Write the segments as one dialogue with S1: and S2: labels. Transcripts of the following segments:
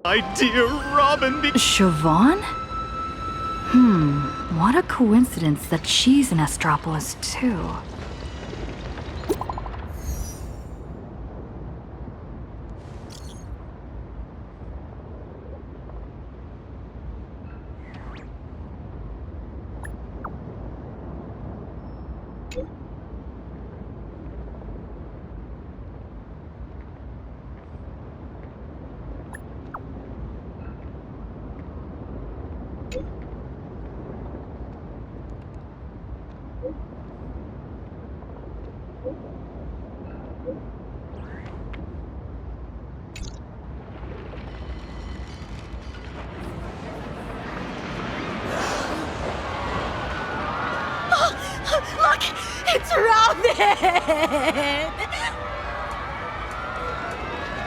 S1: My dear Robin,
S2: Siobhan? What a coincidence that she's in Astropolis too.
S3: Look! It's Robin!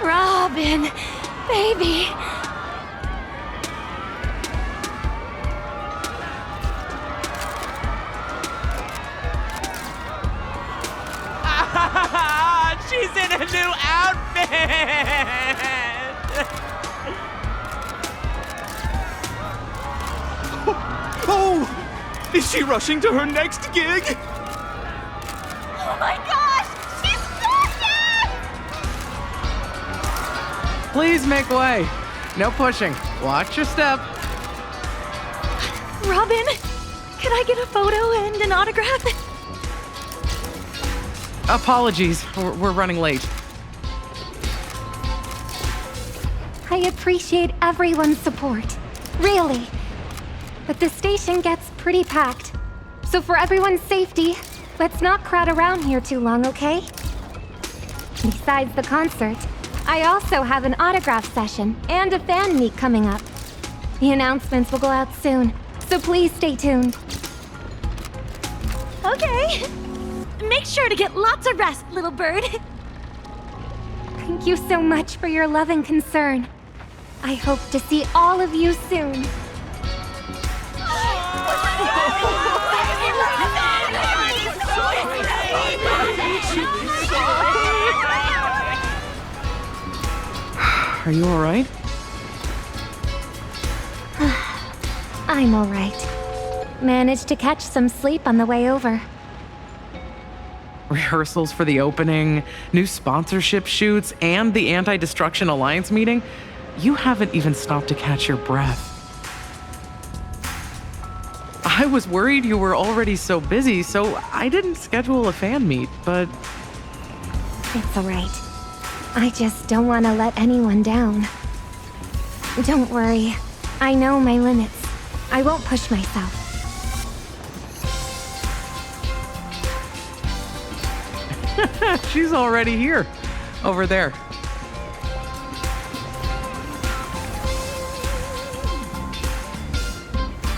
S3: Robin! Baby!
S4: She's in a new outfit!
S1: oh! Is she rushing to her next gig?
S3: Oh my gosh! She's gorgeous!
S4: Please make way. No pushing. Watch your step.
S3: Robin, could I get a photo and an autograph?
S4: Apologies, we're running late.
S5: I appreciate everyone's support, really. But the station gets pretty packed. So for everyone's safety, let's not crowd around here too long, okay? Besides the concert, I also have an autograph session and a fan meet coming up. The announcements will go out soon, so please stay tuned.
S3: Okay. Make sure to get lots of rest, little bird.
S5: Thank you so much for your love and concern. I hope to see all of you soon.
S4: Are you all right?
S5: I'm all right. Managed to catch some sleep on the way over.
S4: Rehearsals for the opening, new sponsorship shoots, and the Anti-Destruction Alliance meeting? You haven't even stopped to catch your breath. I was worried you were already so busy, so I didn't schedule a fan meet, but...
S5: It's all right. I just don't want to let anyone down. Don't worry. I know my limits. I won't push myself.
S4: She's already here. Over there.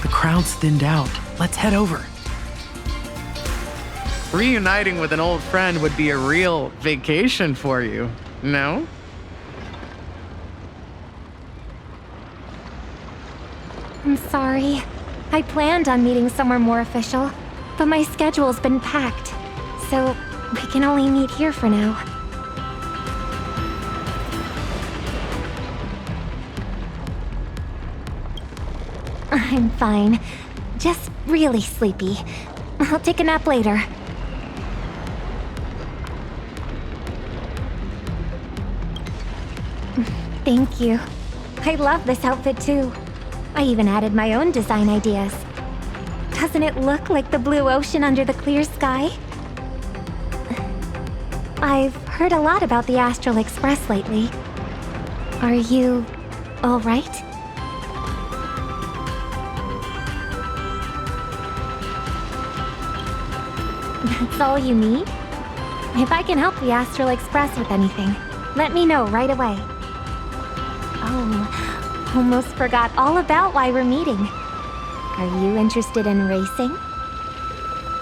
S4: The crowd's thinned out. Let's head over. Reuniting with an old friend would be a real vacation for you, no?
S5: I'm sorry. I planned on meeting somewhere more official, but my schedule's been packed, so we can only meet here for now. I'm fine. Just really sleepy. I'll take a nap later. Thank you. I love this outfit too. I even added my own design ideas. Doesn't it look like the blue ocean under the clear sky? I've heard a lot about the Astral Express lately. Are you all right? That's all you need? If I can help the Astral Express with anything, let me know right away. Oh, almost forgot all about why we're meeting. Are you interested in racing?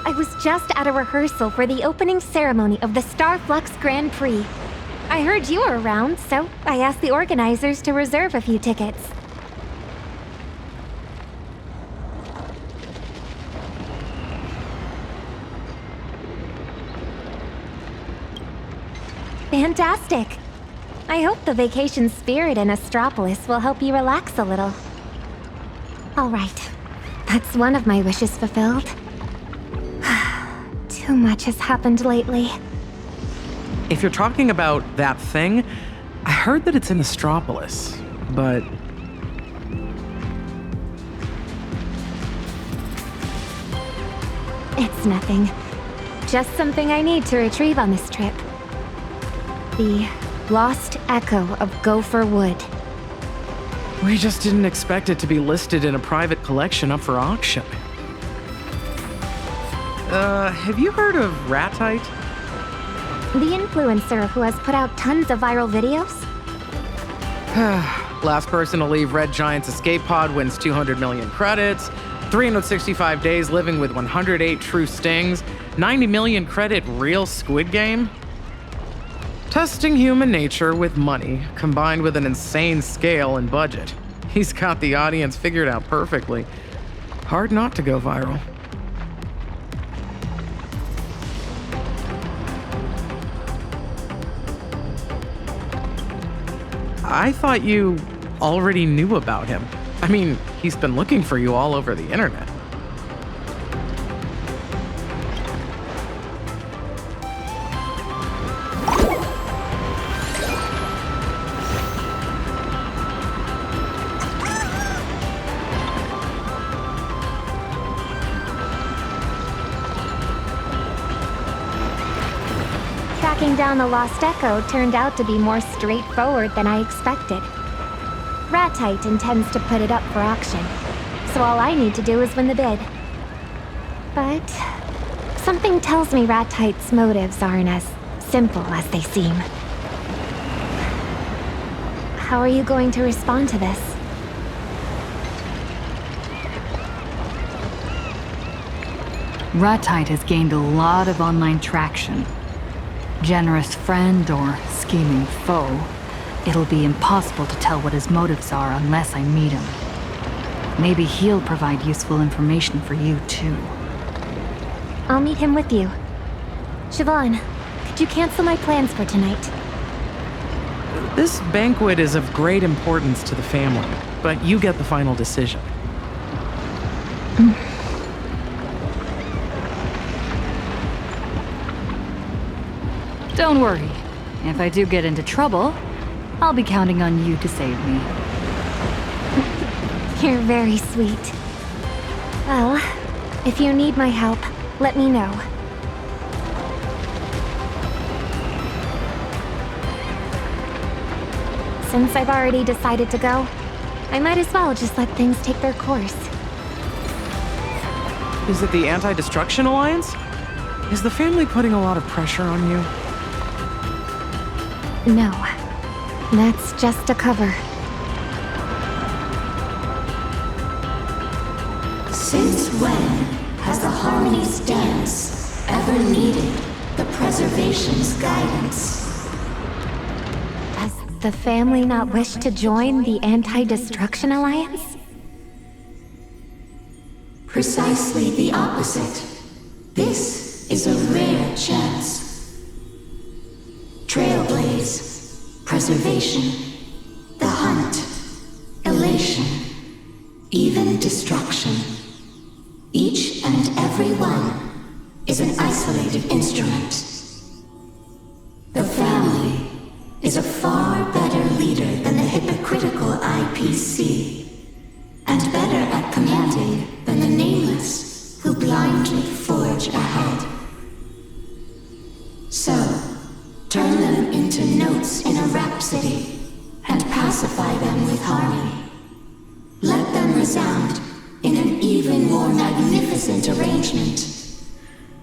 S5: I was just at a rehearsal for the opening ceremony of the Starflux Grand Prix. I heard you were around, so I asked the organizers to reserve a few tickets. Fantastic. I hope the vacation spirit in Astropolis will help you relax a little. All right. That's one of my wishes fulfilled. Too much has happened lately.
S4: If you're talking about that thing, I heard that it's in Astropolis, but...
S5: It's nothing. Just something I need to retrieve on this trip. The lost echo of Gopher Wood.
S4: We just didn't expect it to be listed in a private collection up for auction. Have you heard of Ratite?
S5: The influencer who has put out tons of viral videos?
S4: Last person to leave Red Giant's escape pod wins 200 million credits, 365 days living with 108 true stings, 90 million credit real Squid Game. Testing human nature with money, combined with an insane scale and budget. He's got the audience figured out perfectly. Hard not to go viral. I thought you already knew about him. I mean, he's been looking for you all over the internet.
S5: Tracking down the lost echo turned out to be more straightforward than I expected. Ratite intends to put it up for auction, so all I need to do is win the bid. But something tells me Ratite's motives aren't as simple as they seem. How are you going to respond to this?
S2: Ratite has gained a lot of online traction. Generous friend or scheming foe, it'll be impossible to tell what his motives are unless I meet him. Maybe he'll provide useful information for you too.
S5: I'll meet him with you. Siobhan, could you cancel my plans for tonight?
S4: This banquet is of great importance to the family, but you get the final decision.
S2: Don't worry. If I do get into trouble, I'll be counting on you to save me.
S5: You're very sweet. Well, if you need my help, let me know. Since I've already decided to go, I might as well just let things take their course.
S4: Is it the Anti-Destruction Alliance? Is the family putting a lot of pressure on you?
S5: No, that's just a cover.
S6: Since when has the Harmony's dance ever needed the Preservation's guidance?
S5: Does the family not wish to join the Anti-Destruction Alliance?
S6: Precisely the opposite. This is a rare chance. Trailblaze, preservation, the hunt, elation, even destruction. Each and every one is an isolated instrument. The family is a far better leader than the hypocritical IPC, and better at commanding than the nameless who blindly forge ahead. So, turn them into notes in a rhapsody, and pacify them with harmony. Let them resound in an even more magnificent arrangement.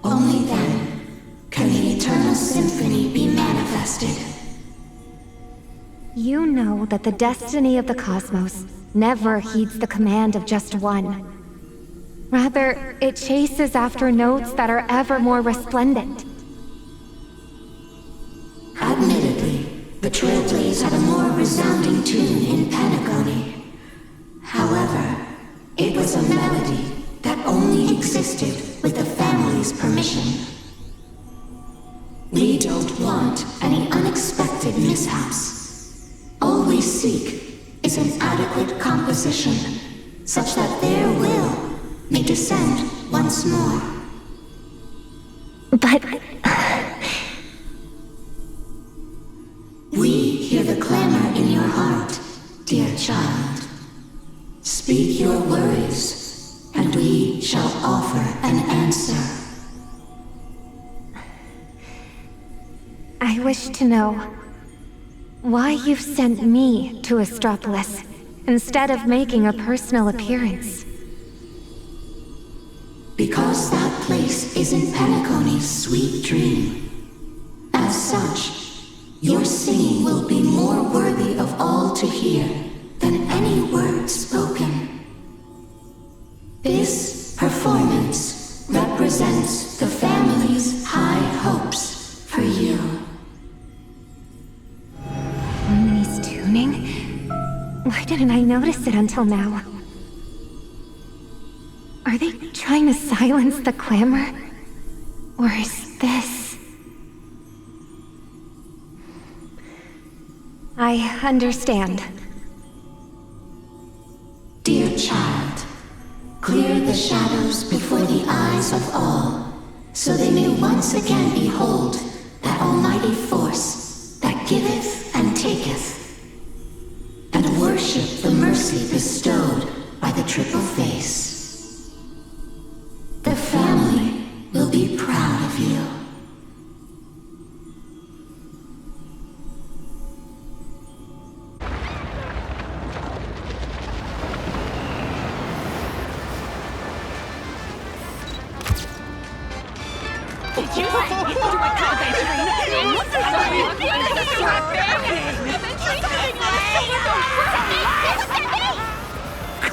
S6: Only then can the eternal symphony be manifested.
S5: You know that the destiny of the cosmos never heeds the command of just one. Rather, it chases after notes that are ever more resplendent.
S6: Admittedly, the Trailblaze had a more resounding tune in Panagoni. However, it was a melody that only existed with the family's permission. We don't want want any unexpected mishaps. All we seek is an adequate composition, such that their will may descend once more.
S5: But...
S6: We hear the clamor in your heart, dear child. Speak your worries, and we shall offer an answer.
S5: I wish to know why you've sent me to Astropolis instead of making a personal appearance.
S6: Because that place is in Penacony's sweet dream. As such, your singing will be more worthy of all to hear than any word spoken. This performance represents the family's high hopes for you.
S5: Harmony's tuning? Why didn't I notice it until now? Are they trying to silence the clamor? Or is this... I understand.
S6: Dear child, clear the shadows before the eyes of all, so they may once again behold that almighty force that giveth and taketh, and worship the mercy bestowed by the triple face. The family will be proud of you.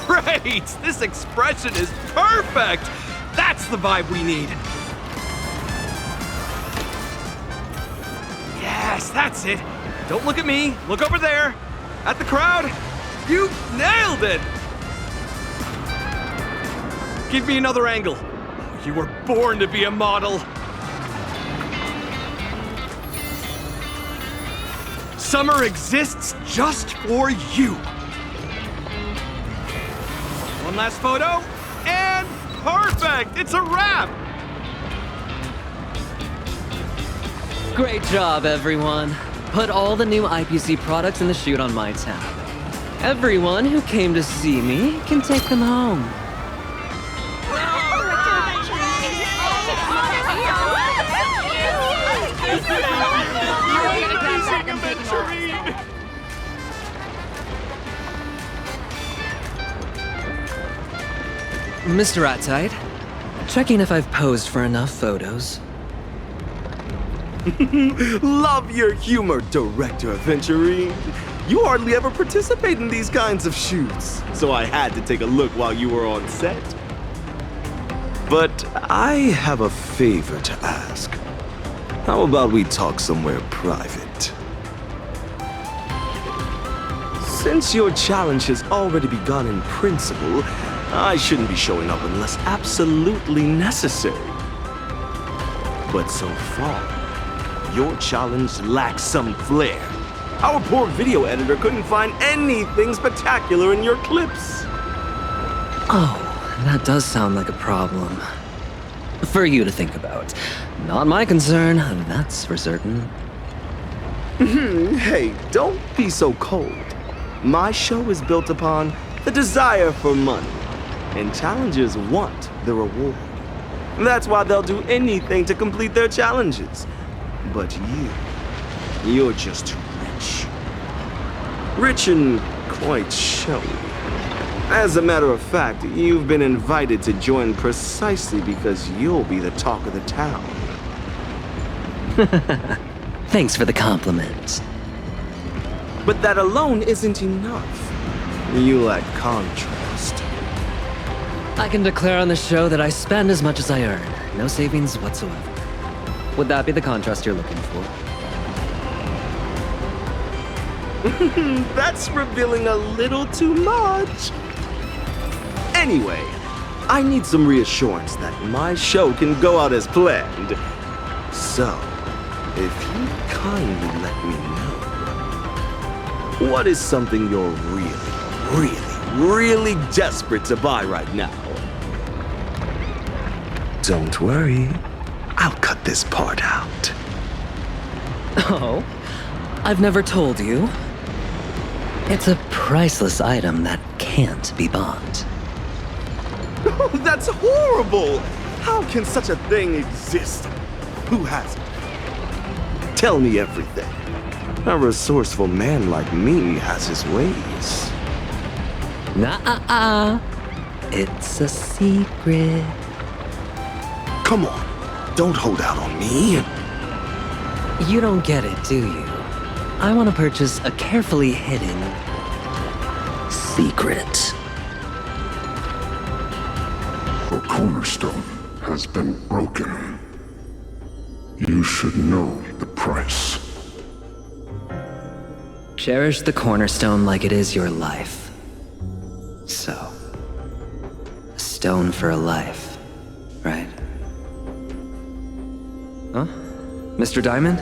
S1: Great! This expression is perfect! That's the vibe we need! Yes, that's it! Don't look at me, look over there! At the crowd! You nailed it! Give me another angle. You were born to be a model! Summer exists just for you! One last photo, and perfect! It's a wrap!
S7: Great job, everyone. Put all the new IPC products in the chute on my tab. Everyone who came to see me can take them home. Mr. Attide, checking if I've posed for enough photos.
S8: Love your humor, Director Aventurine. You hardly ever participate in these kinds of shoots, so I had to take a look while you were on set. But I have a favor to ask. How about we talk somewhere private? Since your challenge has already begun in principle, I shouldn't be showing up unless absolutely necessary. But so far, your challenge lacks some flair. Our poor video editor couldn't find anything spectacular in your clips.
S7: Oh, that does sound like a problem. For you to think about. Not my concern, that's for certain.
S8: Hey, don't be so cold. My show is built upon the desire for money, and challengers want the reward. That's why they'll do anything to complete their challenges. But you're just too rich. Rich and quite showy. As a matter of fact, you've been invited to join precisely because you'll be the talk of the town.
S7: Thanks for the compliment.
S8: But that alone isn't enough. You lack contrast.
S7: I can declare on the show that I spend as much as I earn. No savings whatsoever. Would that be the contrast you're looking for?
S8: That's revealing a little too much. Anyway, I need some reassurance that my show can go out as planned. So, If you kindly let me know, what is something you're really desperate to buy right now? Don't worry, I'll cut this part out.
S7: Oh, I've never told you. It's a priceless item that can't be bought.
S8: Oh, that's horrible! How can such a thing exist? Who has it? Tell me everything. A resourceful man like me has his ways.
S7: Nah, it's a secret.
S8: Come on, don't hold out on me.
S7: You don't get it, do you? I want to purchase a carefully hidden secret.
S9: The cornerstone has been broken. You should know the price.
S7: Cherish the cornerstone like it is your life. So, a stone for a life, right? Huh? Mr. Diamond?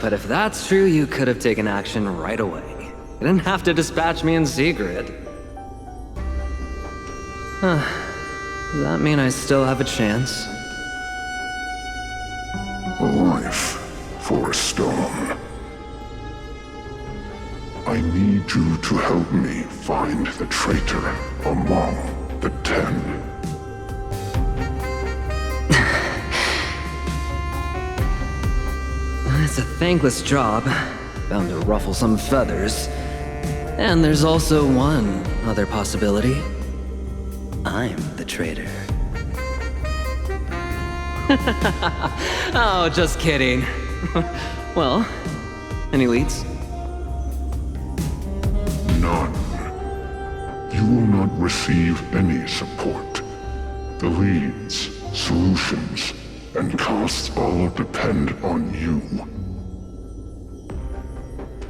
S7: But if that's true, you could have taken action right away. You didn't have to dispatch me in secret. Does that mean I still have a chance?
S9: A life for a stone. I need you to help me find the traitor among the 10.
S7: It's a thankless job, bound to ruffle some feathers. And there's also one other possibility. I'm the traitor. Oh, just kidding. Well, any leads?
S9: None. You will not receive any support. The leads, solutions, and costs all depend on you.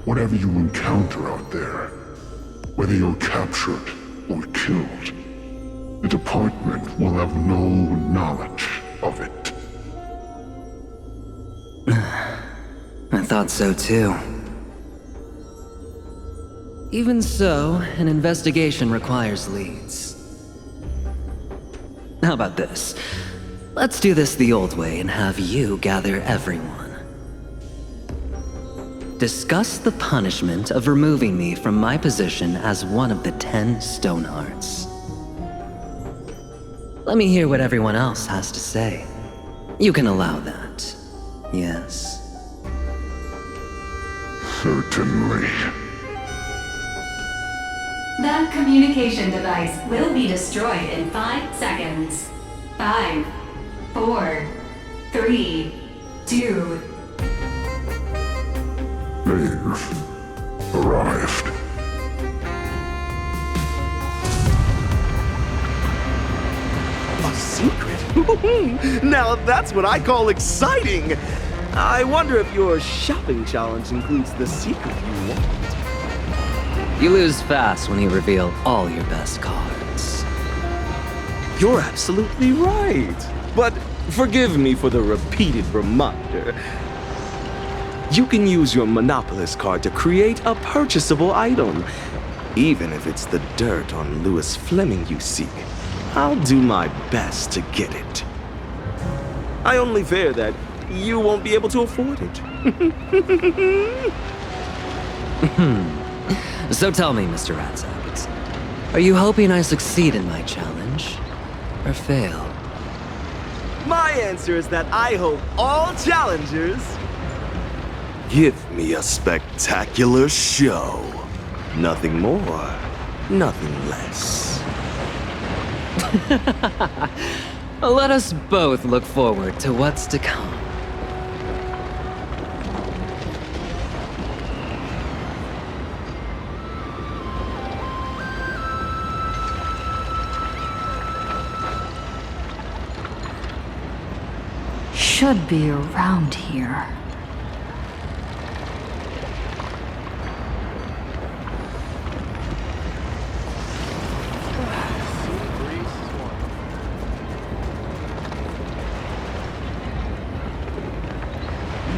S9: Whatever you encounter out there, whether you're captured or killed, the department will have no knowledge of it.
S7: I thought so too. Even so, an investigation requires leads. How about this? Let's do this the old way and have you gather everyone. Discuss the punishment of removing me from my position as one of the 10 Stonehearts. Let me hear what everyone else has to say. You can allow that, yes?
S9: Certainly.
S10: That communication device will be destroyed in 5 seconds. 5, 4, 3, 2.
S9: They've arrived.
S8: A secret? Now that's what I call exciting! I wonder if your shopping challenge includes the secret you want.
S7: You lose fast when you reveal all your best cards.
S8: You're absolutely right. But forgive me for the repeated reminder. You can use your Monopolist card to create a purchasable item. Even if it's the dirt on Lewis Fleming you seek, I'll do my best to get it. I only fear that you won't be able to afford it.
S7: So tell me, Mr. Ratsack, are you hoping I succeed in my challenge, or fail?
S8: My answer is that I hope all challengers give me a spectacular show. Nothing more, nothing less.
S7: Let us both look forward to what's to come.
S2: Should be around here.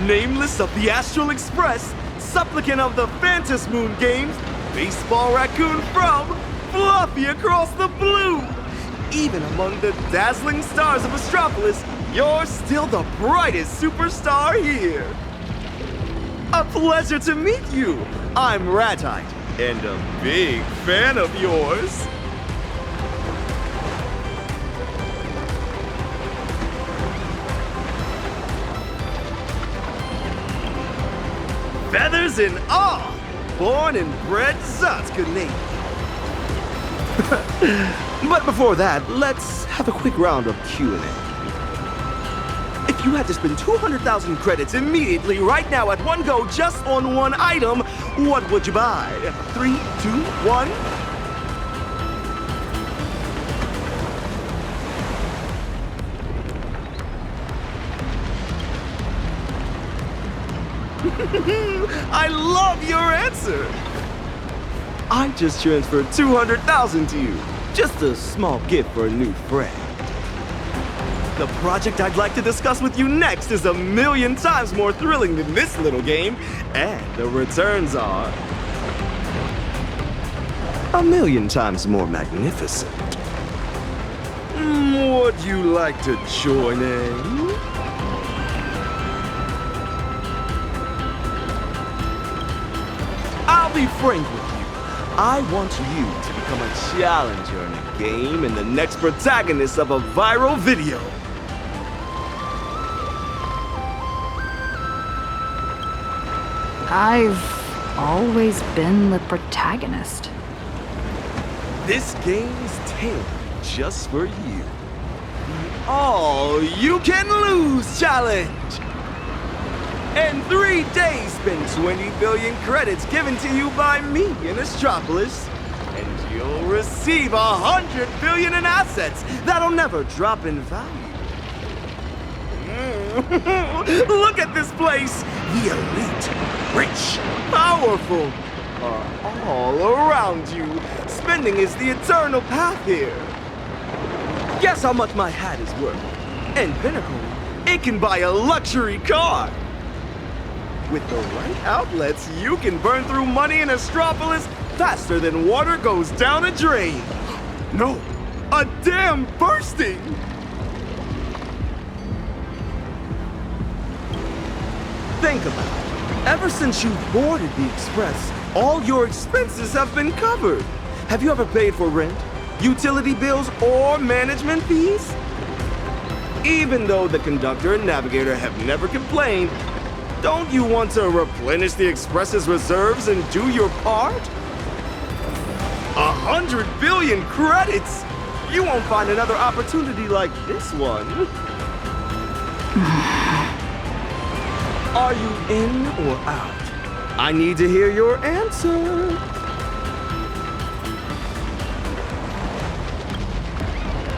S8: Nameless of the Astral Express, supplicant of the Phantom Moon games, baseball raccoon from Fluffy across the blue. Even among the dazzling stars of Astropolis, you're still the brightest superstar here. A pleasure to meet you. I'm Ratite, and a big fan of yours. Feathers and all, born and bred Zotskanate. But before that, let's have a quick round of Q&A. If you had to spend 200,000 credits immediately, right now, at one go, just on one item, what would you buy? 3, 2, 1. I love your answer. I just transferred 200,000 to you. Just a small gift for a new friend. The project I'd like to discuss with you next is 1,000,000 times more thrilling than this little game, and the returns are 1,000,000 times more magnificent. Would you like to join in? I'll be frank with you. I want you to become a challenger in a game and the next protagonist of a viral video.
S2: I've always been the protagonist.
S8: This game's tailored just for you. The all-you-can-lose challenge! In 3 days, spend 20 billion credits given to you by me in Astropolis, and you'll receive 100 billion in assets that'll never drop in value. Look at this place! The elite, rich, powerful are all around you. Spending is the eternal path here. Guess how much my hat is worth? In Pinnacle, it can buy a luxury car. With the right outlets, you can burn through money in Astropolis faster than water goes down a drain. No, a dam bursting! Think about it. Ever since you boarded the Express, all your expenses have been covered. Have you ever paid for rent, utility bills, or management fees? Even though the conductor and navigator have never complained, don't you want to replenish the Express's reserves and do your part? 100 billion credits! You won't find another opportunity like this one. Are you in or out? I need to hear your answer.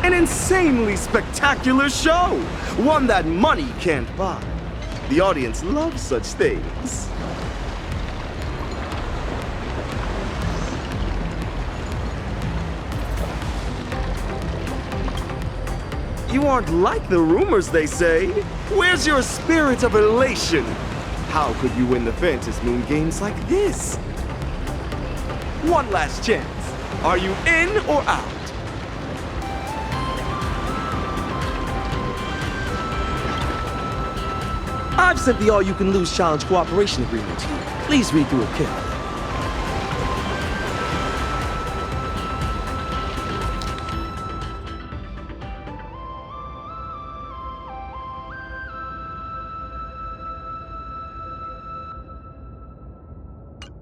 S8: An insanely spectacular show! One that money can't buy. The audience loves such things. You aren't like the rumors they say. Where's your spirit of elation? How could you win the Phantom Moon games like this? One last chance. Are you in or out? I've sent the all-you-can-lose challenge cooperation agreement to you. Please read through it carefully.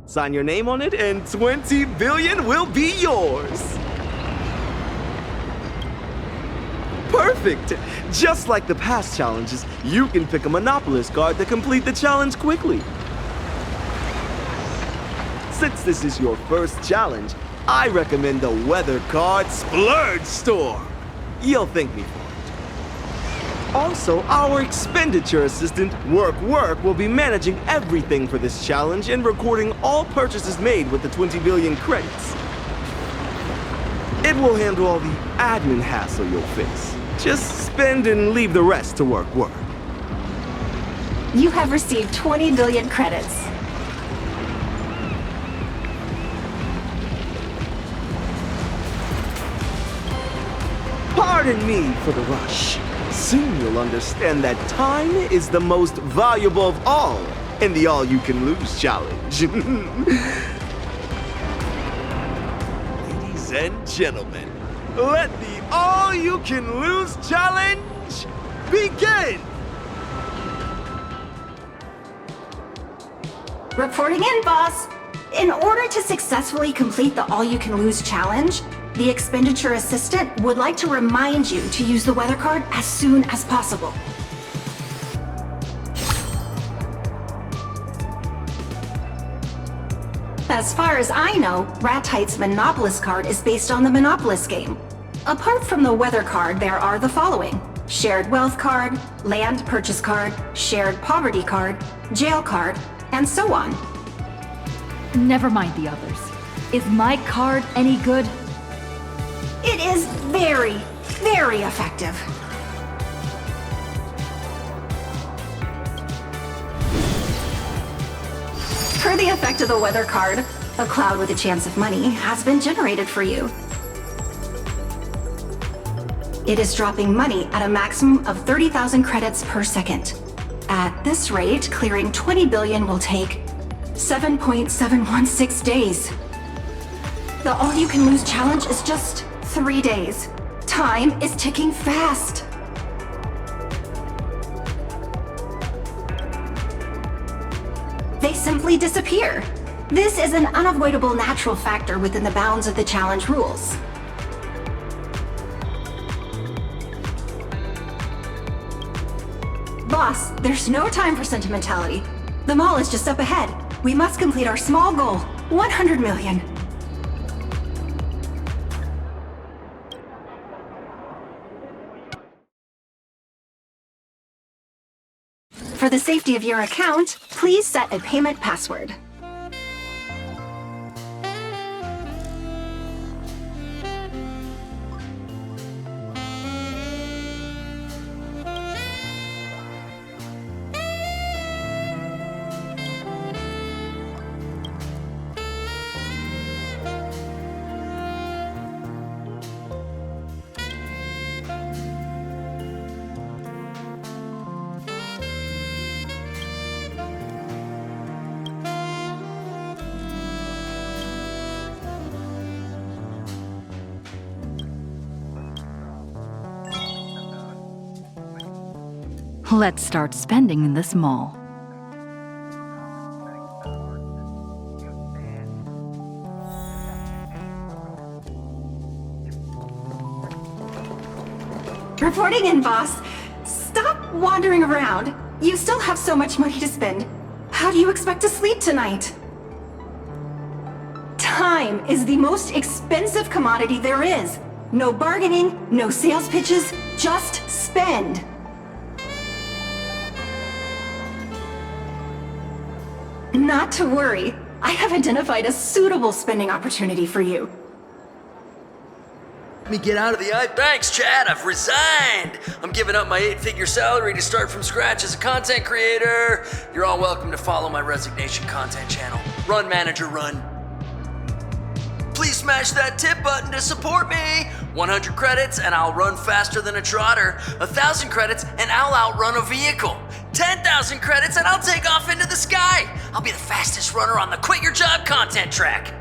S8: Sign your name on it, and 20 billion will be yours. Perfect! Just like the past challenges, you can pick a Monopolist card to complete the challenge quickly. Since this is your first challenge, I recommend the Weather Card Splurge Store. You'll thank me for it. Also, our expenditure assistant, Work, will be managing everything for this challenge and recording all purchases made with the 20 billion credits. It will handle all the admin hassle you'll face. Just spend and leave the rest to Work.
S10: You have received 20 billion credits.
S8: Pardon me for the rush. Soon you'll understand that time is the most valuable of all in the all-you-can-lose challenge. Ladies and gentlemen, let the all-you-can-lose challenge begin!
S10: Reporting in, boss. In order to successfully complete the all-you-can-lose challenge, the expenditure assistant would like to remind you to use the weather card as soon as possible. As far as I know, Ratite's Monopolis card is based on the Monopolis game. Apart from the weather card, there are the following: shared wealth card, land purchase card, shared poverty card, jail card, and so on.
S2: Never mind the others. Is my card any good?
S10: It is very, very effective. Per the effect of the weather card, a cloud with a chance of money has been generated for you. It is dropping money at a maximum of 30,000 credits per second. At this rate, clearing 20 billion will take 7.716 days. The all-you-can-lose challenge is just 3 days. Time is ticking fast. They simply disappear. This is an unavoidable natural factor within the bounds of the challenge rules. Boss, there's no time for sentimentality. The mall is just up ahead. We must complete our small goal, 100 million. For the safety of your account, please set a payment password.
S2: Let's start spending in this mall.
S10: Reporting in, boss. Stop wandering around. You still have so much money to spend. How do you expect to sleep tonight? Time is the most expensive commodity there is. No bargaining, no sales pitches, just spend. Not to worry. I have identified a suitable spending opportunity for you.
S11: Let me get out of the eye. Thanks, Chad. I've resigned. I'm giving up my 8-figure salary to start from scratch as a content creator. You're all welcome to follow my resignation content channel. Run, manager, run. Please smash that tip button to support me. 100 credits and I'll run faster than a trotter. 1,000 credits and I'll outrun a vehicle. 10,000 credits and I'll take off into the sky. I'll be the fastest runner on the Quit Your Job content track.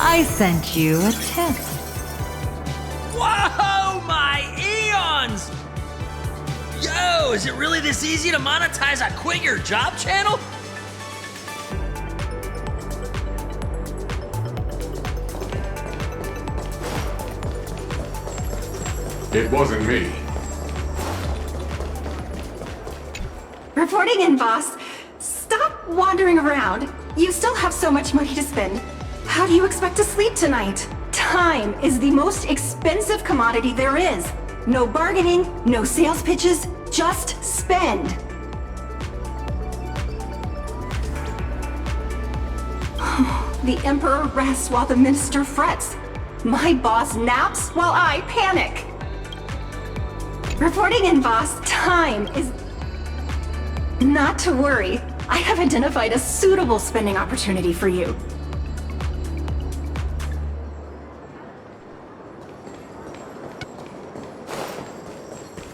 S2: I sent you a tip.
S11: Whoa, my eons! Yo, is it really this easy to monetize a Quit Your Job channel?
S9: It wasn't me.
S10: Reporting in, boss. Stop wandering around. You still have so much money to spend. How do you expect to sleep tonight? Time is the most expensive commodity there is. No bargaining, no sales pitches, just spend. The Emperor rests while the Minister frets. My boss naps while I panic. Reporting in, boss. Time is... Not to worry. I have identified a suitable spending opportunity for you.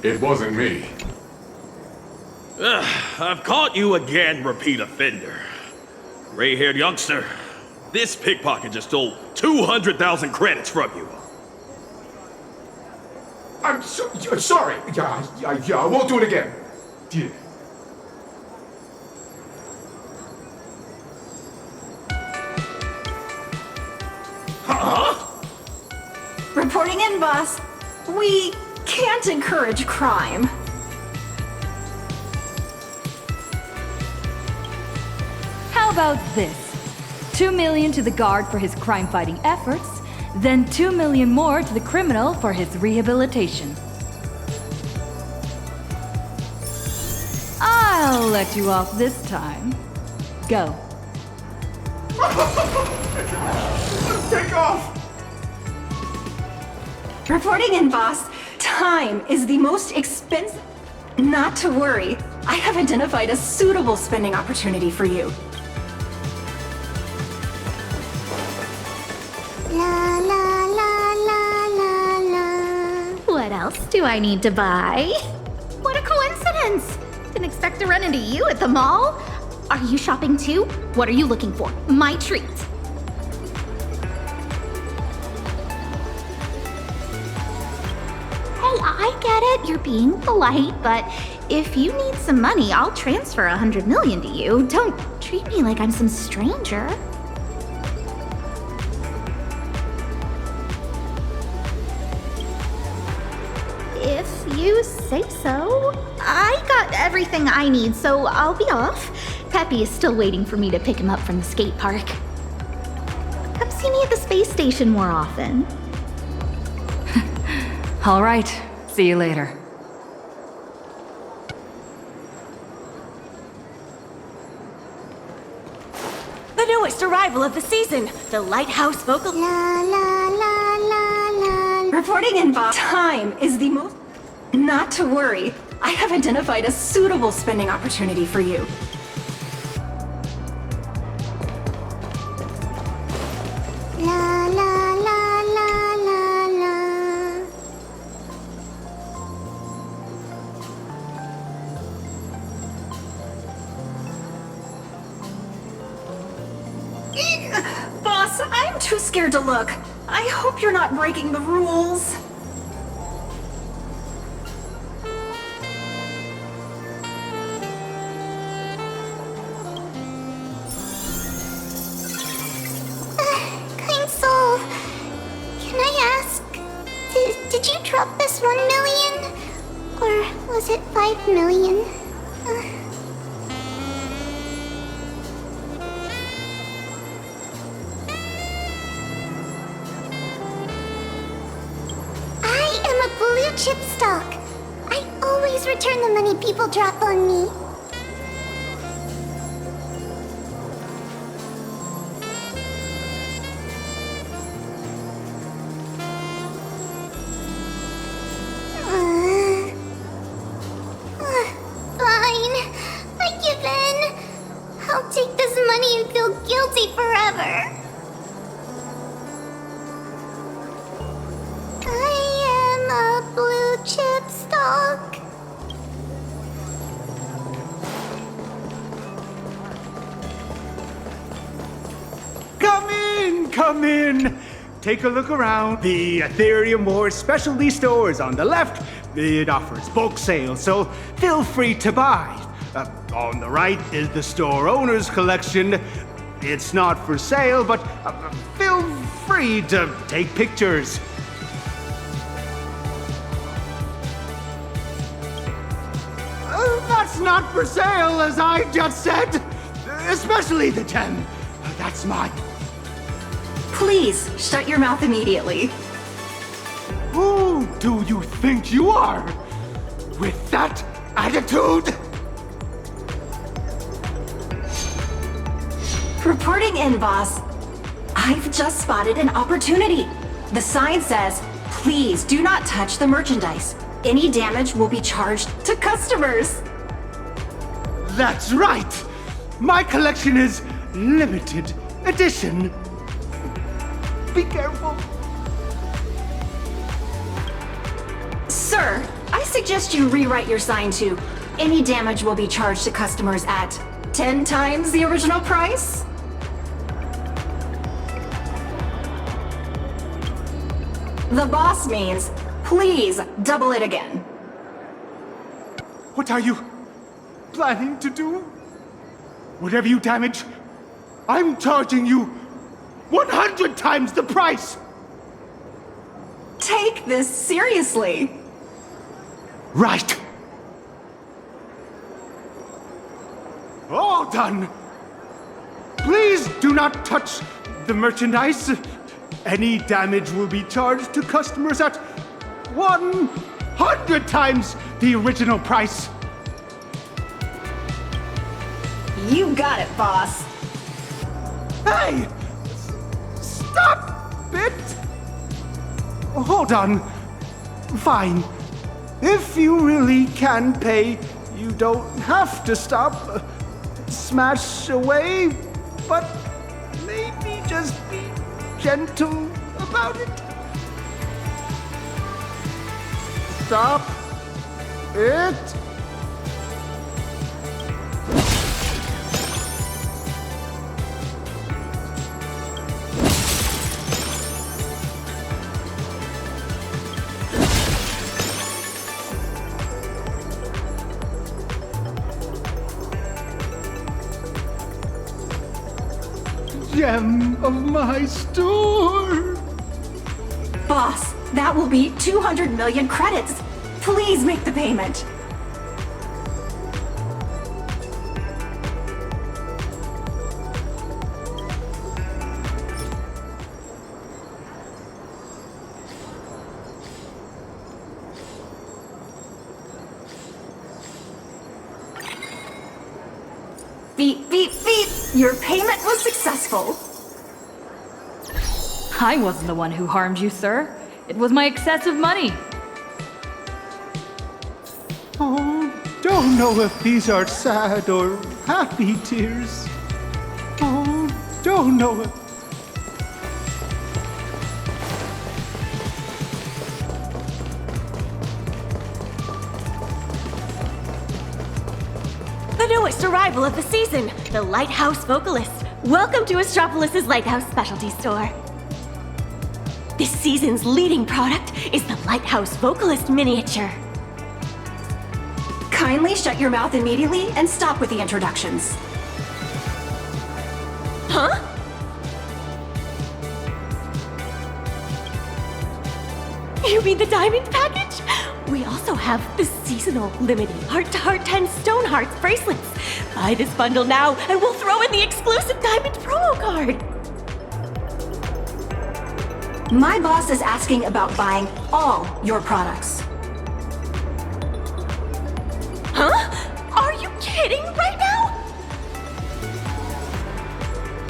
S12: It wasn't me.
S13: I've caught you again, repeat offender. Gray-haired youngster, this pickpocket just stole 200,000 credits from you.
S12: I'm sorry. Yeah, I won't do it again. Yeah.
S13: Huh?
S10: Reporting in, boss. We can't encourage crime.
S2: How about this? 2 million to the guard for his crime-fighting efforts, then 2 million more to the criminal for his rehabilitation. I'll let you off this time. Go.
S12: Take off!
S10: Reporting in, boss. Time is the most expensive... Not to worry. I have identified a suitable spending opportunity for you.
S3: La la la la la la. What else do I need to buy? What a coincidence! Didn't expect to run into you at the mall. Are you shopping too? What are you looking for? My treat. Hey, I get it. You're being polite, but if you need some money, I'll transfer 100 million to you. Don't treat me like I'm some stranger. If you say so. I got everything I need, so I'll be off. Peppy is still waiting for me to pick him up from the skate park. Come see me at the space station more often.
S2: All right, see you later.
S3: The newest arrival of the season, the Lighthouse Vocal... La la la la la.
S10: Reporting in, boss. Time is the most... Not to worry. I have identified a suitable spending opportunity for you.
S3: La la la la la la.
S10: Boss, I'm too scared to look. I hope you're not breaking the rules.
S3: Kind soul, can I ask, did you drop this 1 million? Or was it 5 million? I am a blue chip stock. I always return the money people drop on me. Fine. I give in. I'll take this money and feel guilty forever. I am a blue chip stock.
S14: Come in. Take a look around. The Ethereum Wars specialty store is on the left. It offers bulk sales, so feel free to buy. On the right is the store owner's collection. It's not for sale, but feel free to take pictures. That's not for sale, as I just said. Especially the gem. That's mine.
S10: Please, shut your mouth immediately.
S14: Who do you think you are? With that attitude?
S10: Reporting in, boss. I've just spotted an opportunity. The sign says, please do not touch the merchandise. Any damage will be charged to customers.
S14: That's right! My collection is limited edition. Be careful.
S10: Sir, I suggest you rewrite your sign to, any damage will be charged to customers at 10 times the original price? The boss means, please double it again.
S14: What are you planning to do? Whatever you damage, I'm charging you 100 times the price!
S10: Take this seriously.
S14: Right. All done. Please do not touch the merchandise. Any damage will be charged to customers at 100 times the original price.
S10: You got it, boss.
S14: Hey! Stop it! Hold on. Fine. If you really can pay, you don't have to stop. Smash away, but maybe just be gentle about it. Stop it. Gem of my store.
S10: Boss, that will be 200 million credits. Please make the payment. Beep, beep, beep. Your payment was successful.
S2: I wasn't the one who harmed you, sir. It was my excessive money.
S14: Oh, don't know if these are sad or happy tears. Oh, don't know if...
S15: The newest arrival of the season, the Lighthouse Vocalist. Welcome to Astropolis' Lighthouse Specialty Store. This season's leading product is the Lighthouse Vocalist Miniature.
S10: Kindly shut your mouth immediately and stop with the introductions.
S15: Huh? You mean the diamond package? We also have the seasonal limited heart-to-heart 10 stone hearts bracelets. Buy this bundle now and we'll throw in the exclusive diamond promo card.
S10: My boss is asking about buying all your products.
S15: Huh? Are you kidding right now?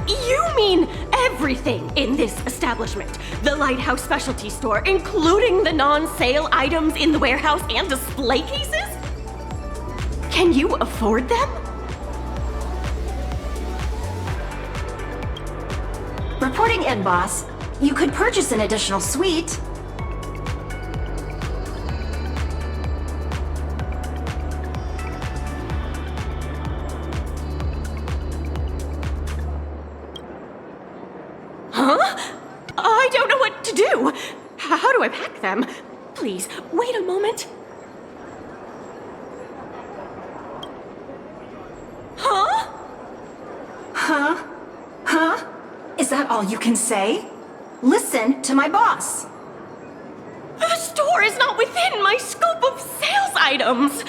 S15: You mean everything in this establishment? The Lighthouse Specialty Store, including the non-sale items in the warehouse and display cases? Can you afford them?
S10: Reporting in, boss. You could purchase an additional suite.
S15: Huh? I don't know what to do. How do I pack them? Please, wait a moment. Huh?
S10: Huh? Huh? Is that all you can say? Listen to my boss.
S15: The store is not within my scope of sales items.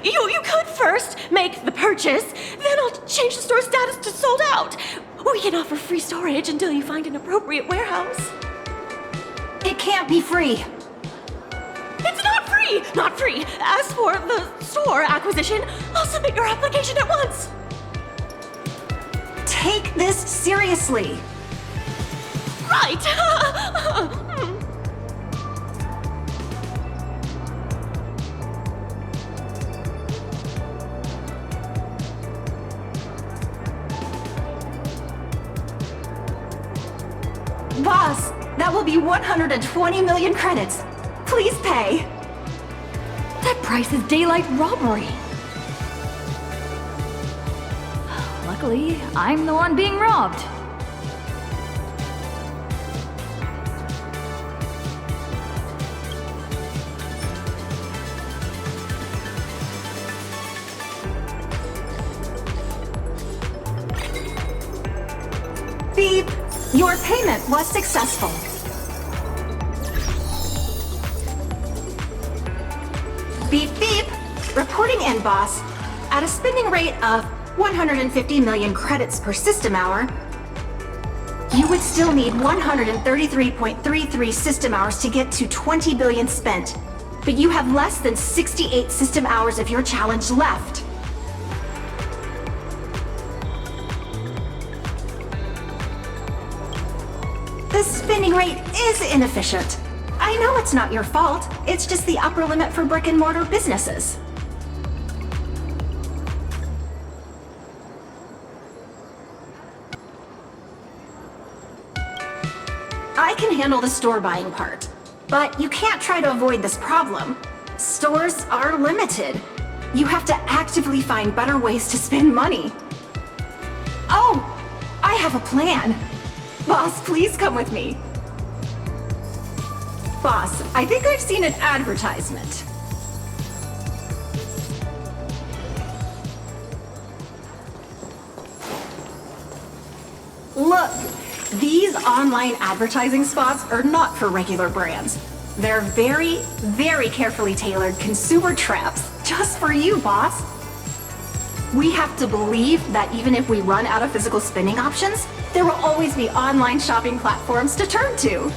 S15: You could first make the purchase, then I'll change the store status to sold out. We can offer free storage until you find an appropriate warehouse.
S10: It can't be free.
S15: It's not free! Not free! As for the store acquisition, I'll submit your application at once.
S10: Take this seriously.
S15: Right!
S10: Boss, that will be 120 million credits. Please pay.
S2: That price is daylight robbery. Luckily, I'm the one being robbed.
S10: Beep! Your payment was successful. Beep beep! Reporting in, boss. At a spending rate of 150 million credits per system hour, you would still need 133.33 system hours to get to 20 billion spent. But you have less than 68 system hours of your challenge left. The spending rate is inefficient. I know it's not your fault. It's just the upper limit for brick-and-mortar businesses. I can handle the store buying part, but you can't try to avoid this problem. Stores are limited. You have to actively find better ways to spend money. Oh, I have a plan. Boss, please come with me. Boss, I think I've seen an advertisement. Look, these online advertising spots are not for regular brands. They're very, very carefully tailored consumer traps just for you, boss. We have to believe that even if we run out of physical spending options, there will always be online shopping platforms to turn to.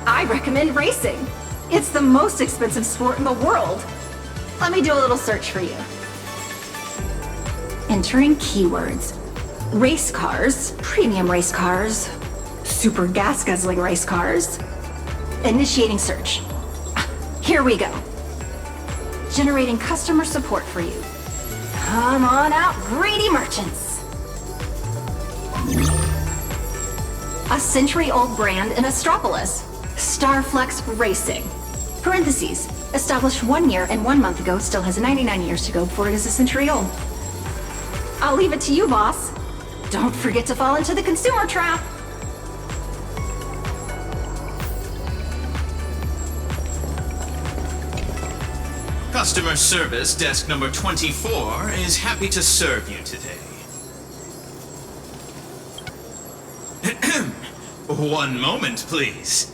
S10: I recommend racing. It's the most expensive sport in the world. Let me do a little search for you. Entering keywords. Race cars, premium race cars, super gas-guzzling race cars. Initiating search. Here we go. Generating customer support for you. Come on out, greedy merchants. A century-old brand in Astropolis. Starflex Racing. Parentheses. Established 1 year and 1 month ago, still has 99 years to go before it is a century old. I'll leave it to you, boss. Don't forget to fall into the consumer trap.
S16: Customer service desk number 24 is happy to serve you today. 1 moment, please.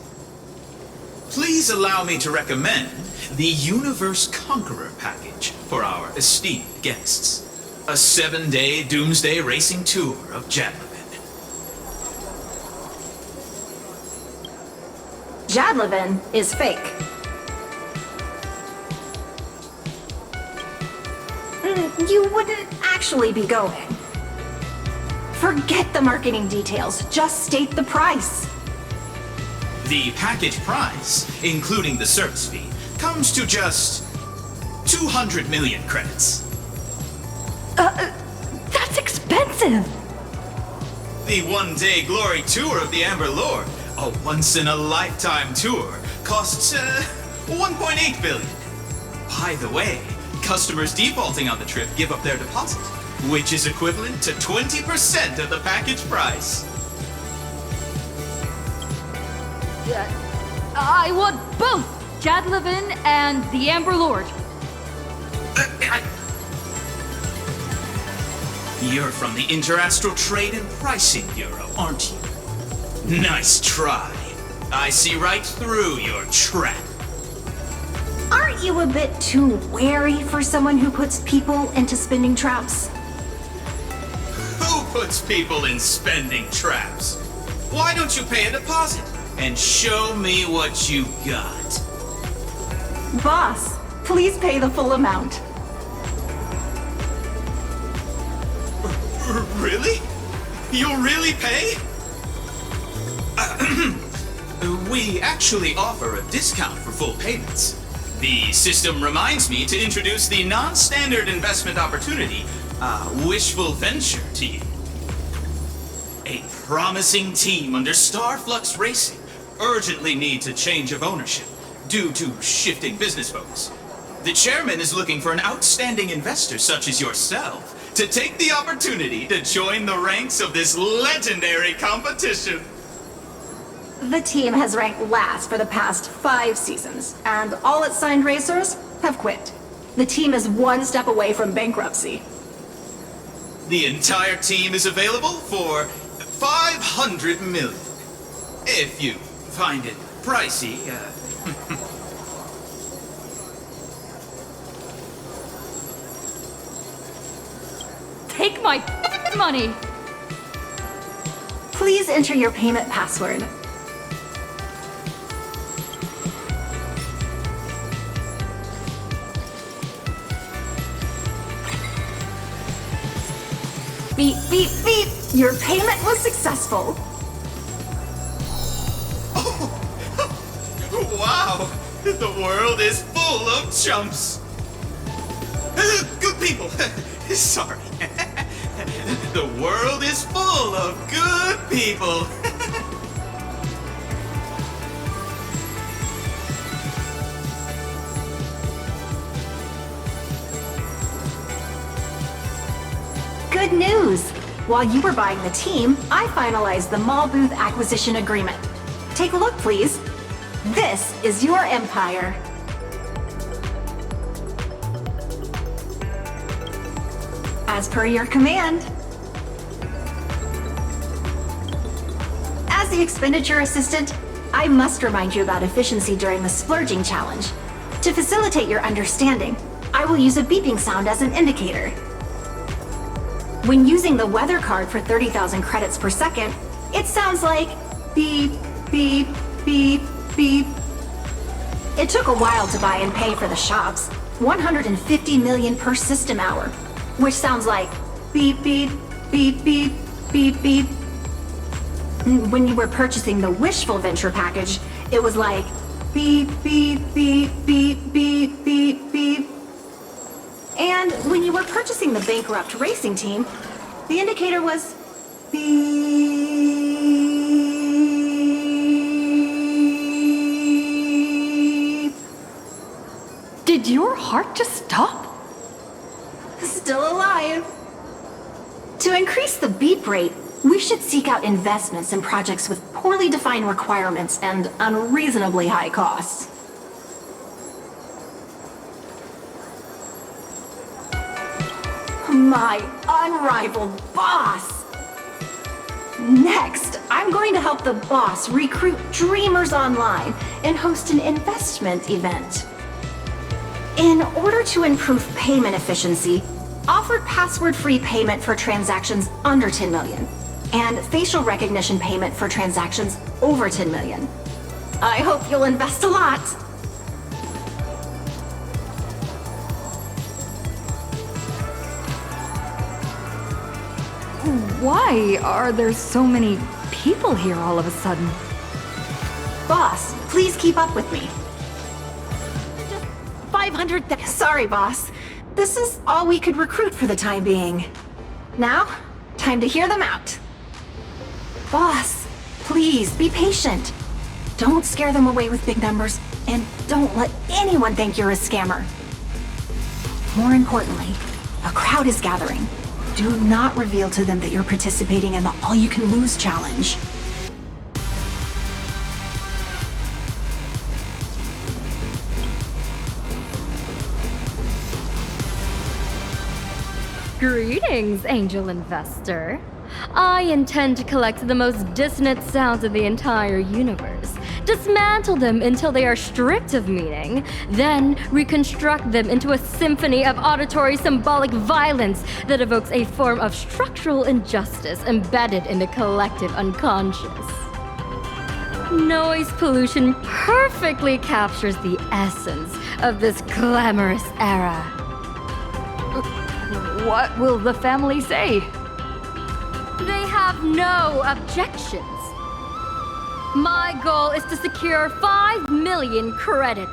S16: Please allow me to recommend the Universe Conqueror package for our esteemed guests. A 7-day doomsday racing tour of Jadlevin.
S10: Jadlevin is fake. You wouldn't actually be going. Forget the marketing details, just state the price.
S16: The package price, including the service fee, comes to just 200 million credits.
S2: That's expensive!
S16: The 1-day glory tour of the Amber Lord, a once-in-a-lifetime tour, costs 1.8 billion. By the way, customers defaulting on the trip give up their deposit, which is equivalent to 20% of the package price.
S2: I want both Jadlevin and the Amber Lord.
S16: You're from the Interastral Trade and Pricing Bureau, aren't you? Nice try. I see right through your trap.
S10: Aren't you a bit too wary for someone who puts people into spending traps?
S16: Who puts people in spending traps? Why don't you pay a deposit and show me what you got?
S10: Boss, please pay the full amount.
S16: Really? You'll really pay? We actually offer a discount for full payments. The system reminds me to introduce the non-standard investment opportunity, Wishful Venture, to you. A promising team under Starflux Racing urgently needs a change of ownership due to shifting business focus. The chairman is looking for an outstanding investor such as yourself to take the opportunity to join the ranks of this legendary competition.
S10: The team has ranked last for the past 5 seasons, and all its signed racers have quit. The team is one step away from bankruptcy.
S16: The entire team is available for 500 million. If you find it pricey,
S2: Take my money!
S10: Please enter your payment password. Beep, beep, beep! Your payment was successful.
S16: wow! The world is full of chumps. Good people. Sorry. The world is full of good people.
S10: Good news! While you were buying the team, I finalized the mall booth acquisition agreement. Take a look, please. This is your empire. As per your command. As the expenditure assistant, I must remind you about efficiency during the splurging challenge. To facilitate your understanding, I will use a beeping sound as an indicator. When using the weather card for 30,000 credits per second, it sounds like beep, beep, beep, beep. It took a while to buy and pay for the shops, 150 million per system hour, which sounds like beep, beep, beep, beep, beep, beep. When you were purchasing the Wishful Venture package, it was like beep, beep, beep, beep, beep, beep, beep. And when you were purchasing the bankrupt racing team, the indicator was beep.
S2: Did your heart just stop?
S10: Still alive. To increase the beep rate, we should seek out investments in projects with poorly defined requirements and unreasonably high costs. My unrivaled boss! Next, I'm going to help the boss recruit dreamers online and host an investment event. In order to improve payment efficiency, offer password-free payment for transactions under 10 million, and facial recognition payment for transactions over 10 million. I hope you'll invest a lot.
S2: Why are there so many people here all of a sudden?
S10: Boss, please keep up with me.
S2: 500.
S10: Sorry, boss. This is all we could recruit for the time being. Now, time to hear them out. Boss, please be patient. Don't scare them away with big numbers, and don't let anyone think you're a scammer. More importantly, a crowd is gathering. Do not reveal to them that you're participating in the all-you-can-lose challenge.
S17: Greetings, angel investor. I intend to collect the most dissonant sounds of the entire universe, dismantle them until they are stripped of meaning, then reconstruct them into a symphony of auditory symbolic violence that evokes a form of structural injustice embedded in the collective unconscious. Noise pollution perfectly captures the essence of this glamorous era.
S2: What will the family say?
S17: have no objections. My goal is to secure 5 million credits.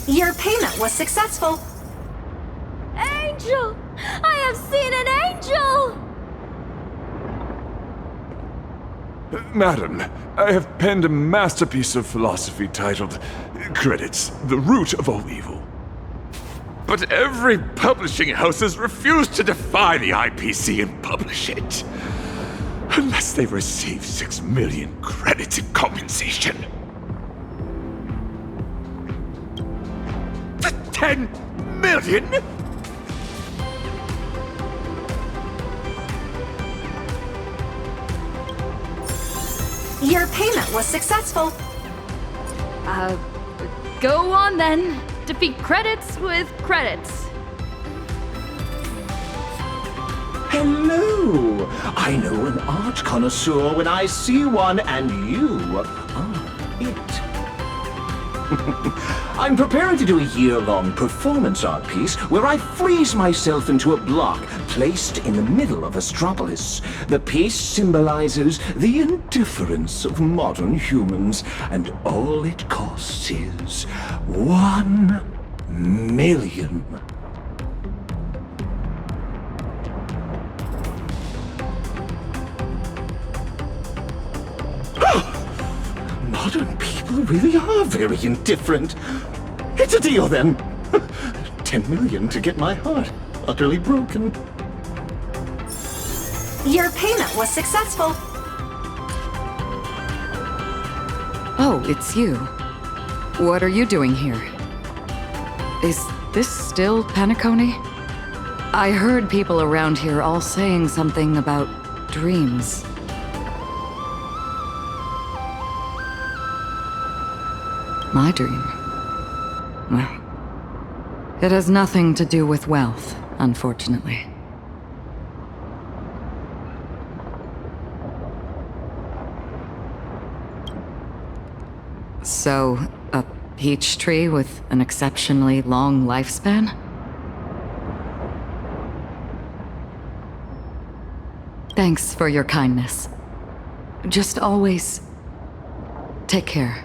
S10: Your payment was successful.
S17: Angel! I have seen an angel!
S18: Madam, I have penned a masterpiece of philosophy titled Credits, the Root of All Evil. But every publishing house has refused to defy the IPC and publish it. Unless they receive 6 million credits in compensation. The 10 million?
S10: Your payment was successful.
S17: Go on then. Defeat credits with credits.
S19: Hello! I know an art connoisseur when I see one, and you are it. I'm preparing to do a year-long performance art piece where I freeze myself into a block placed in the middle of Astropolis. The piece symbolizes the indifference of modern humans, and all it costs is 1 million. Modern people really are very indifferent. It's a deal then. 10 million to get my heart utterly broken.
S10: Your payment was successful.
S20: Oh, it's you. What are you doing here? Is this still Penacony? I heard people around here all saying something about dreams. My dream? Well, it has nothing to do with wealth, unfortunately. So, a peach tree with an exceptionally long lifespan? Thanks for your kindness. Just always take care.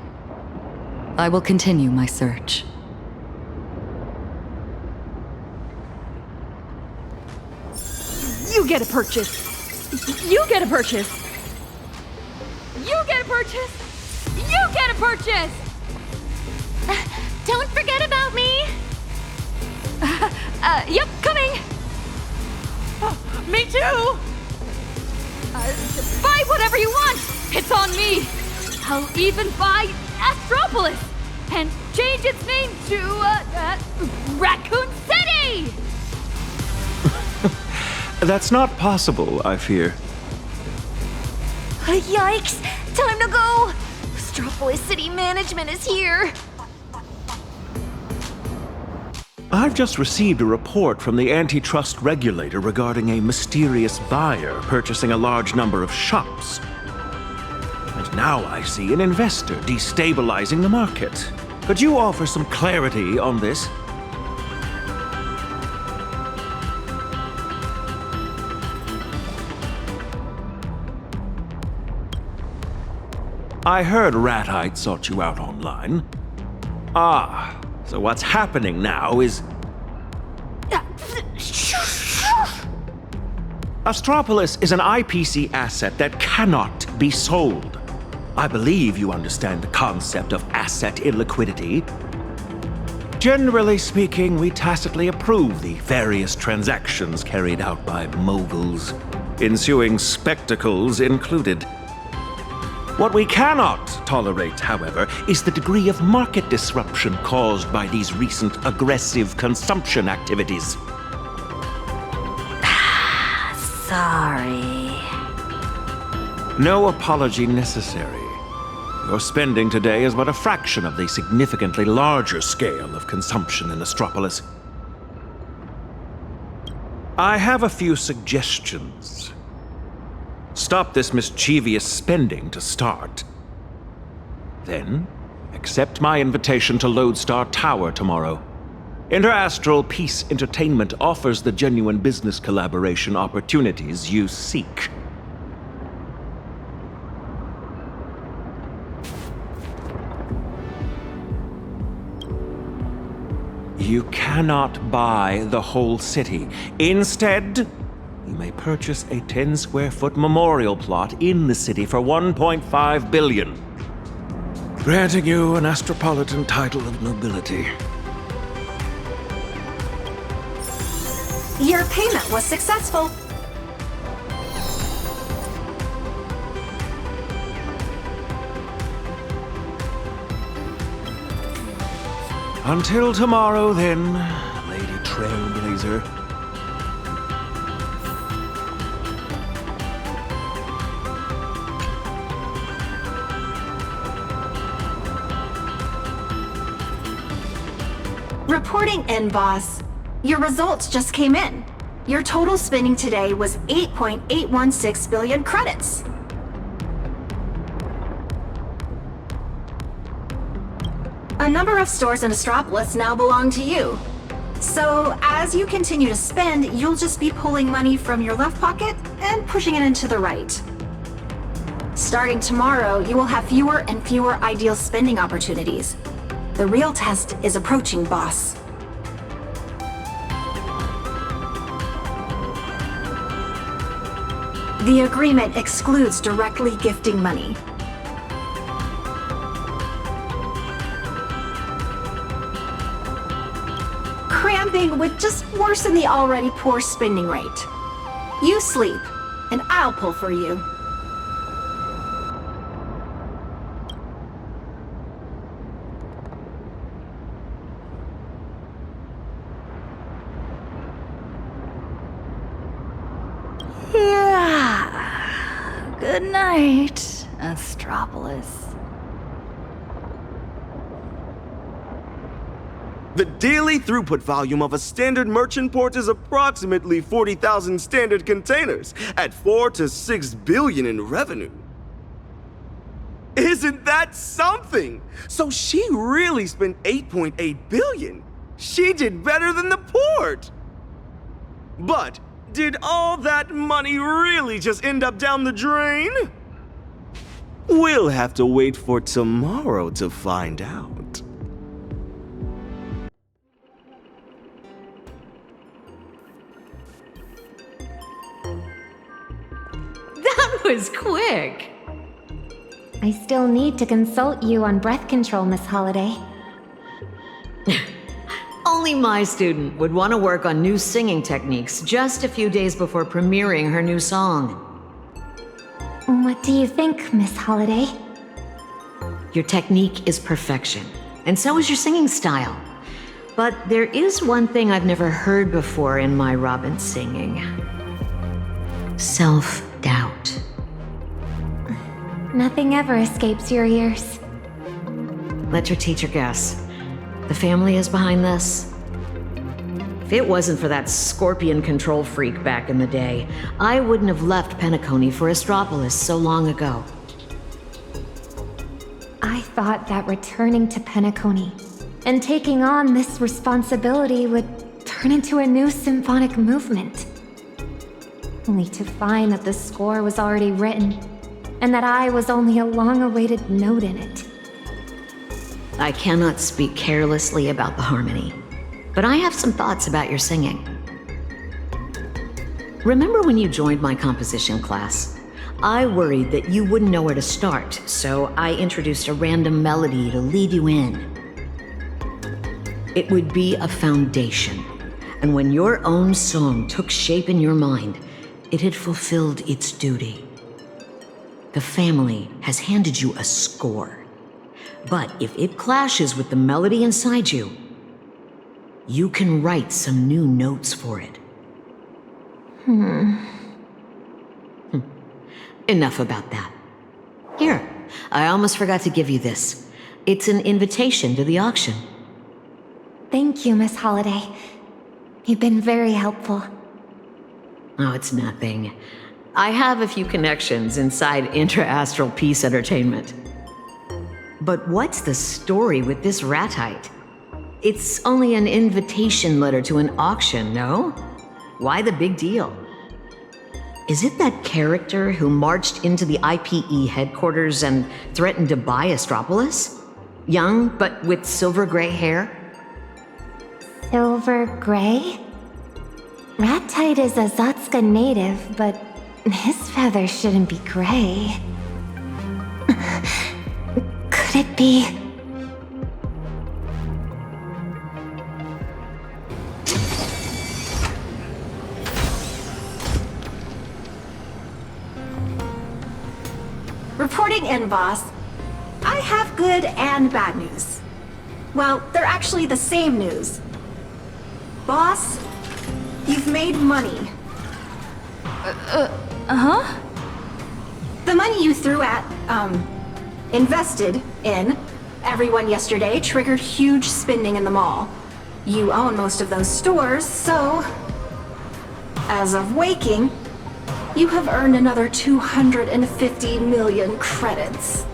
S20: I will continue my search.
S17: You get a purchase. You get a purchase. You get a purchase. You get a purchase.
S3: Don't forget about me.
S17: Yep, coming.
S15: Me too.
S17: Buy whatever you want. It's on me. I'll even buy Astropolis and change its name to Raccoon City.
S21: That's not possible, I fear.
S3: Yikes! Time to go! Astropolis City Management is here!
S21: I've just received a report from the antitrust regulator regarding a mysterious buyer purchasing a large number of shops. And now I see an investor destabilizing the market. Could you offer some clarity on this? I heard Ratite sought you out online. Ah, so what's happening now is... Astropolis is an IPC asset that cannot be sold. I believe you understand the concept of asset illiquidity. Generally speaking, we tacitly approve the various transactions carried out by moguls, ensuing spectacles included. What we cannot tolerate, however, is the degree of market disruption caused by these recent aggressive consumption activities.
S3: Sorry.
S21: No apology necessary. Your spending today is but a fraction of the significantly larger scale of consumption in Astropolis. I have a few suggestions. Stop this mischievous spending to start. Then, accept my invitation to Lodestar Tower tomorrow. Interastral Peace Entertainment offers the genuine business collaboration opportunities you seek. You cannot buy the whole city. Instead, you may purchase a 10-square-foot memorial plot in the city for 1.5 billion, granting you an Astropolitan title of nobility.
S10: Your payment was successful.
S21: Until tomorrow, then, Lady Trailblazer.
S10: Reporting in, boss. Your results just came in. Your total spending today was 8.816 billion credits. A number of stores in Astropolis now belong to you. So, as you continue to spend, you'll just be pulling money from your left pocket and pushing it into the right. Starting tomorrow, you will have fewer and fewer ideal spending opportunities. The real test is approaching, boss. The agreement excludes directly gifting money. Cramping would just worsen the already poor spending rate. You sleep, and I'll pull for you.
S2: Good night, Astropolis.
S8: The daily throughput volume of a standard merchant port is approximately 40,000 standard containers at 4 to 6 billion in revenue. Isn't that something? So she really spent 8.8 billion. She did better than the port. But did all that money really just end up down the drain? We'll have to wait for tomorrow to find out.
S4: That was quick!
S5: I still need to consult you on breath control, Miss Holiday.
S4: Only my student would want to work on new singing techniques just a few days before premiering her new song.
S5: What do you think, Miss Holiday?
S4: Your technique is perfection, and so is your singing style. But there is one thing I've never heard before in my Robin singing. Self-doubt.
S5: Nothing ever escapes your ears.
S4: Let your teacher guess. The family is behind this? If it wasn't for that scorpion control freak back in the day, I wouldn't have left Penacony for Astropolis so long ago.
S5: I thought that returning to Penacony and taking on this responsibility would turn into a new symphonic movement. Only to find that the score was already written, and that I was only a long-awaited note in it.
S4: I cannot speak carelessly about the harmony, but I have some thoughts about your singing. Remember when you joined my composition class? I worried that you wouldn't know where to start, so I introduced a random melody to lead you in. It would be a foundation, and when your own song took shape in your mind, it had fulfilled its duty. The family has handed you a score. But if it clashes with the melody inside you, you can write some new notes for it. Enough about that. Here, I almost forgot to give you this. It's an invitation to the auction.
S5: Thank you, Miss Holiday. You've been very helpful.
S4: Oh, it's nothing. I have a few connections inside Intra-Astral Peace Entertainment. But what's the story with this ratite? It's only an invitation letter to an auction, no? Why the big deal? Is it that character who marched into the IPE headquarters and threatened to buy Astropolis? Young, but with silver gray hair?
S5: Silver gray? Ratite is a Zotska native, but his feathers shouldn't be gray. Could it be?
S10: Reporting in, boss. I have good and bad news. Well, they're actually the same news. Boss, you've made money.
S5: Uh-huh?
S10: The money you threw at, invested in everyone yesterday triggered huge spending in the mall. You own most of those stores, so... as of waking, you have earned another 250 million credits.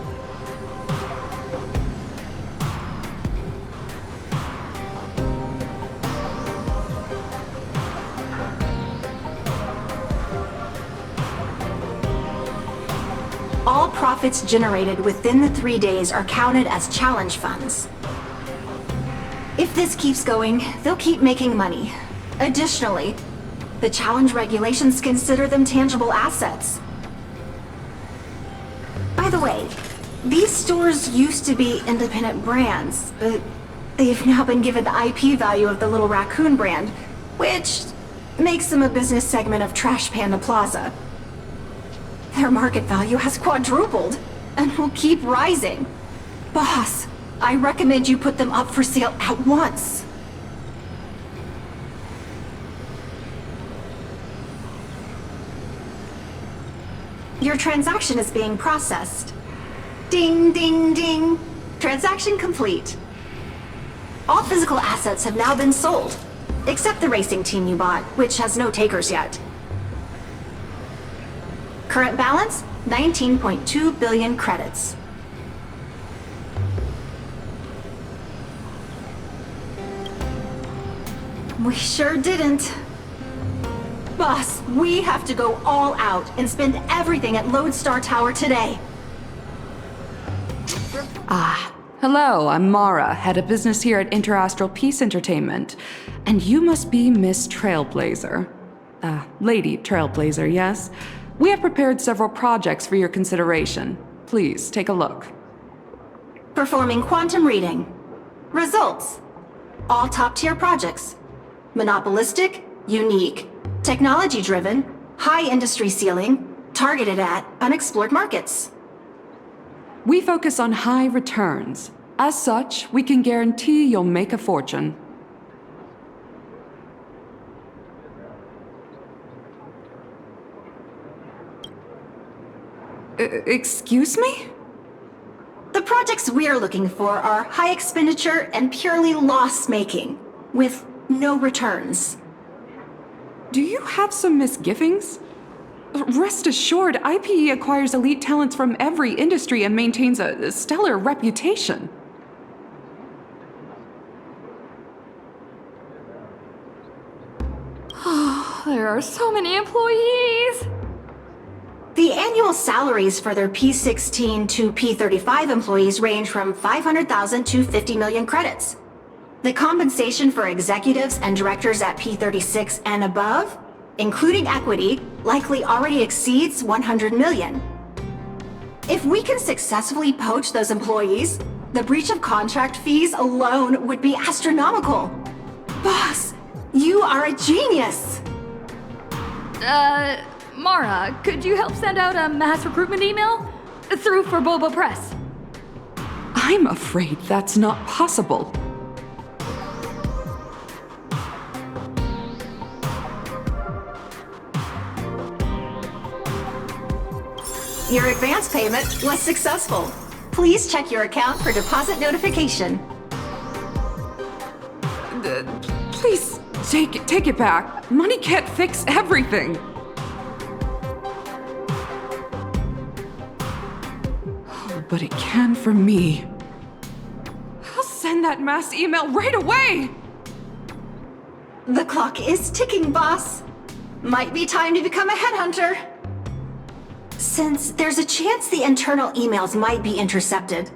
S10: All profits generated within the 3 days are counted as challenge funds. If this keeps going, they'll keep making money. Additionally, the challenge regulations consider them tangible assets. By the way, these stores used to be independent brands, but they've now been given the IP value of the Little Raccoon brand, which makes them a business segment of Trash Panda Plaza. Their market value has quadrupled, and will keep rising. Boss, I recommend you put them up for sale at once. Your transaction is being processed. Ding, ding, ding. Transaction complete. All physical assets have now been sold, except the racing team you bought, which has no takers yet. Current balance, 19.2 billion credits. We sure didn't. Boss, we have to go all out and spend everything at Lodestar Tower today.
S6: Hello, I'm Mara, head of business here at Interastral Peace Entertainment. And you must be Miss Trailblazer. Lady Trailblazer, yes? We have prepared several projects for your consideration. Please, take a look.
S10: Performing quantum reading. Results. All top-tier projects. Monopolistic, unique, technology-driven, high industry ceiling, targeted at unexplored markets.
S6: We focus on high returns. As such, we can guarantee you'll make a fortune. Excuse me?
S10: The projects we're looking for are high expenditure and purely loss-making, with no returns.
S6: Do you have some misgivings? Rest assured, IPE acquires elite talents from every industry and maintains a stellar reputation.
S17: There are so many employees!
S10: The annual salaries for their P16 to P35 employees range from 500,000 to 50 million credits. The compensation for executives and directors at P36 and above, including equity, likely already exceeds 100 million. If we can successfully poach those employees, the breach of contract fees alone would be astronomical. Boss, you are a genius!
S17: Mara, could you help send out a mass recruitment email? Through for Boba Press.
S6: I'm afraid that's not possible.
S10: Your advance payment was successful. Please check your account for deposit notification.
S6: Please, take it back. Money can't fix everything. But it can for me. send that mass email right away!
S10: The clock is ticking, boss. Might be time to become a headhunter. Since there's a chance the internal emails might be intercepted,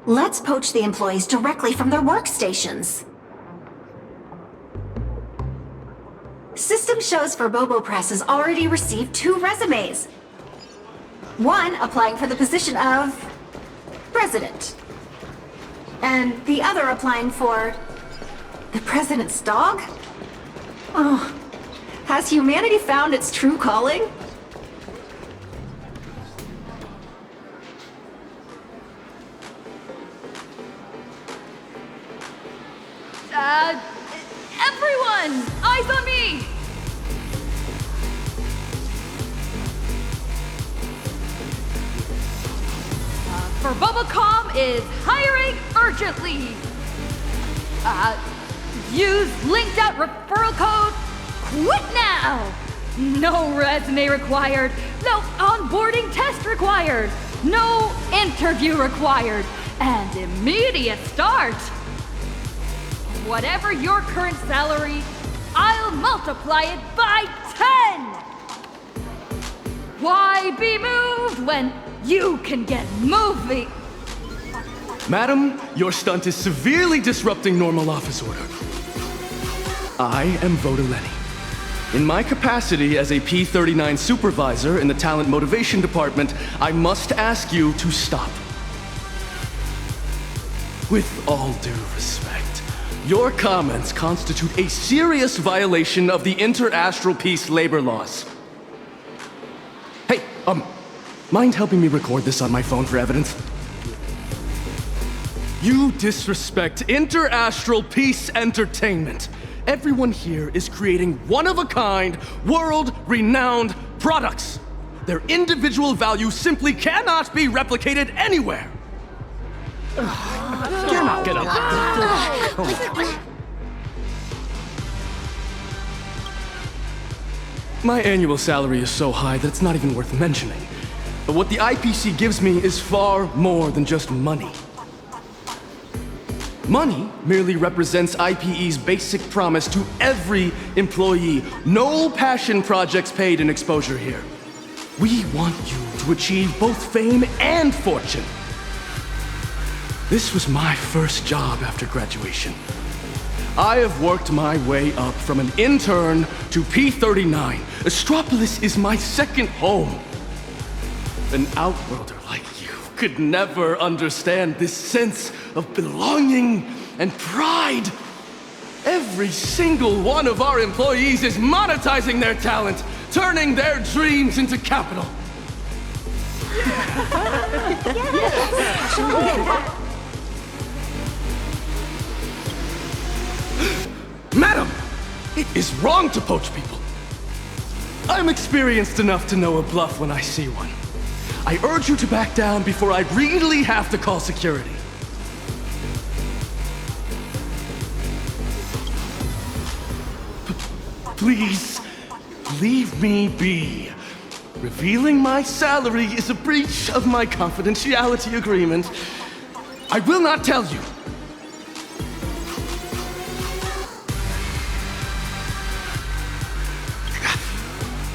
S10: let's poach the employees directly from their workstations. System shows for Bobo Press has already received 2 resumes. One applying for the position of president, and the other applying for the president's dog? Oh, has humanity found its true calling?
S2: Everyone! Eyes on me! For Bubacom is hiring urgently. Use linked out referral code QUIT NOW! No resume required, no onboarding test required, no interview required, and immediate start. Whatever your current salary, I'll multiply it by 10! Why be moved when you can get moving?
S1: Madam, your stunt is severely disrupting normal office order. I am Voda Lenny. In my capacity as a P-39 supervisor in the Talent Motivation Department, I must ask you to stop. With all due respect, your comments constitute a serious violation of the Inter-Astral Peace labor laws. Hey, mind helping me record this on my phone for evidence? You disrespect Inter-Astral Peace Entertainment. Everyone here is creating one-of-a-kind, world-renowned products. Their individual value simply cannot be replicated anywhere. Get up. My annual salary is so high that it's not even worth mentioning. But what the IPC gives me is far more than just money. Money merely represents IPE's basic promise to every employee. No passion projects paid in exposure here. We want you to achieve both fame and fortune. This was my first job after graduation. I have worked my way up from an intern to P-39. Astropolis is my second home. An outworlder like you could never understand this sense of belonging and pride. Every single one of our employees is monetizing their talent, turning their dreams into capital. Madam, it is wrong to poach people. I'm experienced enough to know a bluff when I see one. I urge you to back down before I really have to call security. Please, leave me be. Revealing my salary is a breach of my confidentiality agreement. I will not tell you.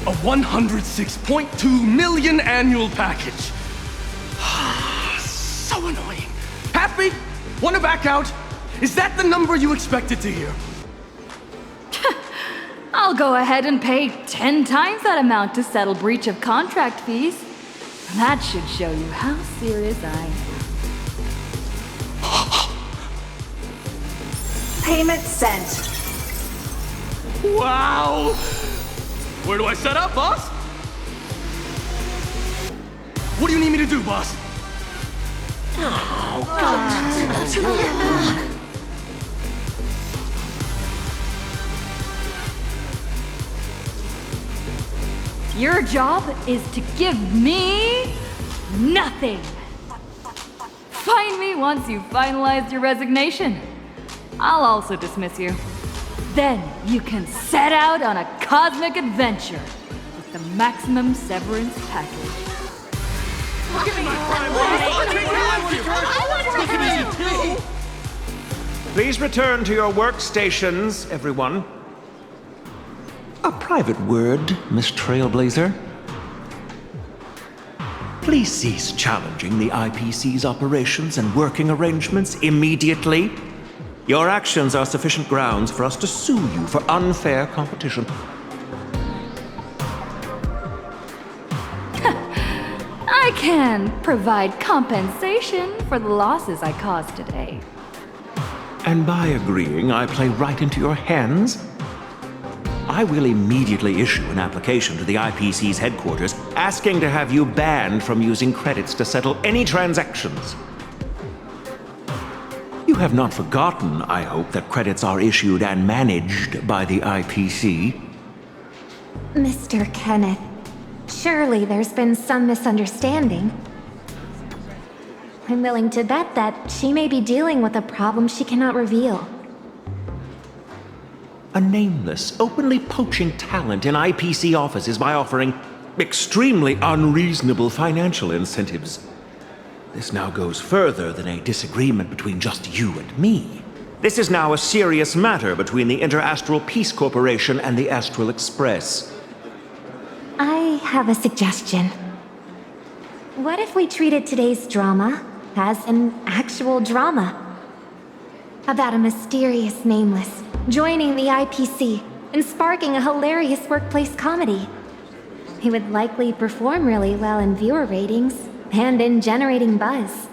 S1: A 106.2 million annual package. So annoying. Happy? Want to back out? Is that the number you expected to hear?
S2: I'll go ahead and pay 10 times that amount to settle breach of contract fees. That should show you how serious I am.
S10: Payment sent.
S1: Wow! Where do I set up, boss? What do you need me to do, boss?
S2: Your job is to give me nothing. Find me once you've finalized your resignation. I'll also dismiss you. Then you can set out on a cosmic adventure with the maximum severance package.
S15: Look at me!
S21: Please return to your workstations, everyone. A private word, Miss Trailblazer. Please cease challenging the IPC's operations and working arrangements immediately. Your actions are sufficient grounds for us to sue you for unfair competition.
S2: I can provide compensation for the losses I caused today.
S21: And by agreeing, I play right into your hands. I will immediately issue an application to the IPC's headquarters asking to have you banned from using credits to settle any transactions. You have not forgotten, I hope, that credits are issued and managed by the IPC.
S5: Mr. Kenneth, surely there's been some misunderstanding. I'm willing to bet that she may be dealing with a problem she cannot reveal.
S21: A nameless, openly poaching talent in IPC offices by offering extremely unreasonable financial incentives. This now goes further than a disagreement between just you and me. This is now a serious matter between the Inter-Astral Peace Corporation and the Astral Express.
S5: I have a suggestion. What if we treated today's drama as an actual drama? About a mysterious nameless joining the IPC and sparking a hilarious workplace comedy. He would likely perform really well in viewer ratings and in generating buzz.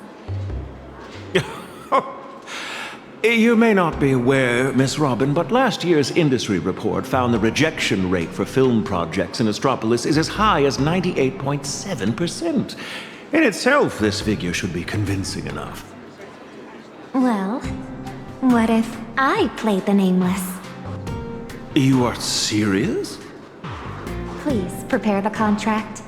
S21: You may not be aware, Miss Robin, but last year's industry report found the rejection rate for film projects in Astropolis is as high as 98.7%. In itself, this figure should be convincing enough.
S5: Well, what if I played the nameless?
S21: You are serious?
S5: Please prepare the contract.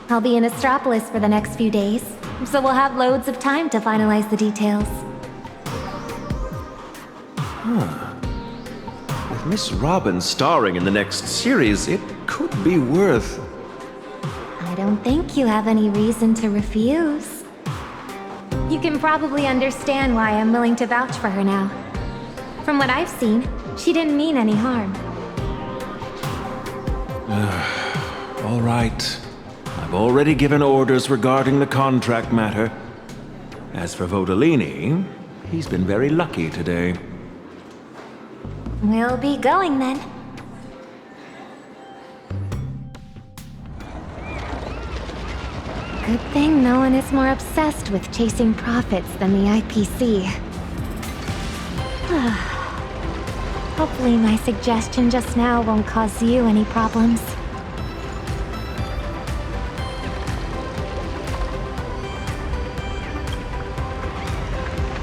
S5: I'll be in Astropolis for the next few days, so we'll have loads of time to finalize the details.
S21: Huh. With Miss Robin starring in the next series, it could be worth...
S5: I don't think you have any reason to refuse. You can probably understand why I'm willing to vouch for her now. From what I've seen, she didn't mean any harm.
S21: All right. I've already given orders regarding the contract matter. As for Vodolini, he's been very lucky today.
S5: We'll be going then. Good thing no one is more obsessed with chasing profits than the IPC. Hopefully my suggestion just now won't cause you any problems.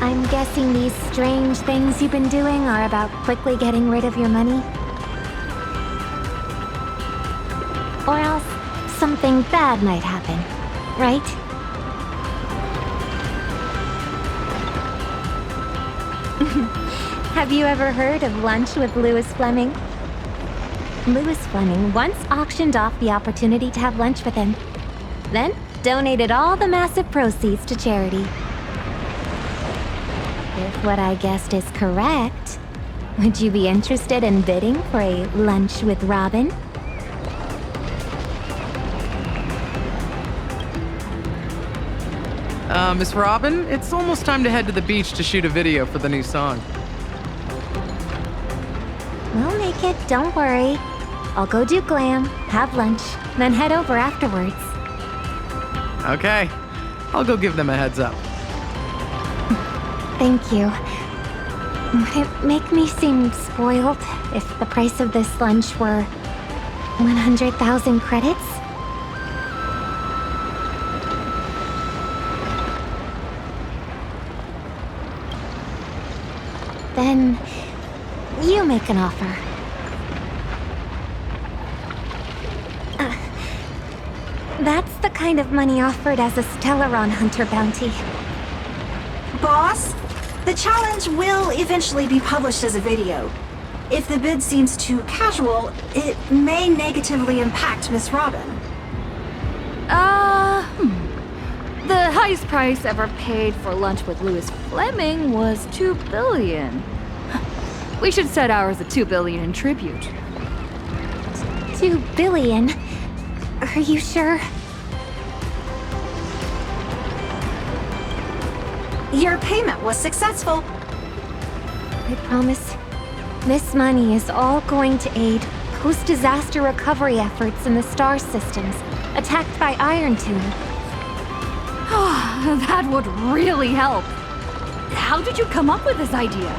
S5: I'm guessing these strange things you've been doing are about quickly getting rid of your money? Or else, something bad might happen, right? Have you ever heard of Lunch with Louis Fleming? Louis Fleming once auctioned off the opportunity to have lunch with him, then donated all the massive proceeds to charity. If what I guessed is correct, would you be interested in bidding for a lunch with Robin?
S7: Miss Robin, it's almost time to head to the beach to shoot a video for the new song.
S5: We'll make it, don't worry. I'll go do glam, have lunch, then head over afterwards.
S7: Okay, I'll go give them a heads up.
S5: Thank you. Would it make me seem spoiled if the price of this lunch were 100,000 credits? Then you make an offer. That's the kind of money offered as a Stellaron Hunter bounty.
S10: Boss, the challenge will eventually be published as a video. If the bid seems too casual, it may negatively impact Miss Robin.
S2: The highest price ever paid for lunch with Louis Fleming was $2 billion. We should set ours at $2 billion in tribute.
S5: $2 billion? Are you sure?
S10: Your payment was successful.
S5: I promise. This money is all going to aid post-disaster recovery efforts in the star systems attacked by Iron Tomb.
S2: That would really help. How did you come up with this idea?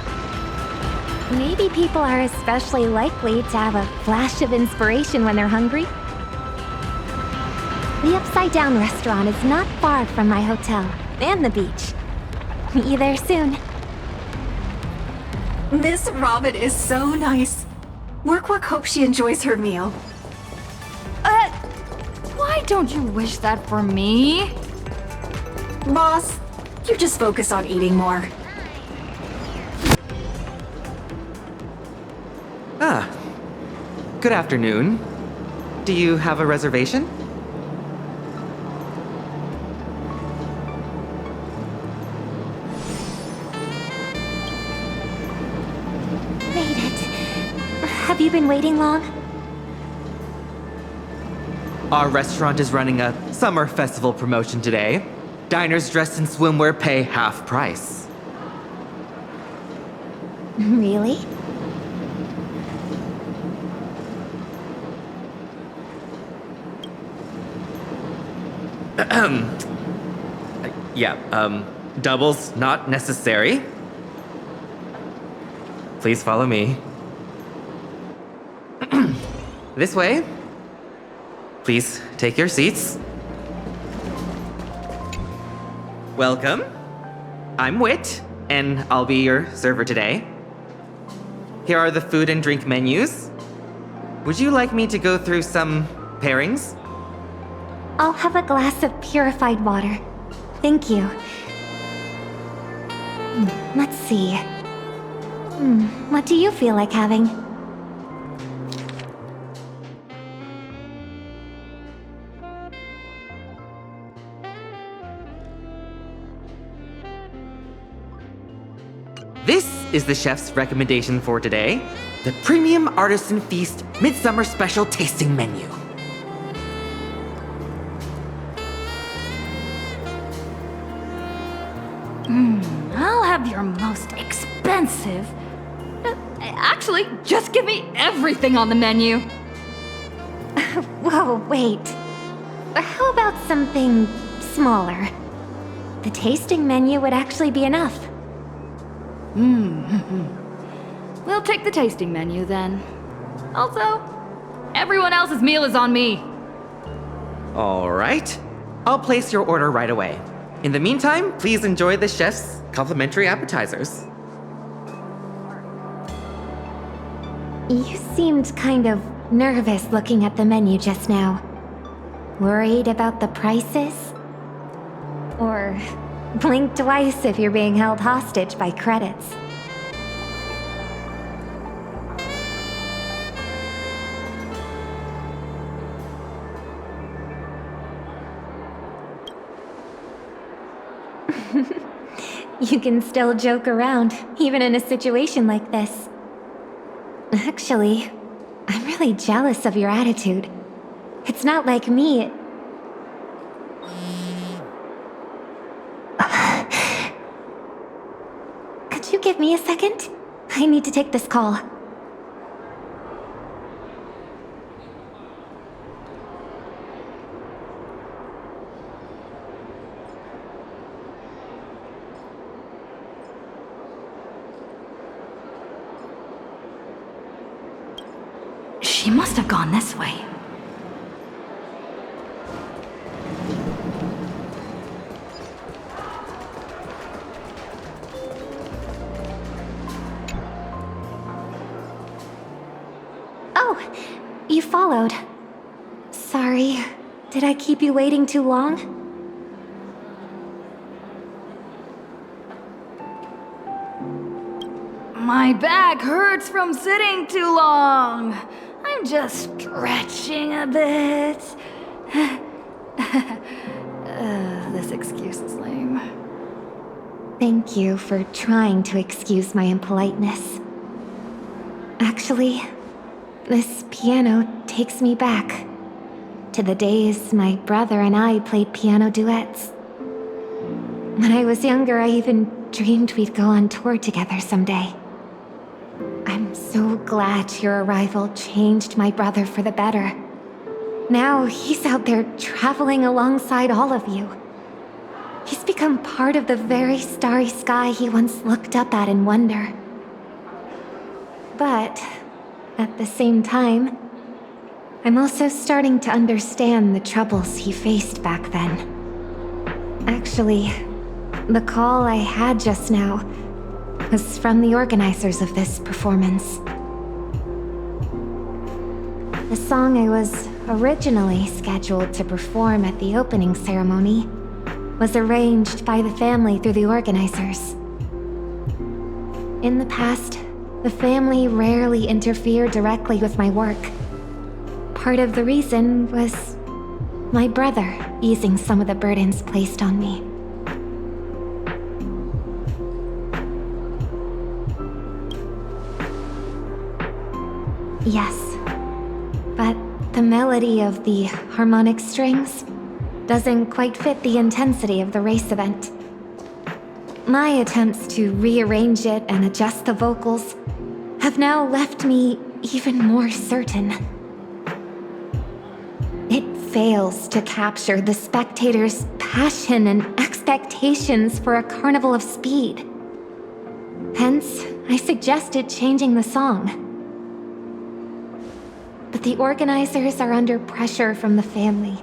S5: Maybe people are especially likely to have a flash of inspiration when they're hungry. The Upside Down restaurant is not far from my hotel and the beach. Meet you there soon.
S10: Miss Robin is so nice. Work hopes she enjoys her meal.
S2: Why don't you wish that for me?
S10: Boss, you just focus on eating more.
S11: Good afternoon. Do you have a reservation?
S5: Made it. Have you been waiting long?
S11: Our restaurant is running a summer festival promotion today. Diners dressed in swimwear pay half price.
S5: Really?
S11: Doubles not necessary. Please follow me. This way. Please take your seats. Welcome. I'm Wit, and I'll be your server today. Here are the food and drink menus. Would you like me to go through some pairings?
S5: I'll have a glass of purified water. Thank you. Let's see. What do you feel like having?
S11: This is the chef's recommendation for today. The Premium Artisan Feast Midsummer Special Tasting Menu.
S2: I'll have your most expensive. Actually, just give me everything on the menu.
S5: Whoa, wait. How about something smaller? The tasting menu would actually be enough.
S2: We'll take the tasting menu then. Also, everyone else's meal is on me.
S11: All right. I'll place your order right away. In the meantime, please enjoy the chef's complimentary appetizers.
S5: You seemed kind of nervous looking at the menu just now. Worried about the prices? Or blink twice if you're being held hostage by credits. You can still joke around, even in a situation like this. Actually, I'm really jealous of your attitude. It's not like me. Could you give me a second? I need to take this call.
S2: She must have gone this way.
S5: Oh, you followed. Sorry, did I keep you waiting too long?
S2: My back hurts from sitting too long. I'm just stretching a bit.
S5: this excuse is lame.
S10: Thank you for trying to excuse my impoliteness. Actually, this piano takes me back to the days my brother and I played piano duets. When I was younger, I even dreamed we'd go on tour together someday. I'm so glad your arrival changed my brother for the better. Now he's out there traveling alongside all of you. He's become part of the very starry sky he once looked up at in wonder. But at the same time, I'm also starting to understand the troubles he faced back then. Actually, the call I had just now was from the organizers of this performance. The song I was originally scheduled to perform at the opening ceremony was arranged by the family through the organizers. In the past, the family rarely interfered directly with my work. Part of the reason was my brother easing some of the burdens placed on me. Yes, but the melody of the harmonic strings doesn't quite fit the intensity of the race event. My attempts to rearrange it and adjust the vocals have now left me even more certain. It fails to capture the spectators' passion and expectations for a carnival of speed. Hence, I suggested changing the song. But the organizers are under pressure from the family,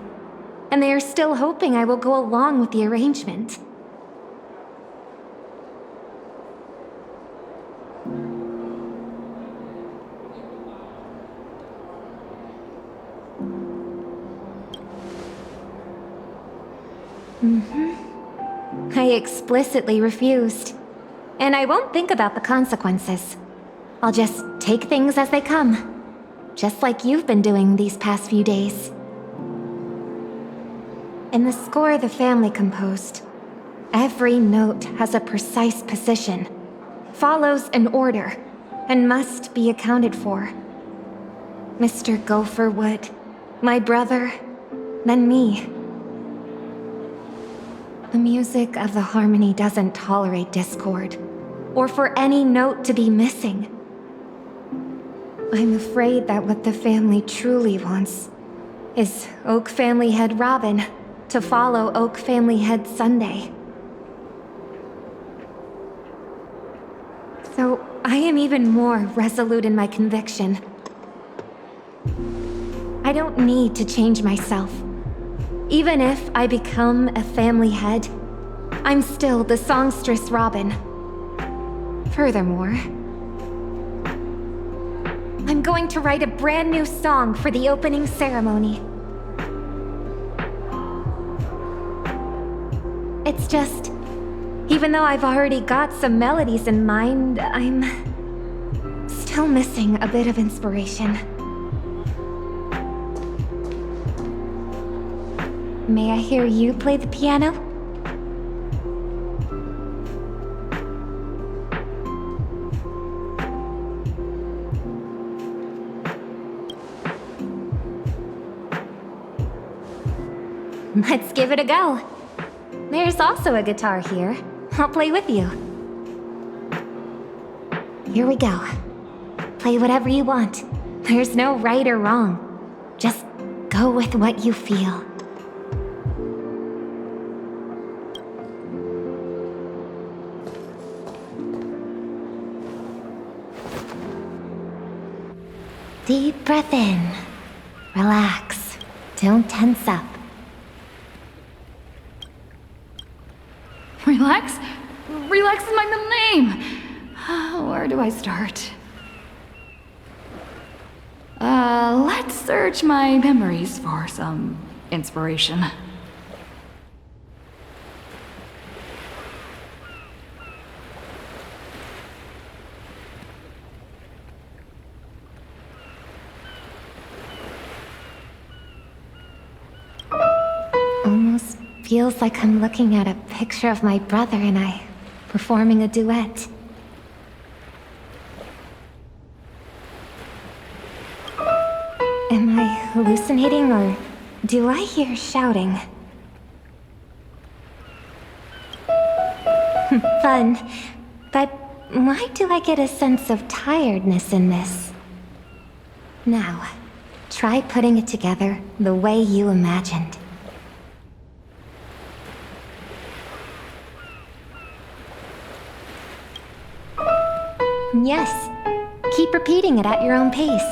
S10: and they are still hoping I will go along with the arrangement. I explicitly refused, and I won't think about the consequences. I'll just take things as they come. Just like you've been doing these past few days. In the score the family composed, every note has a precise position, follows an order, and must be accounted for. Mr. Gopher would, my brother, then me. The music of the harmony doesn't tolerate discord, or for any note to be missing. I'm afraid that what the family truly wants is Oak Family Head Robin to follow Oak Family Head Sunday. So I am even more resolute in my conviction. I don't need to change myself. Even if I become a family head, I'm still the songstress Robin. Furthermore, I'm going to write a brand new song for the opening ceremony. It's just, even though I've already got some melodies in mind, I'm still missing a bit of inspiration. May I hear you play the piano? Let's give it a go. There's also a guitar here. I'll play with you. Here we go. Play whatever you want. There's no right or wrong. Just go with what you feel. Deep breath in. Relax. Don't tense up.
S2: Relax? Relax is my middle name. Where do I start? Let's search my memories for some inspiration.
S5: feels like I'm looking at a picture of my brother and I performing a duet. Am I hallucinating or do I hear shouting? Fun. But why do I get a sense of tiredness in this? Now, try putting it together the way you imagined. Yes. Keep repeating it at your own pace.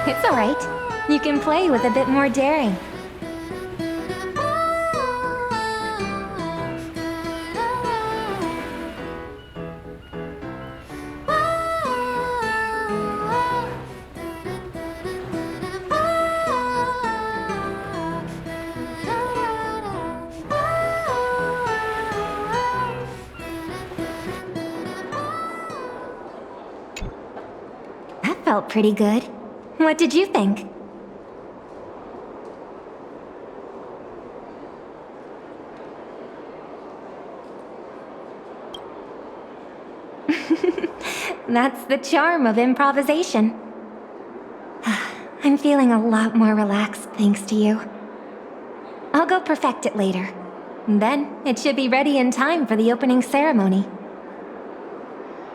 S5: It's alright. You can play with a bit more daring. That felt pretty good. What did you think? That's the charm of improvisation. I'm feeling a lot more relaxed thanks to you. I'll go perfect it later. Then it should be ready in time for the opening ceremony.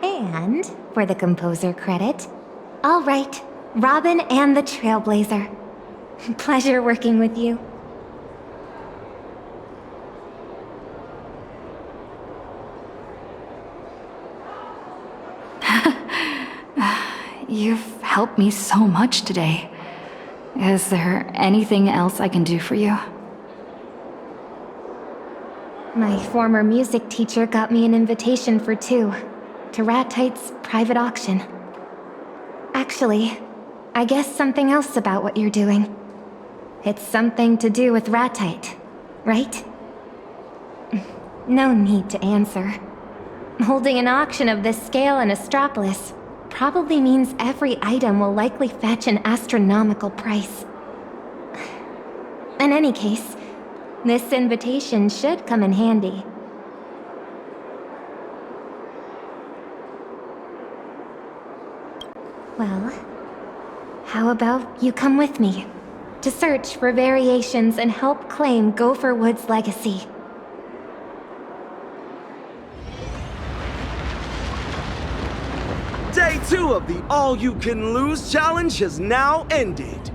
S5: And for the composer credit, I'll write Robin and the Trailblazer. Pleasure working with you.
S2: You've helped me so much today. Is there anything else I can do for you?
S5: My former music teacher got me an invitation for two, to Ratite's private auction. Actually, I guess something else about what you're doing. It's something to do with Ratite, right? No need to answer. Holding an auction of this scale in Astropolis probably means every item will likely fetch an astronomical price. In any case, this invitation should come in handy. Well, how about you come with me to search for variations and help claim Gopher Wood's legacy?
S8: Day 2 of the All-You-Can-Lose challenge has now ended.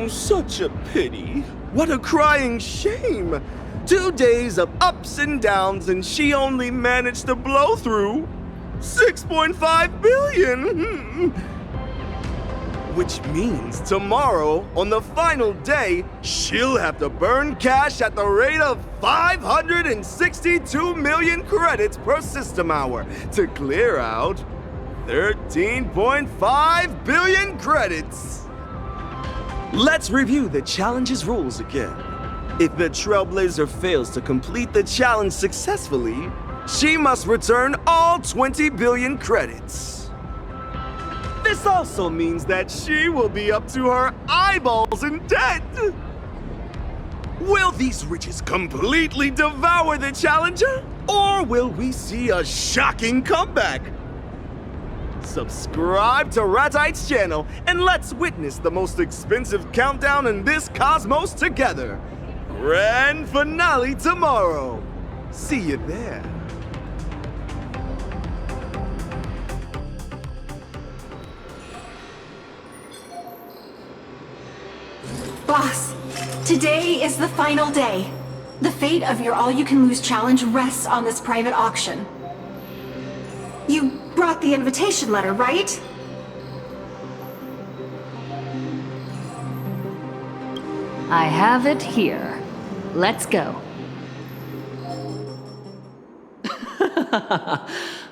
S8: Such a pity. What a crying shame. 2 days of ups and downs and she only managed to blow through 6.5 billion. Which means tomorrow, on the final day, she'll have to burn cash at the rate of 562 million credits per system hour to clear out 13.5 billion credits. Let's review the challenge's rules again. If the Trailblazer fails to complete the challenge successfully, she must return all 20 billion credits. This also means that she will be up to her eyeballs in debt. Will these riches completely devour the challenger? Or will we see a shocking comeback? Subscribe to Ratite's channel and let's witness the most expensive countdown in this cosmos together. Grand finale tomorrow. See you there.
S10: Boss, today is the final day. The fate of your All-You-Can-Lose challenge rests on this private auction. You brought the invitation letter, right?
S2: I have it here. Let's go.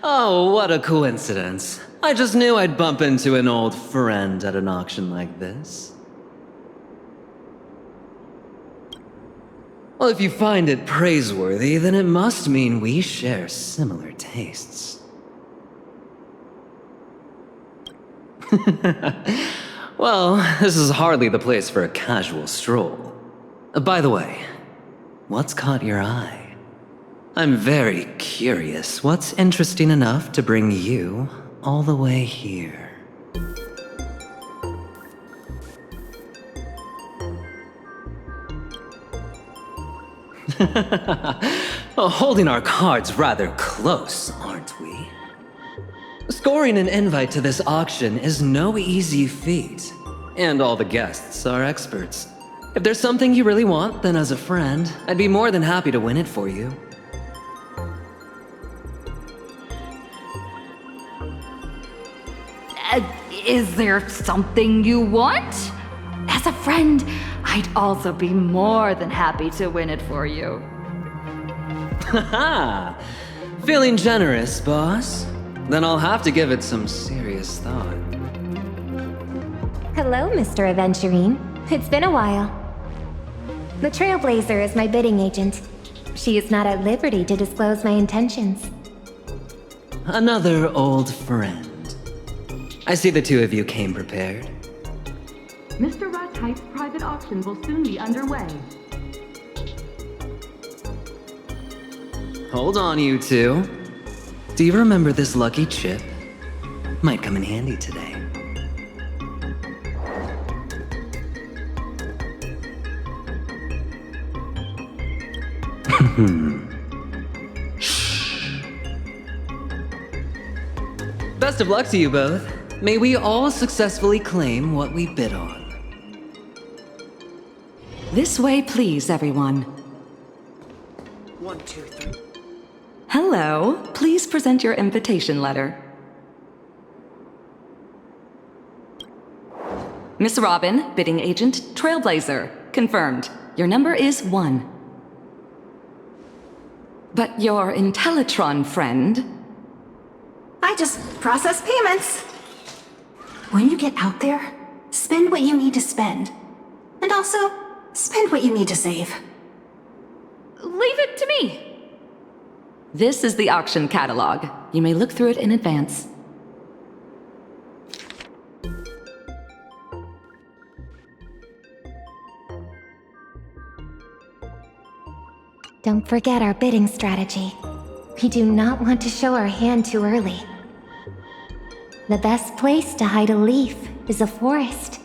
S9: Oh, what a coincidence. I just knew I'd bump into an old friend at an auction like this. Well, if you find it praiseworthy, then it must mean we share similar tastes. Well, this is hardly the place for a casual stroll. By the way, what's caught your eye? I'm very curious. What's interesting enough to bring you all the way here? Well, holding our cards rather close, aren't we? Scoring an invite to this auction is no easy feat, and all the guests are experts. If there's something you really want, then as a friend, I'd be more than happy to win it for you.
S2: Is there something you want? As a friend, I'd also be more than happy to win it for you.
S9: Haha! Feeling generous, boss? Then I'll have to give it some serious thought.
S5: Hello, Mr. Aventurine. It's been a while. The Trailblazer is my bidding agent. She is not at liberty to disclose my intentions.
S9: Another old friend. I see the two of you came prepared.
S6: Mr. Rattight's private auction will soon be underway.
S9: Hold on, you two. Do you remember this lucky chip? Might come in handy today. Best of luck to you both. May we all successfully claim what we bid on.
S20: This way, please, everyone.
S4: 1, 2, 3.
S20: Hello. Please present your invitation letter. Miss Robin, bidding agent, Trailblazer. Confirmed. Your number is 1. But your Intellitron friend...
S10: I just process payments. When you get out there, spend what you need to spend. And also, spend what you need to save.
S2: Leave it to me.
S20: This is the auction catalog. You may look through it in advance.
S5: Don't forget our bidding strategy. We do not want to show our hand too early. The best place to hide a leaf is a forest.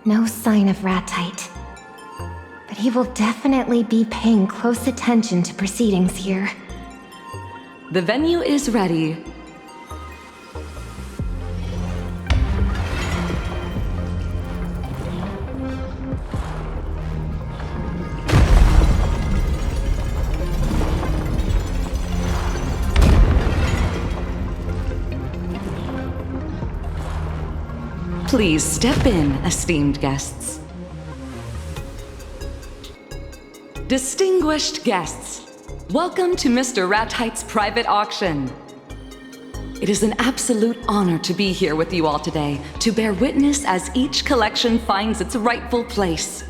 S5: No sign of Rattight. But he will definitely be paying close attention to proceedings here.
S20: The venue is ready. Please step in, esteemed guests. Distinguished guests, welcome to Mr. Rattight's private auction. It is an absolute honor to be here with you all today, to bear witness as each collection finds its rightful place.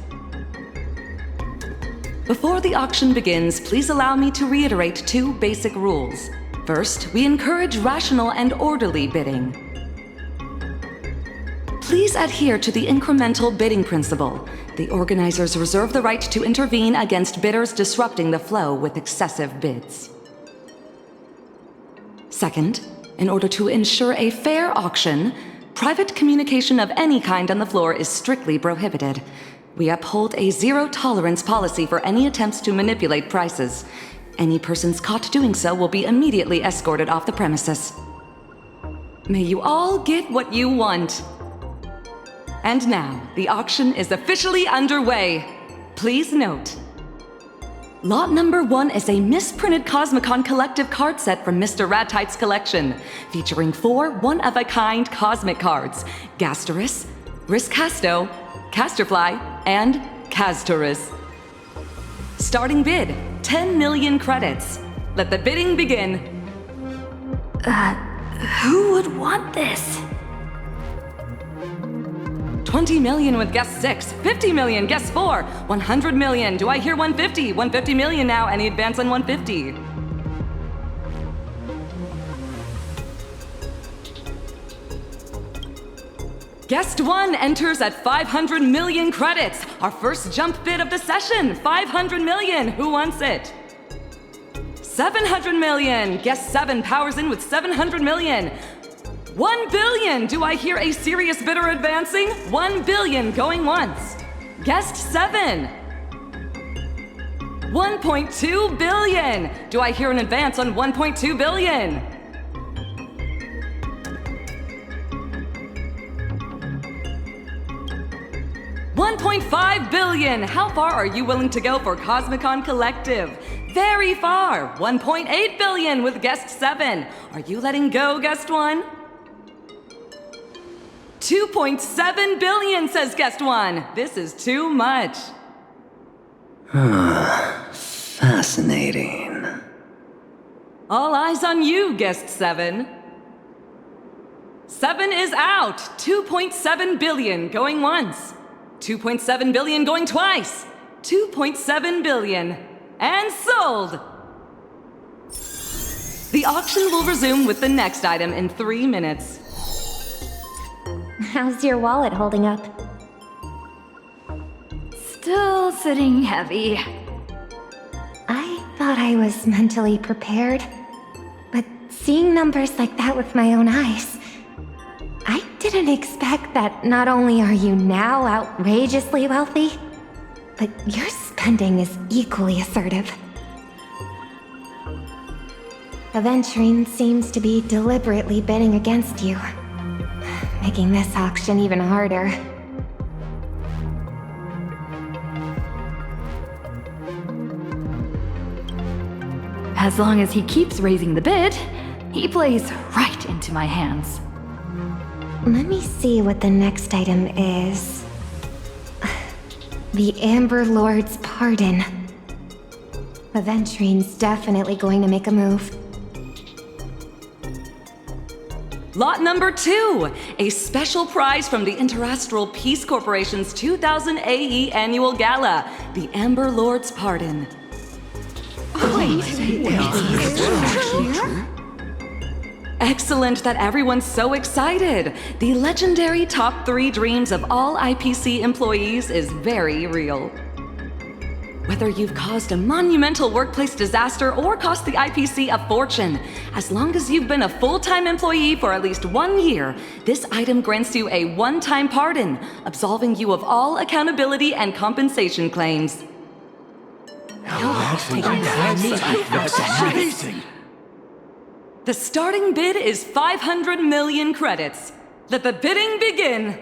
S20: Before the auction begins, please allow me to reiterate 2 basic rules. First, we encourage rational and orderly bidding. Please adhere to the incremental bidding principle. The organizers reserve the right to intervene against bidders disrupting the flow with excessive bids. Second, in order to ensure a fair auction, private communication of any kind on the floor is strictly prohibited. We uphold a zero-tolerance policy for any attempts to manipulate prices. Any persons caught doing so will be immediately escorted off the premises. May you all get what you want. And now, the auction is officially underway. Please note, lot number 1 is a misprinted Cosmicon collective card set from Mr. Rattight's collection, featuring 4 one-of-a-kind cosmic cards: Gasterus,
S6: Riscasto, Casterfly, and Castoris. Starting bid, 10 million credits. Let the bidding begin.
S2: Who would want this?
S6: 20 million with guest 6, 50 million, guest 4, 100 million. Do I hear 150? 150 million now. Any advance on 150? Guest 1 enters at 500 million credits. Our first jump bid of the session, 500 million. Who wants it? 700 million. Guest 7 powers in with 700 million. 1 billion. Do I hear a serious bidder advancing? 1 billion going once. Guest 7. 1.2 billion. Do I hear an advance on 1.2 billion? $1.5 billion! How far are you willing to go for Cosmicon Collective? Very far! 1.8 billion with guest 7. Are you letting go, guest 1? 2.7 billion, says guest 1. This is too much.
S9: Fascinating.
S6: All eyes on you, guest 7. 7 is out. 2.7 billion going once. 2.7 billion going twice. 2.7 billion. And sold! The auction will resume with the next item in 3 minutes.
S5: How's your wallet holding up?
S2: Still sitting heavy.
S5: I thought I was mentally prepared, but seeing numbers like that with my own eyes, I didn't expect that not only are you now outrageously wealthy, but your spending is equally assertive. Aventurine seems to be deliberately bidding against you, making this auction even harder.
S2: As long as he keeps raising the bid, he plays right into my hands.
S5: Let me see what the next item is. The Amber Lord's Pardon. Aventurine's definitely going to make a move.
S6: Lot number 2, a special prize from the Interastral Peace Corporation's 2000 AE Annual Gala, the Amber Lord's Pardon. Excellent that everyone's so excited. The legendary top 3 dreams of all IPC employees is very real. Whether you've caused a monumental workplace disaster or cost the IPC a fortune, as long as you've been a full-time employee for at least 1 year, this item grants you a one-time pardon, absolving you of all accountability and compensation claims.
S1: That's amazing.
S6: The starting bid is 500 million credits. Let the bidding begin.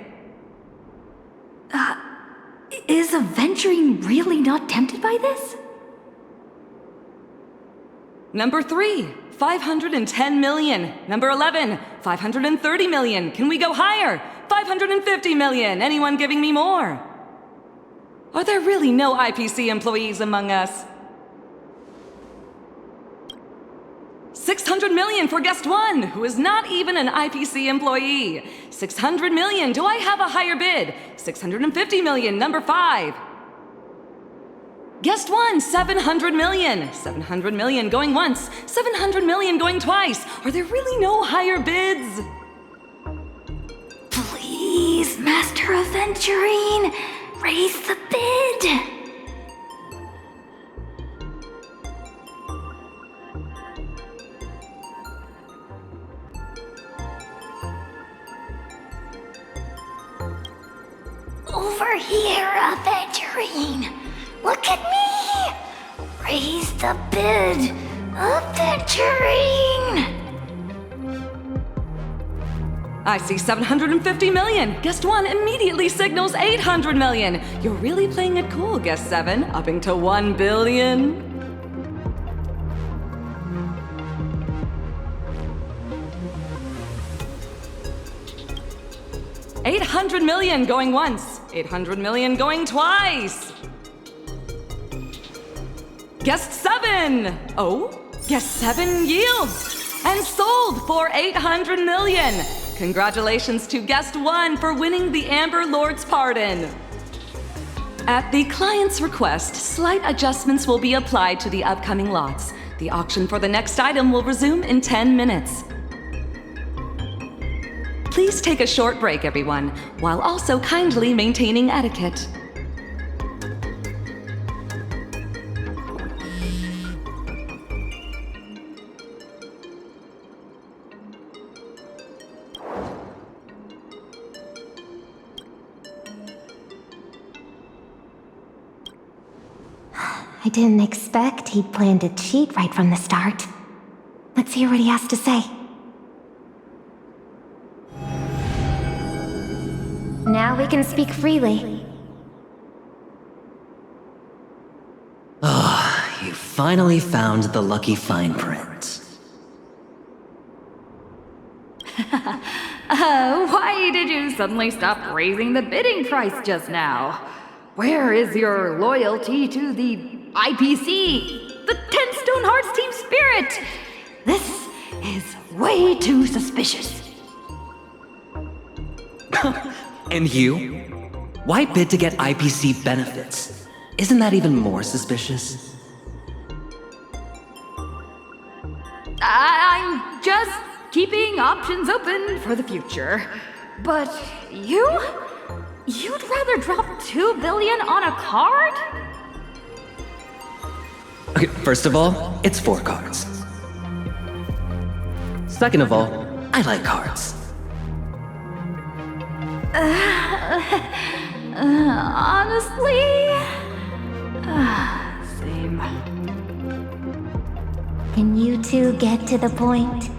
S2: Is Aventurine really not tempted by this?
S6: Number 3, 510 million. Number 11, 530 million. Can we go higher? 550 million. Anyone giving me more? Are there really no IPC employees among us? 600 million for guest 1, who is not even an IPC employee. 600 million, do I have a higher bid? 650 million, number 5. Guest 1, 700 million. 700 million going once, 700 million going twice. Are there really no higher bids?
S2: Please, Master Aventurine, raise the bid. Over here, Aventurine. Look at me. Raise the bid, Aventurine.
S6: I see 750 million. Guest 1 immediately signals 800 million. You're really playing it cool, Guest 7, upping to 1 billion. 800 million going once. 800 million going twice. Guest 7. Oh, guest 7 yields and sold for 800 million. Congratulations to guest 1 for winning the Amber Lord's pardon. At the client's request, slight adjustments will be applied to the upcoming lots. The auction for the next item will resume in 10 minutes. Please take a short break, everyone, while also kindly maintaining etiquette.
S13: I didn't expect he'd planned to cheat right from the start. Let's hear what he has to say. Now we can speak freely.
S9: Ah, you finally found the lucky fine print.
S2: Why did you suddenly stop raising the bidding price just now? Where is your loyalty to the IPC? The 10 Stone Hearts team spirit? This is way too suspicious.
S9: And you? Why bid to get IPC benefits? Isn't that even more suspicious?
S2: I'm just keeping options open for the future. But you? You'd rather drop $2 billion on a card?
S9: Okay, first of all, it's 4 cards. Second of all, I like cards.
S2: Honestly, same.
S13: Can you two get to the point?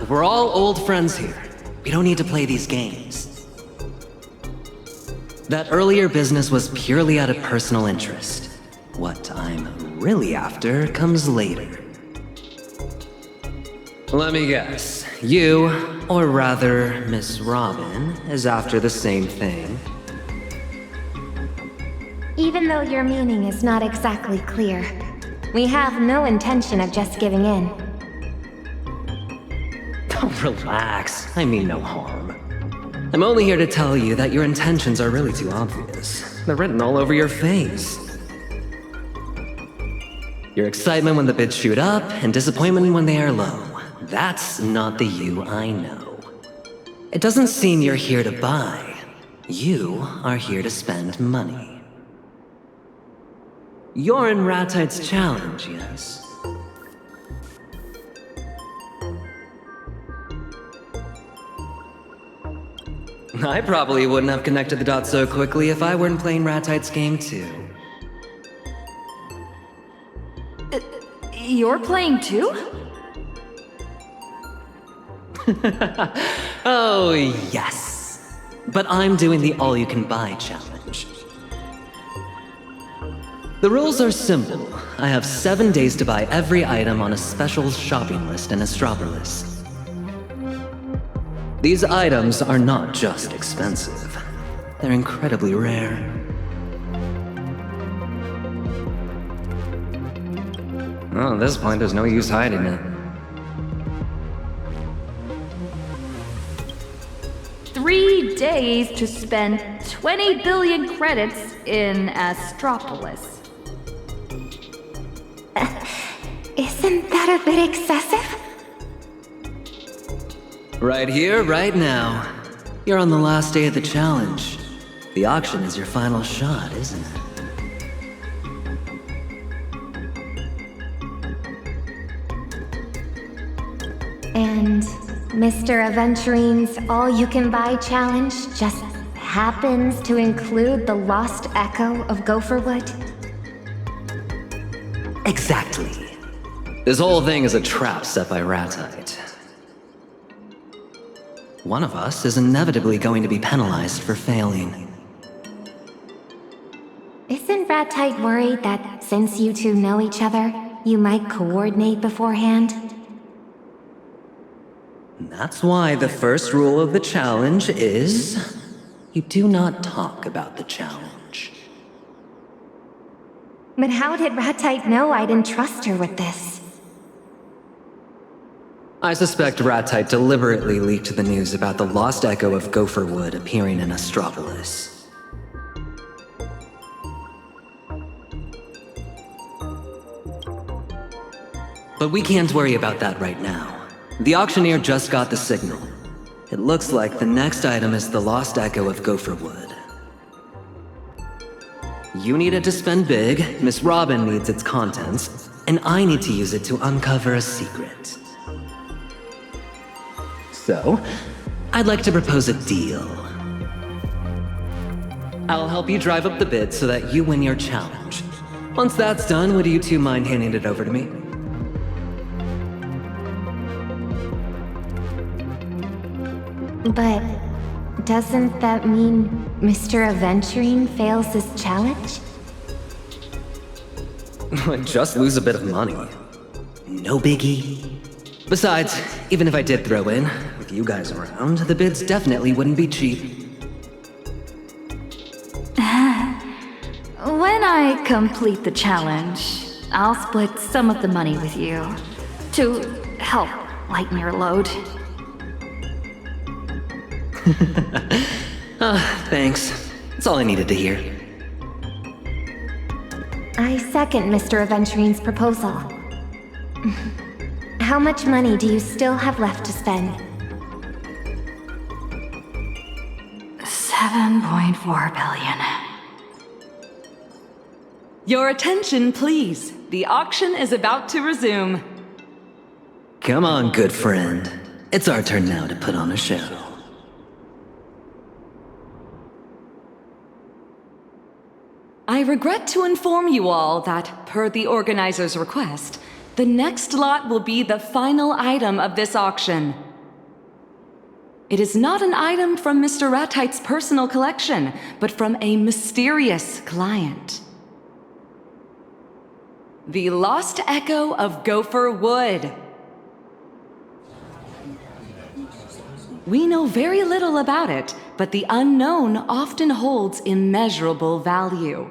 S9: We're all old friends here. We don't need to play these games. That earlier business was purely out of personal interest. What I'm really after comes later. Let me guess. You, or rather, Miss Robin, is after the same thing.
S13: Even though your meaning is not exactly clear, we have no intention of just giving in.
S9: Oh, relax. I mean no harm. I'm only here to tell you that your intentions are really too obvious. They're written all over your face. Your excitement when the bids shoot up, and disappointment when they are low. That's not the you I know. It doesn't seem you're here to buy. You are here to spend money. You're in Ratite's challenge, yes? I probably wouldn't have connected the dots so quickly if I weren't playing Ratite's game too.
S2: You're playing too?
S9: Oh, yes. But I'm doing the all-you-can-buy challenge. The rules are simple. I have 7 days to buy every item on a special shopping list in Astropolis. These items are not just expensive. They're incredibly rare. Well, at this point, there's no use hiding it.
S2: 3 days to spend 20 billion credits in Astropolis.
S13: Isn't that a bit excessive?
S9: Right here, right now. You're on the last day of the challenge. The auction is your final shot, isn't it?
S13: And Mr. Aventurine's all-you-can-buy challenge just happens to include the lost echo of Gopherwood?
S9: Exactly. This whole thing is a trap set by Ratite. One of us is inevitably going to be penalized for failing.
S13: Isn't Ratite worried that since you two know each other, you might coordinate beforehand?
S9: That's why the first rule of the challenge is you do not talk about the challenge.
S13: But how did Ratite know I'd entrust her with this?
S9: I suspect Ratite deliberately leaked the news about the lost echo of Gopherwood appearing in Astropolis. But we can't worry about that right now. The auctioneer just got the signal. It looks like the next item is the lost echo of Gopherwood. You need it to spend big, Miss Robin needs its contents, and I need to use it to uncover a secret. So, I'd like to propose a deal. I'll help you drive up the bid so that you win your challenge. Once that's done, would you two mind handing it over to me?
S13: But doesn't that mean Mr. Aventurine fails his challenge?
S9: I'd just lose a bit of money. No biggie. Besides, even if I did throw in, with you guys around, the bids definitely wouldn't be cheap.
S2: When I complete the challenge, I'll split some of the money with you to help lighten your load.
S9: Thanks. That's all I needed to hear.
S13: I second Mr. Aventurine's proposal. How much money do you still have left to spend?
S2: 7.4 billion.
S6: Your attention, please. The auction is about to resume.
S9: Come on, good friend. It's our turn now to put on a show.
S6: I regret to inform you all that, per the organizer's request, the next lot will be the final item of this auction. It is not an item from Mr. Ratite's personal collection, but from a mysterious client. The Lost Echo of Gopher Wood. We know very little about it, but the unknown often holds immeasurable value.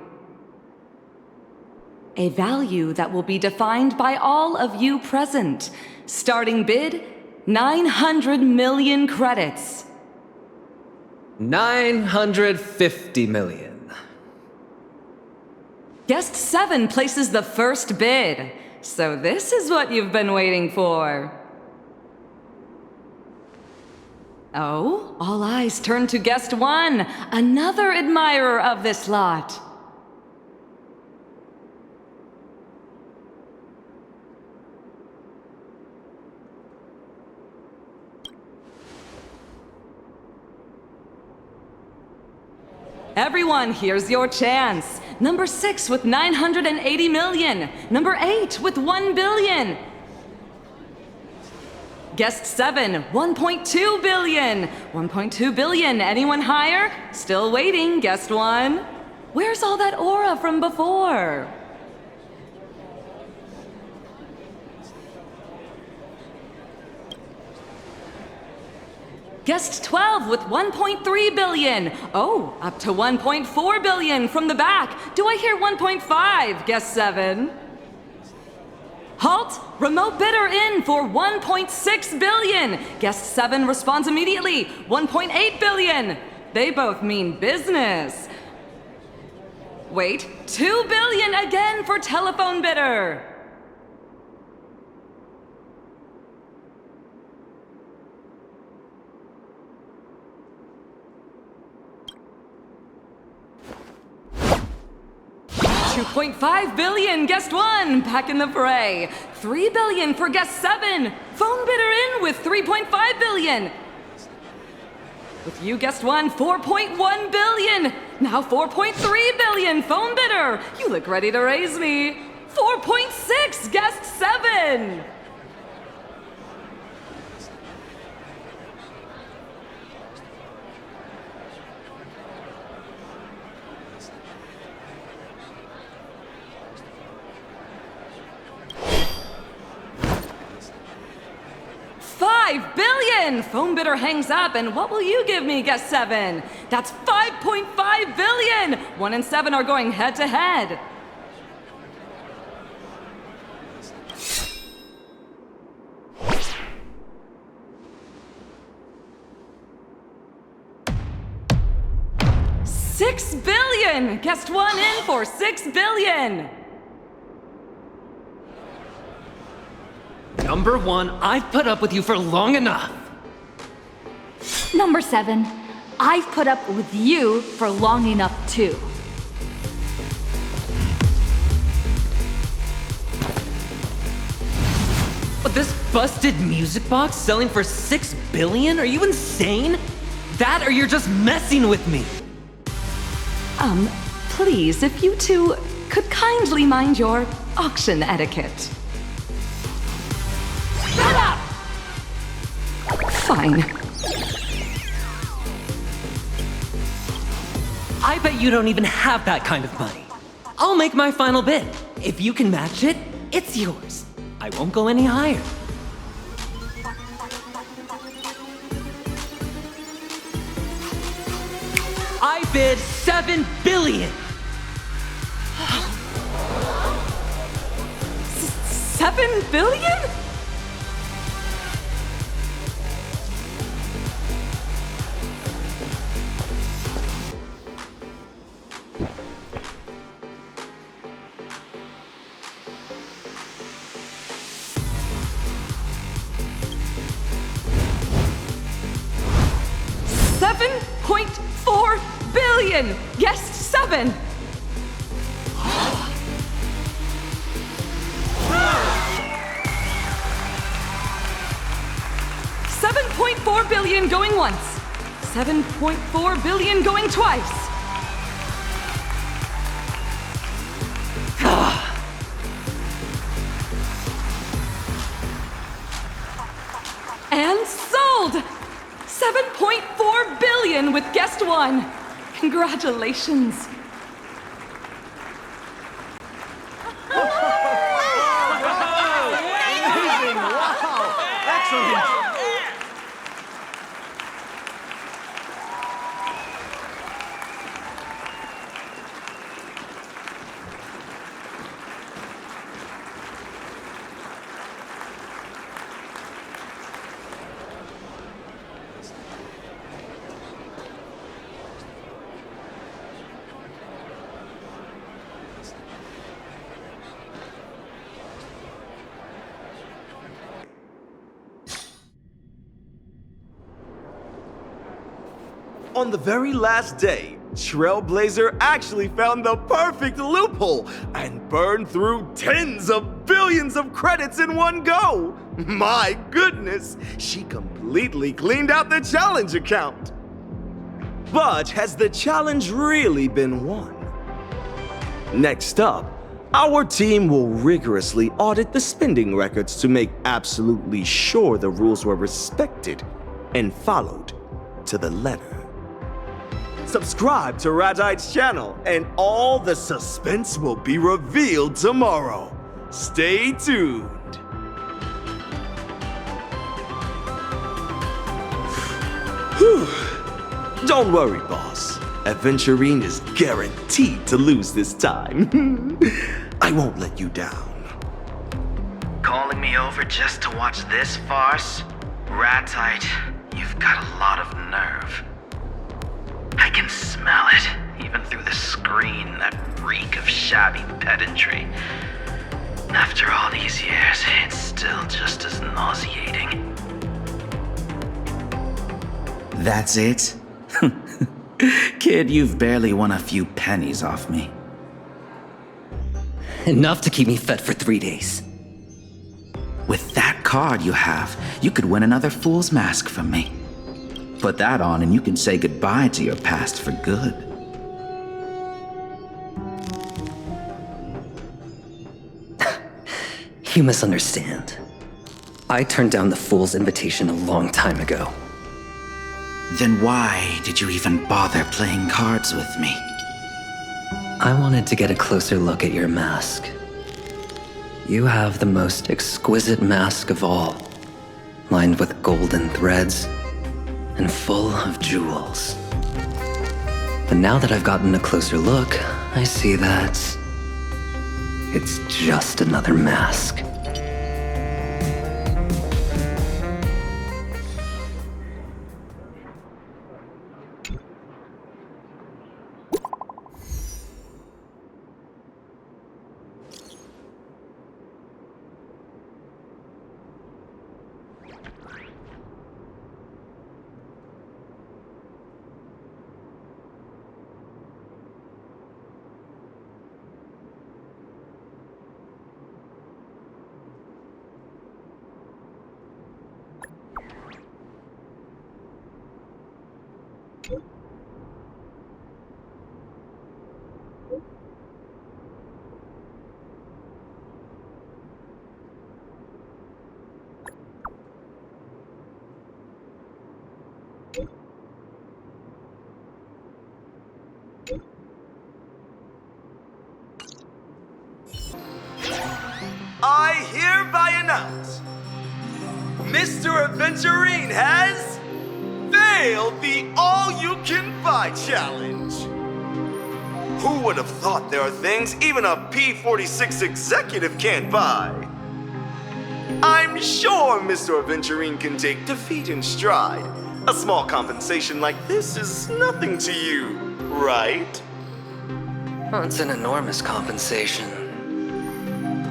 S6: A value that will be defined by all of you present. Starting bid, 900 million credits.
S9: 950 million.
S6: Guest 7 places the first bid. So this is what you've been waiting for. Oh, all eyes turn to Guest 1, another admirer of this lot. Everyone, here's your chance. Number 6 with 980 million. Number 8 with 1 billion. Guest 7, 1.2 billion. 1.2 billion. Anyone higher? Still waiting, Guest 1. Where's all that aura from before? Guest 12 with 1.3 billion. Oh, up to 1.4 billion from the back. Do I hear 1.5, Guest 7? Halt! Remote bidder in for 1.6 billion. Guest 7 responds immediately. 1.8 billion. They both mean business. Wait, 2 billion again for telephone bidder. $2.5 billion, Guest 1, back in the fray. $3 billion for Guest 7. Phone bidder in with $3.5 billion. With you, Guest 1, $4.1 billion. Now $4.3 billion, phone bidder. You look ready to raise me. 4.6, Guest 7. 5 billion! Phone bidder hangs up, and what will you give me, guest 7? That's 5.5 billion! 1 and 7 are going head to head. $6 billion! Guest 1 in for $6 billion!
S9: Number 1, I've put up with you for long enough.
S2: Number 7, I've put up with you for long enough too.
S9: But this busted music box selling for $6 billion? Are you insane? That or you're just messing with me?
S6: Please, if you two could kindly mind your auction etiquette. Shut up! Fine.
S9: I bet you don't even have that kind of money. I'll make my final bid. If you can match it, it's yours. I won't go any higher. I bid $7 billion.
S6: 7 billion? $7.4 billion! Guest 7! $7.4 billion going once. $7.4 billion going twice. And sold! $7.4 billion with guest 1. Congratulations.
S14: Amazing! Wow! Excellent!
S8: On the very last day, Trailblazer actually found the perfect loophole and burned through tens of billions of credits in one go. My goodness, she completely cleaned out the challenge account. But has the challenge really been won? Next up, our team will rigorously audit the spending records to make absolutely sure the rules were respected and followed to the letter. Subscribe to Radite's channel, and all the suspense will be revealed tomorrow. Stay tuned. Whew. Don't worry, boss. Aventurine is guaranteed to lose this time. I won't let you down.
S12: Calling me over just to watch this farce? Radite, you've got a lot of nerve. I can smell it, even through the screen, that reek of shabby pedantry. After all these years, it's still just as nauseating.
S22: That's it? Kid, you've barely won a few pennies off me.
S9: Enough to keep me fed for 3 days.
S22: With that card you have, you could win another Fool's Mask from me. Put that on and you can say goodbye to your past for good.
S9: You misunderstand. I turned down the Fool's invitation a long time ago.
S22: Then why did you even bother playing cards with me?
S9: I wanted to get a closer look at your mask. You have the most exquisite mask of all. lined with golden threads and full of jewels. But now that I've gotten a closer look, I see that it's just another mask.
S8: I hereby announce Mr. Aventurine has failed the all-you-can-buy challenge. Who would have thought there are things even a P-46 executive can't buy? I'm sure Mr. Aventurine can take defeat in stride. A small compensation like this is nothing to you, right?
S9: Oh, it's an enormous compensation.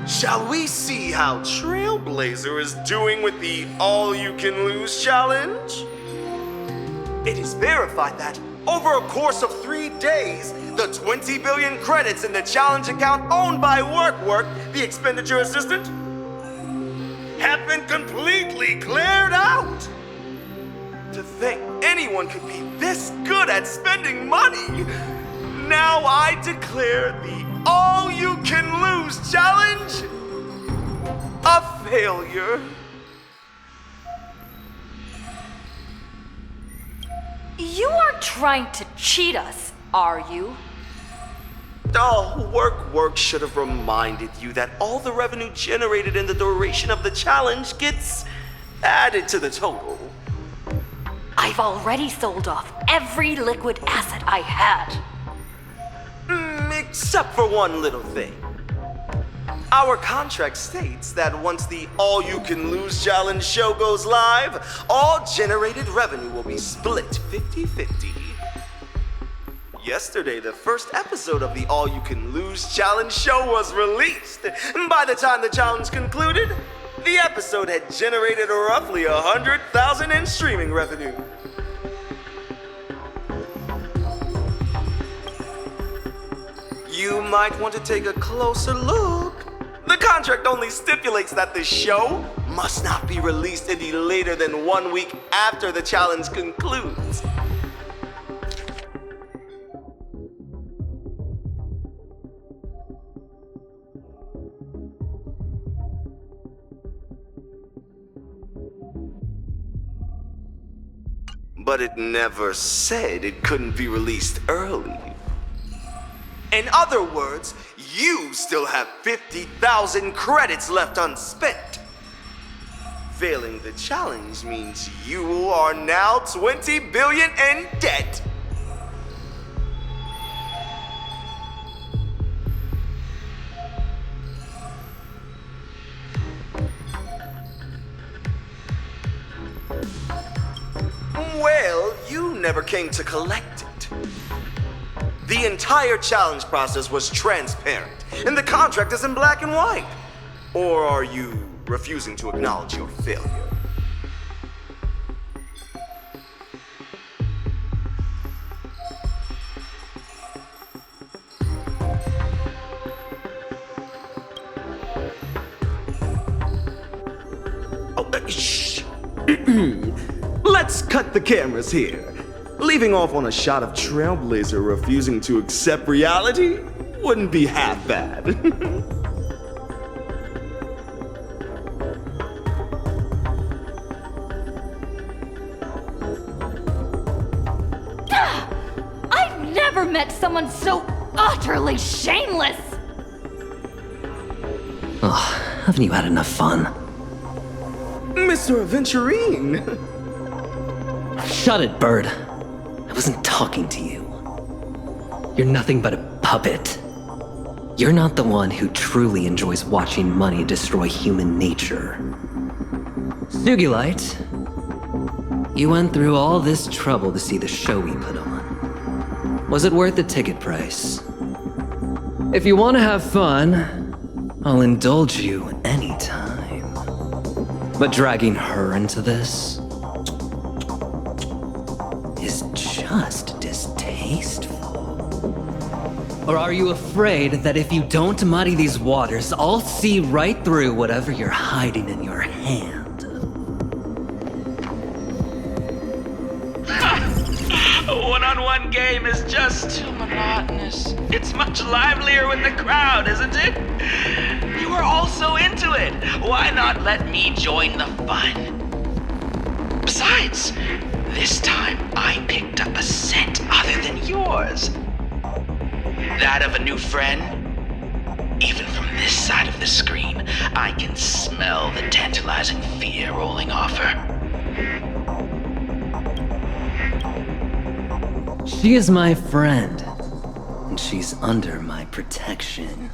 S8: Shall we see how Trailblazer is doing with the all-you-can-lose challenge? It is verified that, over a course of 3 days, the 20 billion credits in the challenge account owned by WorkWork, the expenditure assistant, have been completely cleared out. To think anyone could be this good at spending money. Now I declare the all-you-can-lose challenge a failure.
S16: You are trying to cheat us, are you?
S8: Oh, WorkWork should have reminded you that all the revenue generated in the duration of the challenge gets added to the total.
S16: I've already sold off every liquid asset I had.
S8: Except for one little thing. Our contract states that once the all-you-can-lose challenge show goes live, all generated revenue will be split 50-50. Yesterday, the first episode of the all-you-can-lose challenge show was released. By the time the challenge concluded, the episode had generated roughly 100,000 in streaming revenue. You might want to take a closer look. The contract only stipulates that the show must not be released any later than 1 week after the challenge concludes. But it never said it couldn't be released early. In other words, you still have 50,000 credits left unspent. Failing the challenge means you are now 20 billion in debt. Well, you never came to collect it. The entire challenge process was transparent, and the contract is in black and white. Or are you refusing to acknowledge your failure? Shh. Let's cut the cameras here. Leaving off on a shot of Trailblazer refusing to accept reality wouldn't be half bad.
S17: I've never met someone so utterly shameless!
S9: Oh, haven't you had enough fun?
S8: Mr. Aventurine!
S9: Shut it, Bird. I wasn't talking to you. You're nothing but a puppet. You're not the one who truly enjoys watching money destroy human nature. Sugilite, you went through all this trouble to see the show we put on. Was it worth the ticket price? If you want to have fun, I'll indulge you anytime. But dragging her into this is just distasteful. Or are you afraid that if you don't muddy these waters, I'll see right through whatever you're hiding in your hand?
S12: A one-on-one game is just too monotonous. It's much livelier with the crowd, isn't it? You are all so into it. Why not let me join the fun? Besides, this time I picked up a scent other than yours. That of a new friend? Even from this side of the screen, I can smell the tantalizing fear rolling off her.
S9: She is my friend, and she's under my protection.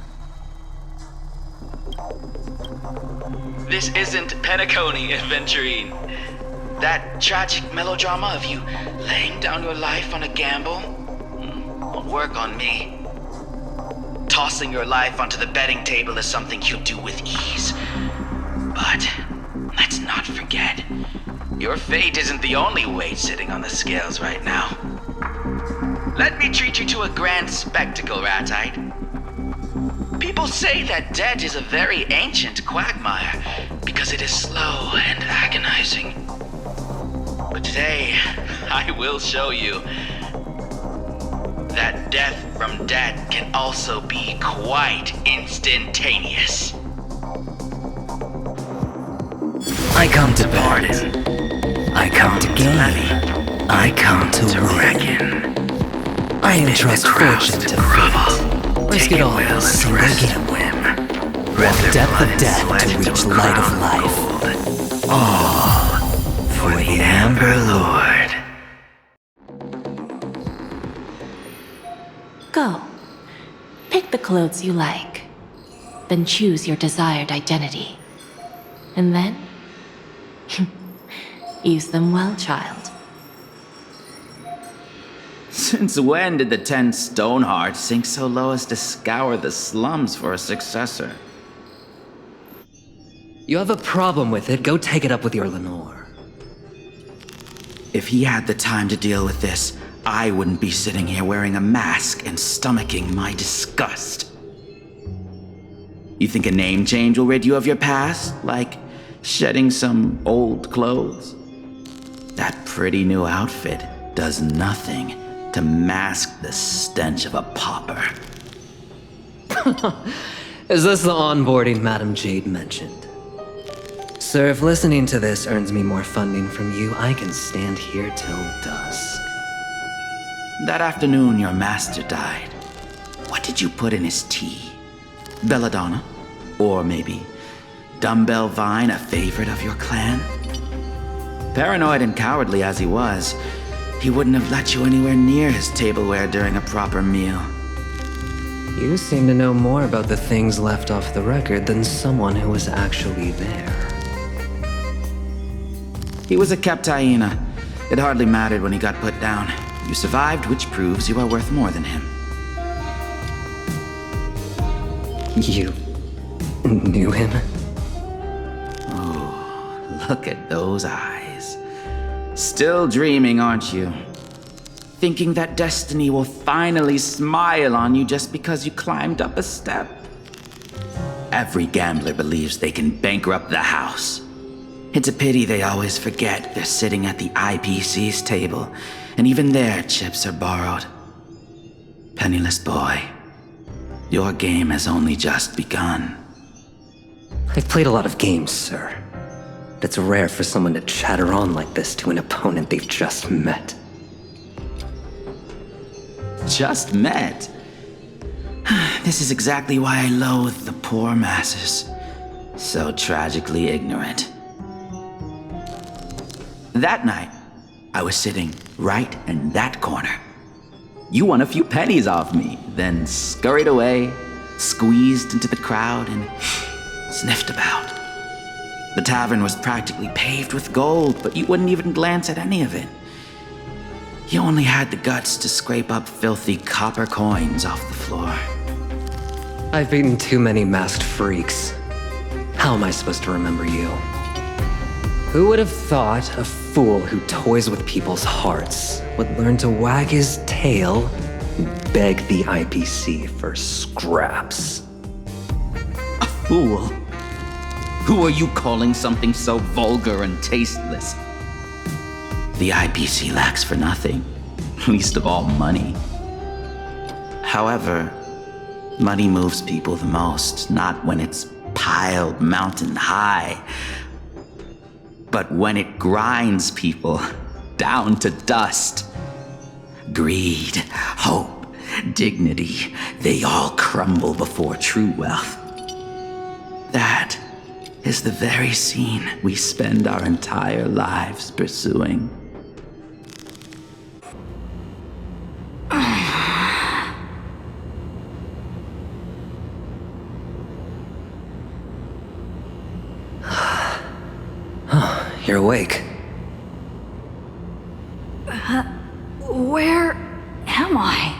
S12: This isn't Penacony, Aventurine. That tragic melodrama of you laying down your life on a gamble won't work on me. Tossing your life onto the betting table is something you do with ease. But let's not forget, your fate isn't the only weight sitting on the scales right now. Let me treat you to a grand spectacle, Ratite. People say that debt is a very ancient quagmire because it is slow and agonizing. But today, I will show you that death from debt can also be quite instantaneous.
S22: I come to pardon. I come to gain. I come to reckon.
S9: I entrust fortune to fate. Risk it all in a single game. From depth of death to reach light of life.
S22: All for the Amber Lord.
S18: Go. Pick the clothes you like. Then choose your desired identity. And then, use them well, child.
S22: Since when did the 10 Stonehearts sink so low as to scour the slums for a successor?
S9: You have a problem with it, go take it up with your Lenore.
S22: If he had the time to deal with this, I wouldn't be sitting here wearing a mask and stomaching my disgust. You think a name change will rid you of your past? Like shedding some old clothes? That pretty new outfit does nothing to mask the stench of a pauper.
S9: Is this the onboarding Madame Jade mentioned? Sir, if listening to this earns me more funding from you, I can stand here till dusk.
S22: That afternoon your master died. What did you put in his tea? Belladonna? Or maybe Dumbbell Vine, a favorite of your clan? Paranoid and cowardly as he was, he wouldn't have let you anywhere near his tableware during a proper meal.
S9: You seem to know more about the things left off the record than someone who was actually there.
S22: He was a kept hyena. It hardly mattered when he got put down. You survived, which proves you are worth more than him.
S9: You knew him?
S22: Oh, look at those eyes. Still dreaming, aren't you? Thinking that destiny will finally smile on you just because you climbed up a step? Every gambler believes they can bankrupt the house. It's a pity they always forget they're sitting at the IPC's table, and even their chips are borrowed. Penniless boy, your game has only just begun.
S9: I've played a lot of games, sir. It's rare for someone to chatter on like this to an opponent they've just met.
S22: Just met? This is exactly why I loathe the poor masses. So tragically ignorant. That night, I was sitting right in that corner. You won a few pennies off me, then scurried away, squeezed into the crowd, and sniffed about. The tavern was practically paved with gold, but you wouldn't even glance at any of it. You only had the guts to scrape up filthy copper coins off the floor.
S9: I've beaten too many masked freaks. How am I supposed to remember you? Who would have thought a fool who toys with people's hearts would learn to wag his tail and beg the IPC for scraps?
S22: A fool? Who are you calling something so vulgar and tasteless? The IPC lacks for nothing, least of all money. However, money moves people the most, not when it's piled mountain high, but when it grinds people down to dust. Greed, hope, dignity, they all crumble before true wealth. That is the very scene we spend our entire lives pursuing.
S9: You're awake.
S2: Where am I?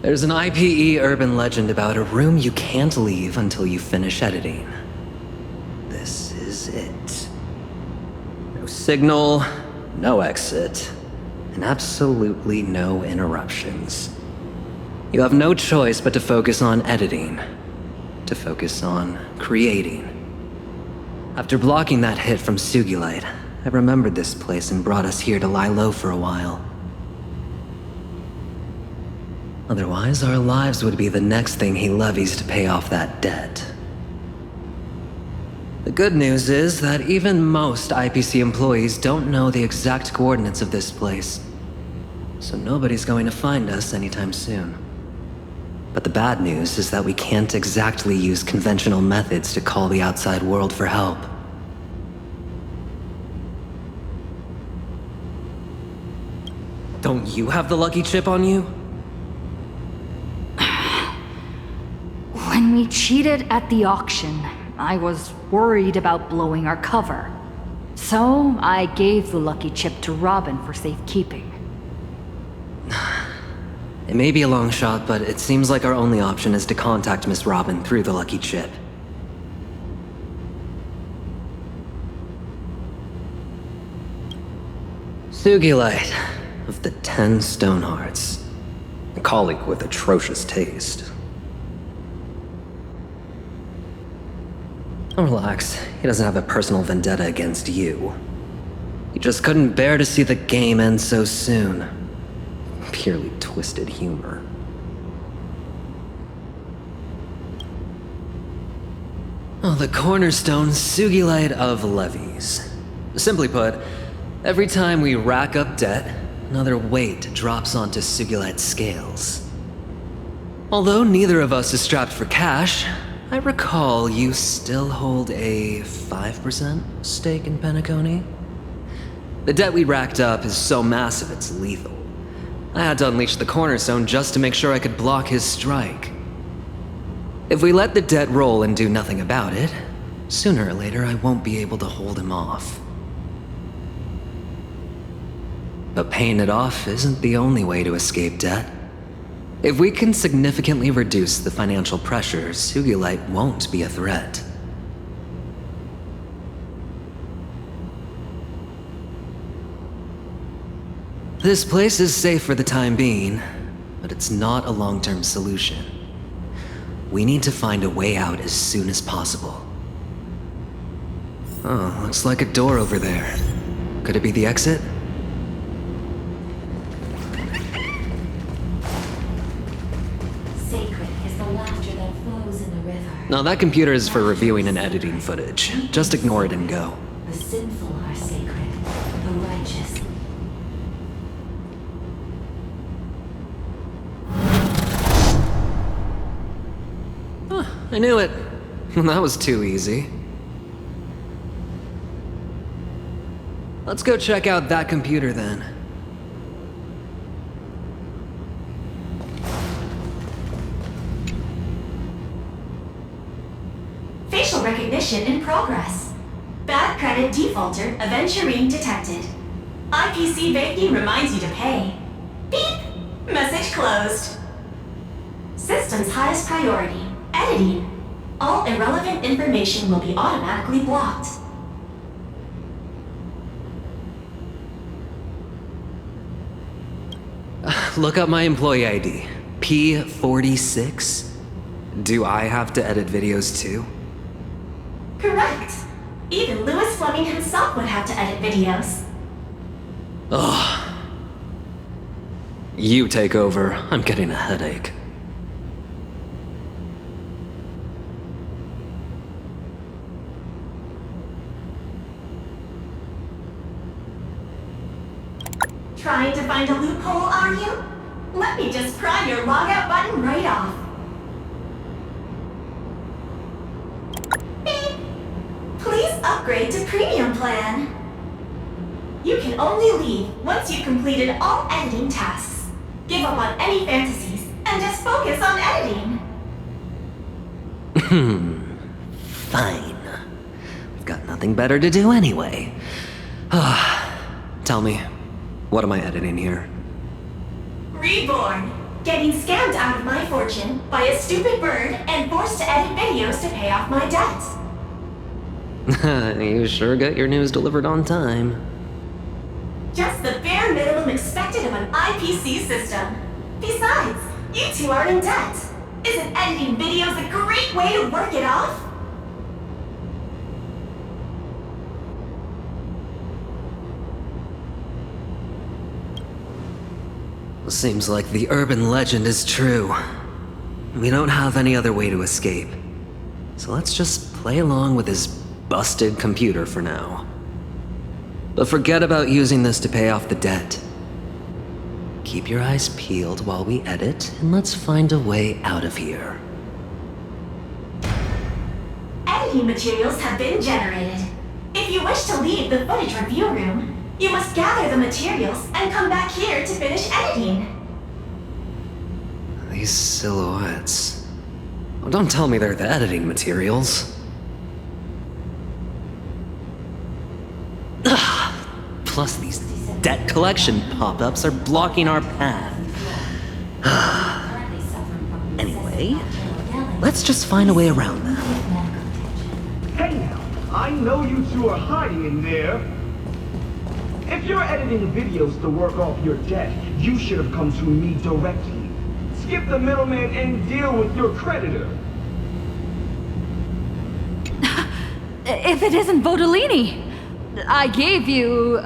S9: There's an IPE urban legend about a room you can't leave until you finish editing. This is it. No signal, no exit, and absolutely no interruptions. You have no choice but to focus on editing, to focus on creating. After blocking that hit from Sugilite, I remembered this place and brought us here to lie low for a while. Otherwise, our lives would be the next thing he levies to pay off that debt. The good news is that even most IPC employees don't know the exact coordinates of this place, so nobody's going to find us anytime soon. But the bad news is that we can't exactly use conventional methods to call the outside world for help. Don't you have the lucky chip on you?
S2: When we cheated at the auction, I was worried about blowing our cover. So I gave the lucky chip to Robin for safekeeping.
S9: It may be a long shot, but it seems like our only option is to contact Miss Robin through the lucky chip. Sugilite of the 10 Stonehearts. A colleague with atrocious taste. Oh, relax. He doesn't have a personal vendetta against you. He just couldn't bear to see the game end so soon. Purely twisted humor. Oh, the cornerstone Sugilite of levies. Simply put, every time we rack up debt, another weight drops onto Sugilite's scales. Although neither of us is strapped for cash, I recall you still hold a 5% stake in Penacony? The debt we racked up is so massive it's lethal. I had to unleash the cornerstone just to make sure I could block his strike. If we let the debt roll and do nothing about it, sooner or later I won't be able to hold him off. But paying it off isn't the only way to escape debt. If we can significantly reduce the financial pressure, Sugilite won't be a threat. This place is safe for the time being, but it's not a long-term solution. We need to find a way out as soon as possible. Oh, looks like a door over there. Could it be the exit?
S16: Sacred is the laughter that flows in the river.
S9: No, that computer is for reviewing and editing footage. Just ignore it and go.
S16: The sinful are sacred, the righteous.
S9: I knew it. That was too easy. Let's go check out that computer then.
S10: Facial recognition in progress. Bad credit defaulter Aventurine detected. IPC banking reminds you to pay. Beep! Message closed. System's highest priority. Editing. All irrelevant information will be automatically blocked.
S9: Look up my employee ID. P46? Do I have to edit videos too?
S10: Correct. Even Lewis Fleming himself would have to edit videos.
S9: Ugh. You take over. I'm getting a headache.
S10: Trying to find a loophole, are you? Let me just pry your logout button right off. Beep. Please upgrade to premium plan. You can only leave once you've completed all editing tasks. Give up on any fantasies and just focus on editing.
S9: Fine. We've got nothing better to do anyway. Tell me, what am I editing here?
S10: Reborn. Getting scammed out of my fortune by a stupid bird and forced to edit videos to pay off my debt.
S9: You sure got your news delivered on time.
S10: Just the bare minimum expected of an IPC system. Besides, you two are in debt. Isn't editing videos a great way to work it off?
S9: Seems like the urban legend is true. We don't have any other way to escape. So let's just play along with this busted computer for now. But forget about using this to pay off the debt. Keep your eyes peeled while we edit, and let's find a way out of here.
S10: Editing materials have been generated. If you wish to leave the footage review room, you must gather the materials and come back here to finish editing.
S9: These silhouettes. Oh, don't tell me they're the editing materials. Ugh. Plus these debt collection pop-ups are blocking our path. Anyway, let's just find a way around them.
S14: Hey now, I know you two are hiding in there. If you're editing videos to work off your debt, you should have come to me directly. Skip the middleman and deal with your creditor.
S2: If it isn't Bodolini, I gave you,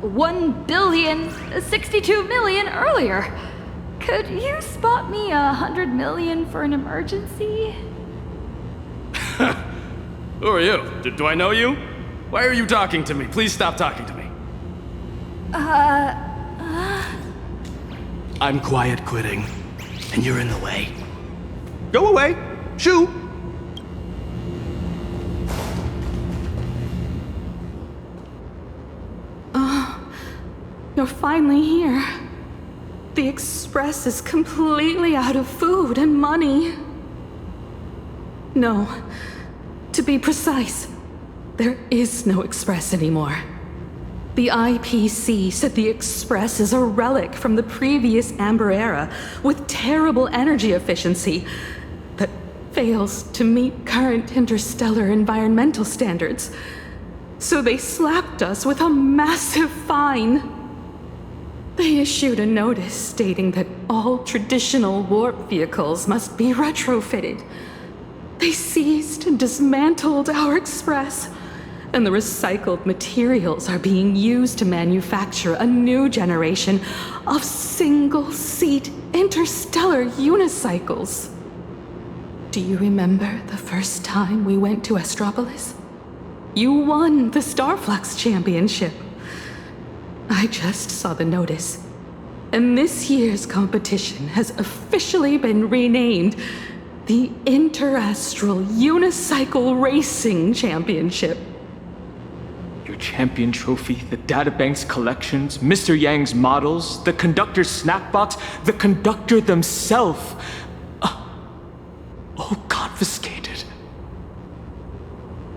S2: 1,062,000,000 earlier. Could you spot me 100 million for an emergency?
S1: Who are you? Do I know you? Why are you talking to me? Please stop talking to me. I'm quiet quitting, and you're in the way. Go away! Shoo!
S6: You're finally here. The Express is completely out of food and money. No, to be precise, there is no Express anymore. The IPC said the Express is a relic from the previous Amber Era with terrible energy efficiency that fails to meet current interstellar environmental standards. So they slapped us with a massive fine. They issued a notice stating that all traditional warp vehicles must be retrofitted. They seized and dismantled our Express, and the recycled materials are being used to manufacture a new generation of single-seat interstellar unicycles. Do you remember the first time we went to Astropolis? You won the Starflux Championship. I just saw the notice, and this year's competition has officially been renamed the Interastral Unicycle Racing Championship.
S3: Your champion trophy, the databank's collections, Mr. Yang's models, the conductor's snack box, the conductor themselves. All confiscated.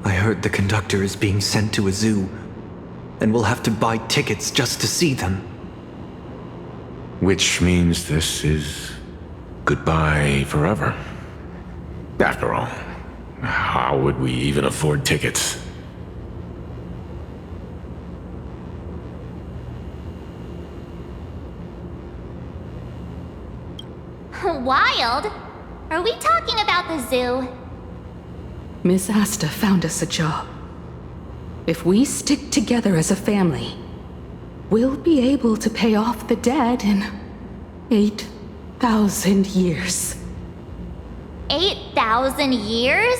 S19: I heard the conductor is being sent to a zoo, and we'll have to buy tickets just to see them.
S23: Which means this is goodbye forever. After all, how would we even afford tickets?
S24: Wild? Are we talking about the zoo?
S6: Miss Asta found us a job. If we stick together as a family, we'll be able to pay off the debt in 8,000 years.
S24: 8,000 years?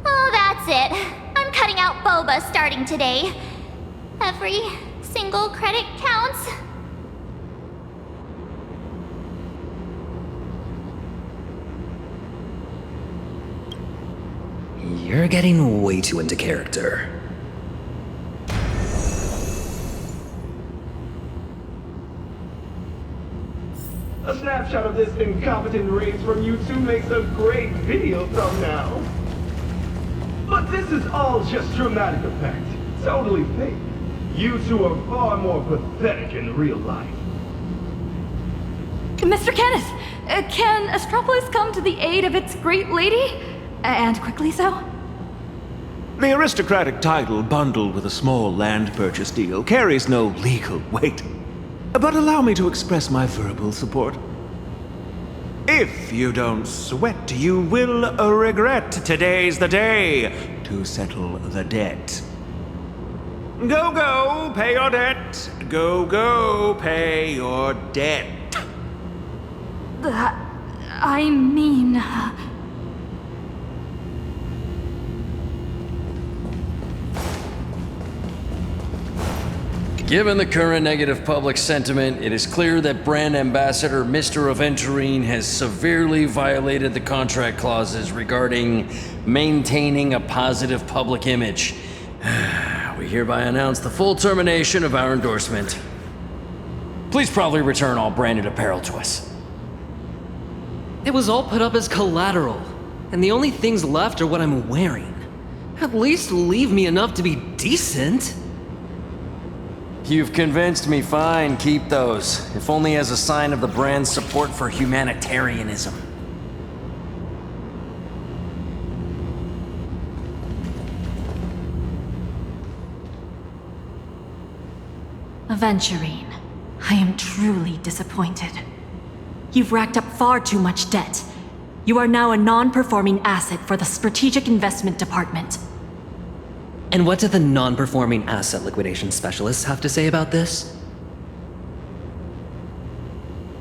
S24: Oh, that's it. I'm cutting out boba starting today. Every single credit counts.
S9: You're getting way too into character.
S8: A snapshot of this incompetent race from YouTube makes a great video thumbnail. But this is all just dramatic effect. Totally fake. You two are far more pathetic in real life.
S2: Mr. Kenneth, can Astropolis come to the aid of its great lady? And quickly so?
S21: The aristocratic title bundled with a small land purchase deal carries no legal weight. But allow me to express my verbal support. If you don't sweat, you will regret. Today's the day to settle the debt. Go, go, pay your debt. Go, go, pay your debt.
S2: I mean...
S25: Given the current negative public sentiment, it is clear that brand ambassador Mr. Aventurine has severely violated the contract clauses regarding maintaining a positive public image. We hereby announce the full termination of our endorsement. Please probably return all branded apparel to us.
S9: It was all put up as collateral, and the only things left are what I'm wearing. At least leave me enough to be decent.
S25: You've convinced me. Fine, keep those. If only as a sign of the brand's support for humanitarianism.
S10: Aventurine, I am truly disappointed. You've racked up far too much debt. You are now a non-performing asset for the Strategic Investment Department.
S9: And what do the non-performing asset liquidation specialists have to say about this?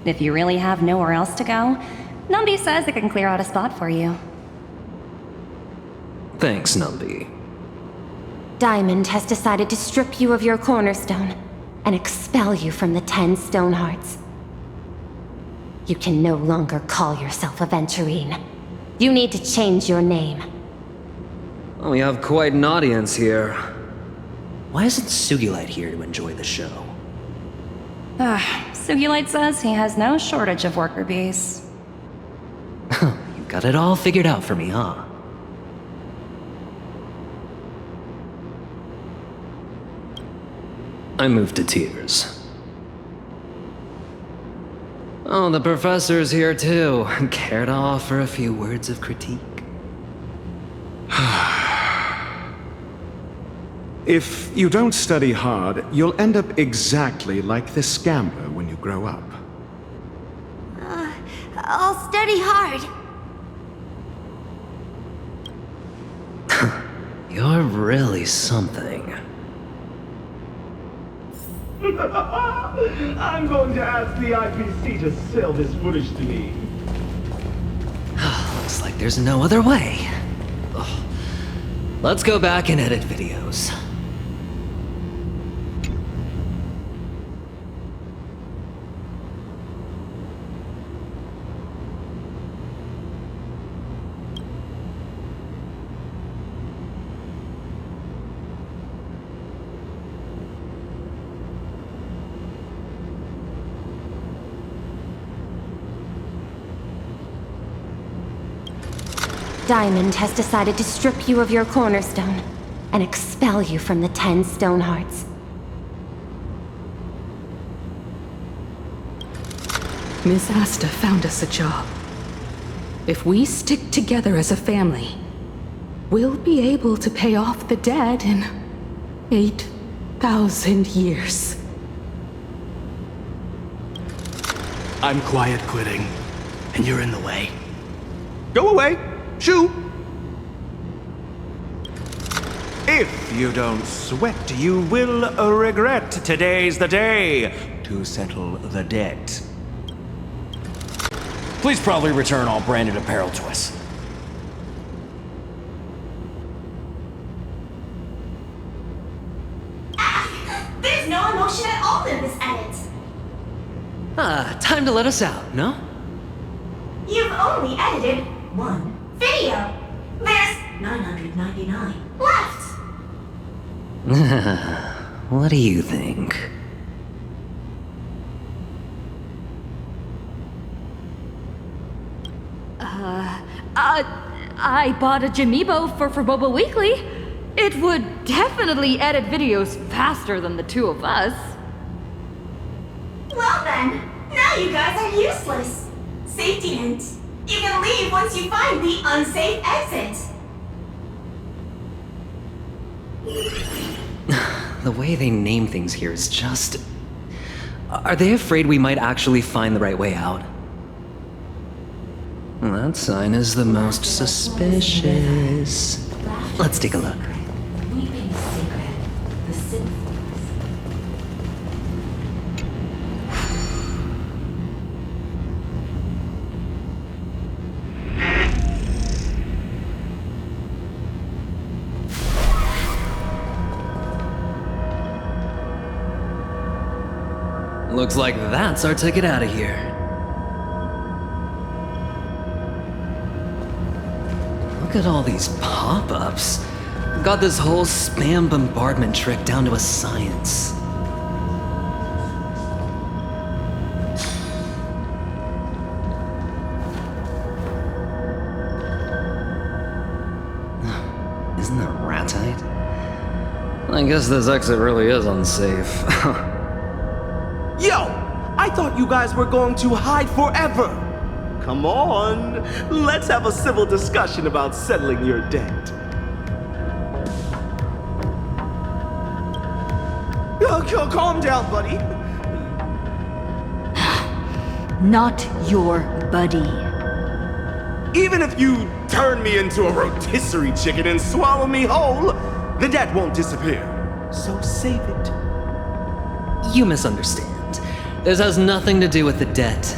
S26: If you really have nowhere else to go, Numby says they can clear out a spot for you.
S9: Thanks, Numby.
S13: Diamond has decided to strip you of your cornerstone and expel you from the 10 Stonehearts. You can no longer call yourself Aventurine. You need to change your name.
S9: Well, we have quite an audience here. Why isn't Sugilite here to enjoy the show?
S26: Sugilite says he has no shortage of worker bees.
S9: You got it all figured out for me, huh? I moved to tears. Oh, the professor's here too. Care to offer a few words of critique?
S14: If you don't study hard, you'll end up exactly like this gambler when you grow up.
S24: I'll study hard.
S9: You're really something.
S8: I'm going to ask the IPC to sell this footage to me.
S9: Looks like there's no other way. Ugh. Let's go back and edit videos.
S13: Diamond has decided to strip you of your cornerstone and expel you from the 10 Stonehearts.
S6: Miss Asta found us a job. If we stick together as a family, we'll be able to pay off the debt in 8,000 years.
S1: I'm quiet quitting, and you're in the way.
S8: Go away! Shoo! If you don't sweat, you will regret today's the day to settle the debt.
S25: Please probably return all branded apparel to us.
S10: There's no emotion at all in this edit.
S9: Time to let us out, no?
S10: You've only edited one video. There's 999 left.
S9: What do you think?
S17: I bought a Jamibo for Boba Weekly. It would definitely edit videos faster than the two of us.
S10: Well then, now you guys are useless. Safety hint. You can leave once you find the unsafe exit.
S9: The way they name things here is just... Are they afraid we might actually find the right way out? That sign is the most suspicious. Let's take a look. Looks like that's our ticket out of here. Look at all these pop-ups. Got this whole spam bombardment trick down to a science. Isn't that ratite? I guess this exit really is unsafe.
S8: Yo! I thought you guys were going to hide forever! Come on, let's have a civil discussion about settling your debt. Yo, calm down, buddy.
S2: Not your buddy.
S8: Even if you turn me into a rotisserie chicken and swallow me whole, the debt won't disappear. So save it.
S9: You misunderstand. This has nothing to do with the debt.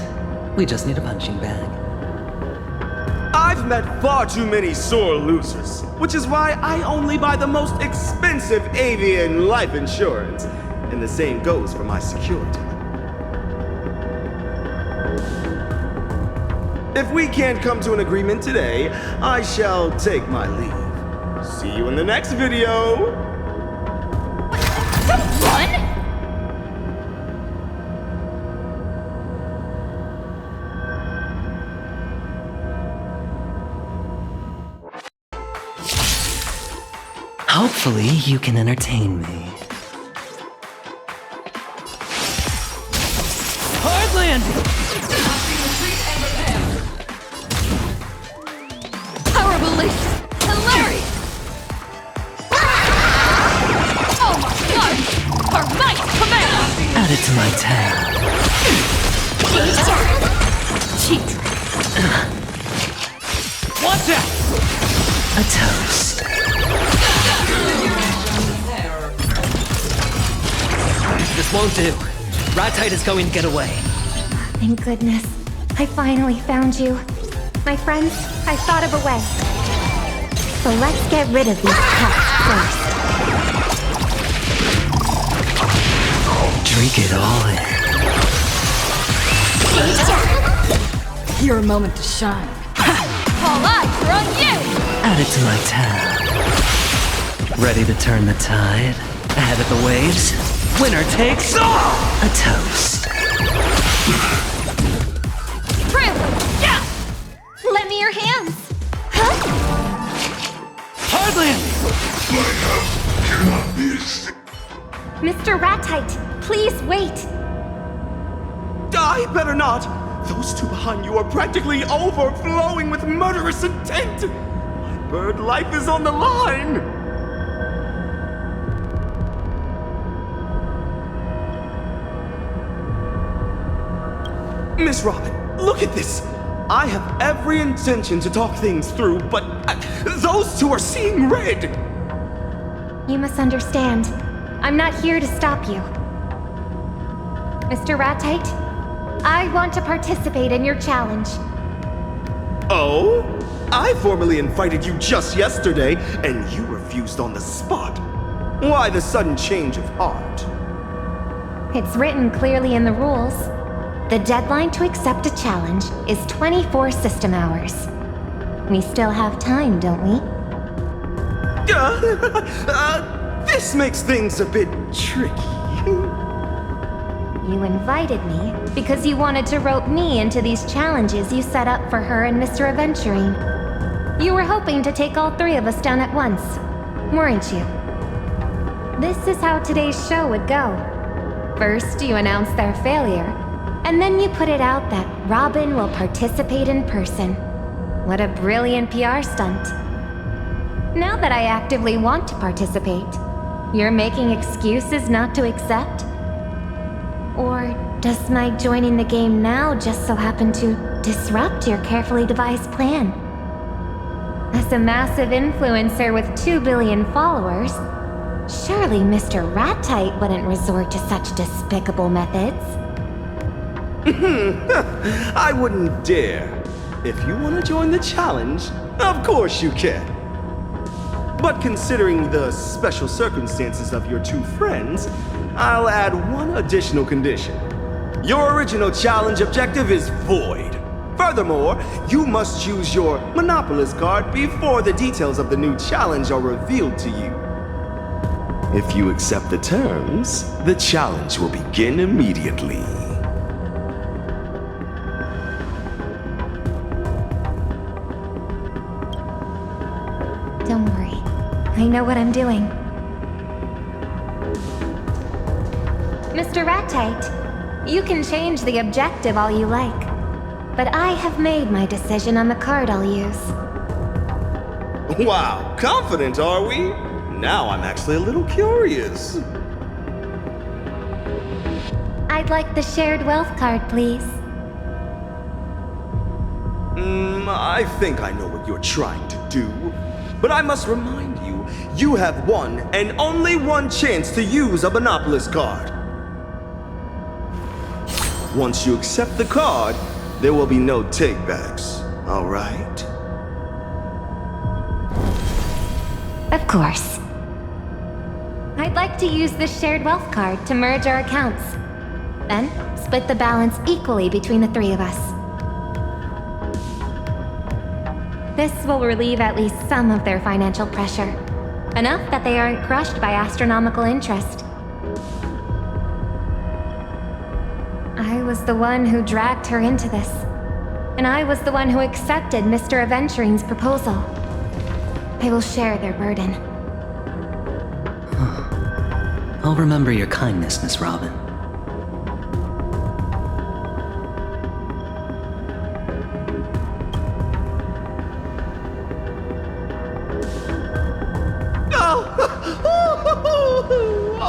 S9: We just need a punching bag.
S8: I've met far too many sore losers, which is why I only buy the most expensive avian life insurance. And the same goes for my security. If we can't come to an agreement today, I shall take my leave. See you in the next video!
S17: Run?
S9: Hopefully, you can entertain me. Hard landing!
S17: Horrible leash! Hilarious! Oh my god! Her might command!
S9: Add it to my tab.
S17: Cheat!
S9: Watch out! A toast. This won't do. Ratite is going to get away.
S13: Thank goodness. I finally found you. My friends, I thought of a way. So let's get rid of these pests first.
S9: Drink it all in.
S17: Your moment to shine. All eyes are on you!
S9: Add it to my tab. Ready to turn the tide? Ahead of the waves? Winner takes all! A toast.
S17: Trailblaze, yeah!
S10: Lend me your hands. Huh?
S1: them!
S13: Mr. Ratite, please wait.
S8: I better not! Those two behind you are practically overflowing with murderous intent! My bird life is on the line! Miss Robin, look at this! I have every intention to talk things through, but those two are seeing red!
S13: You must understand. I'm not here to stop you. Mr. Ratite, I want to participate in your challenge.
S8: Oh? I formally invited you just yesterday, and you refused on the spot. Why the sudden change of heart?
S13: It's written clearly in the rules. The deadline to accept a challenge is 24 system hours. We still have time, don't we?
S8: This makes things a bit tricky.
S13: You invited me because you wanted to rope me into these challenges you set up for her and Mr. Aventurine. You were hoping to take all three of us down at once, weren't you? This is how today's show would go. First, you announce their failure, and then you put it out that Robin will participate in person. What a brilliant PR stunt. Now that I actively want to participate, you're making excuses not to accept? Or does my joining the game now just so happen to disrupt your carefully devised plan? As a massive influencer with 2 billion followers, surely Mr. Ratite wouldn't resort to such despicable methods.
S8: I wouldn't dare. If you want to join the challenge, of course you can. But considering the special circumstances of your two friends, I'll add one additional condition. Your original challenge objective is void. Furthermore, you must choose your Monopolist card before the details of the new challenge are revealed to you. If you accept the terms, the challenge will begin immediately.
S13: Don't worry. I know what I'm doing. Mr. Ratite, you can change the objective all you like, but I have made my decision on the card I'll use.
S8: Wow, confident are we? Now I'm actually a little curious.
S13: I'd like the shared wealth card, please.
S8: I think I know what you're trying to do. But I must remind you, you have one and only one chance to use a Monopolist card. Once you accept the card, there will be no takebacks, all right?
S13: Of course. I'd like to use this shared wealth card to merge our accounts. Then, split the balance equally between the three of us. This will relieve at least some of their financial pressure. Enough that they aren't crushed by astronomical interest. I was the one who dragged her into this. And I was the one who accepted Mr. Aventurine's proposal. I will share their burden.
S9: I'll remember your kindness, Miss Robin.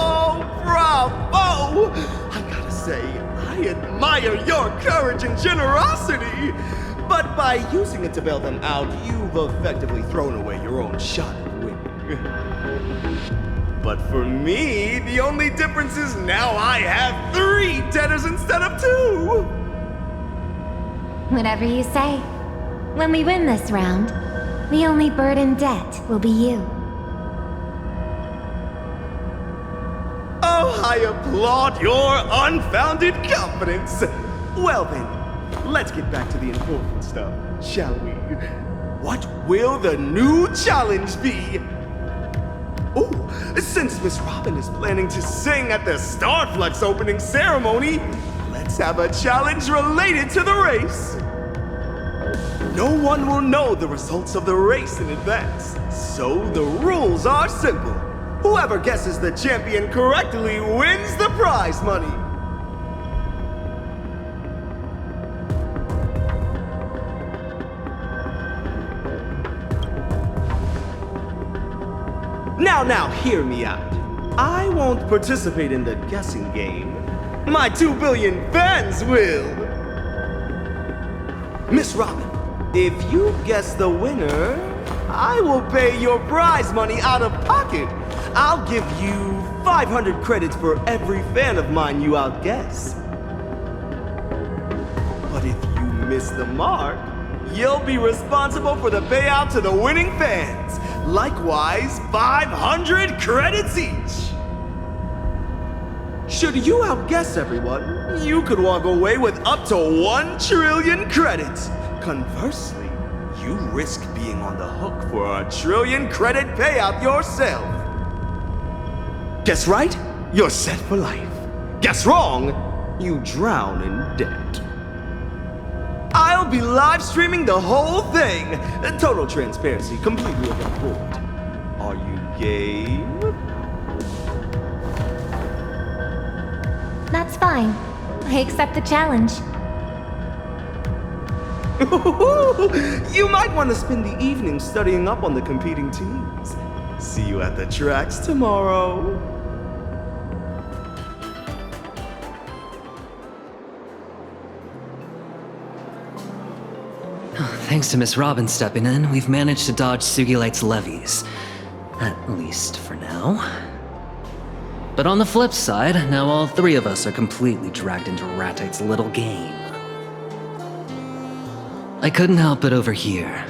S8: Oh, bravo! I gotta say, I admire your courage and generosity! But by using it to bail them out, you've effectively thrown away your own shot at winning. But for me, the only difference is now I have 3 debtors instead of 2!
S13: Whatever you say. When we win this round, the only burden debt will be you.
S8: Oh, I applaud your unfounded confidence! Well then, let's get back to the important stuff, shall we? What will the new challenge be? Oh, since Miss Robin is planning to sing at the Starflux opening ceremony, let's have a challenge related to the race. no one will know the results of the race in advance. So the rules are simple. Whoever guesses the champion correctly wins the prize money. Now, hear me out. I won't participate in the guessing game. My 2 billion fans will. Miss Robin, if you guess the winner, I will pay your prize money out of pocket. I'll give you 500 credits for every fan of mine you outguess. But if you miss the mark, you'll be responsible for the payout to the winning fans. Likewise, 500 credits each. Should you outguess everyone, you could walk away with up to 1 trillion credits. Conversely, you risk being on the hook for a 1 trillion credit payout yourself. Guess right? You're set for life. Guess wrong? You drown in debt. I'll be live streaming the whole thing. Total transparency, completely above board. Are you game?
S13: That's fine. I accept the challenge.
S8: You might want to spend the evening studying up on the competing teams. See you at the tracks tomorrow.
S9: Thanks to Miss Robin stepping in, we've managed to dodge Sugilite's levies. At least for now. But on the flip side, now all 3 of us are completely dragged into Ratite's little game. I couldn't help but overhear.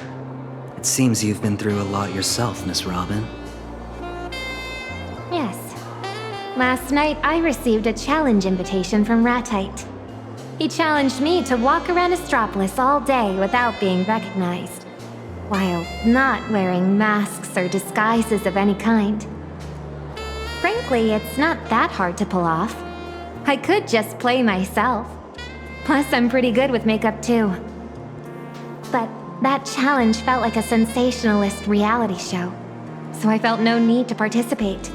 S9: It seems you've been through a lot yourself, Miss Robin.
S13: Yes. Last night, I received a challenge invitation from Ratite. He challenged me to walk around Astropolis all day without being recognized, while not wearing masks or disguises of any kind. Frankly, it's not that hard to pull off. I could just play myself. Plus, I'm pretty good with makeup too. But that challenge felt like a sensationalist reality show, so I felt no need to participate.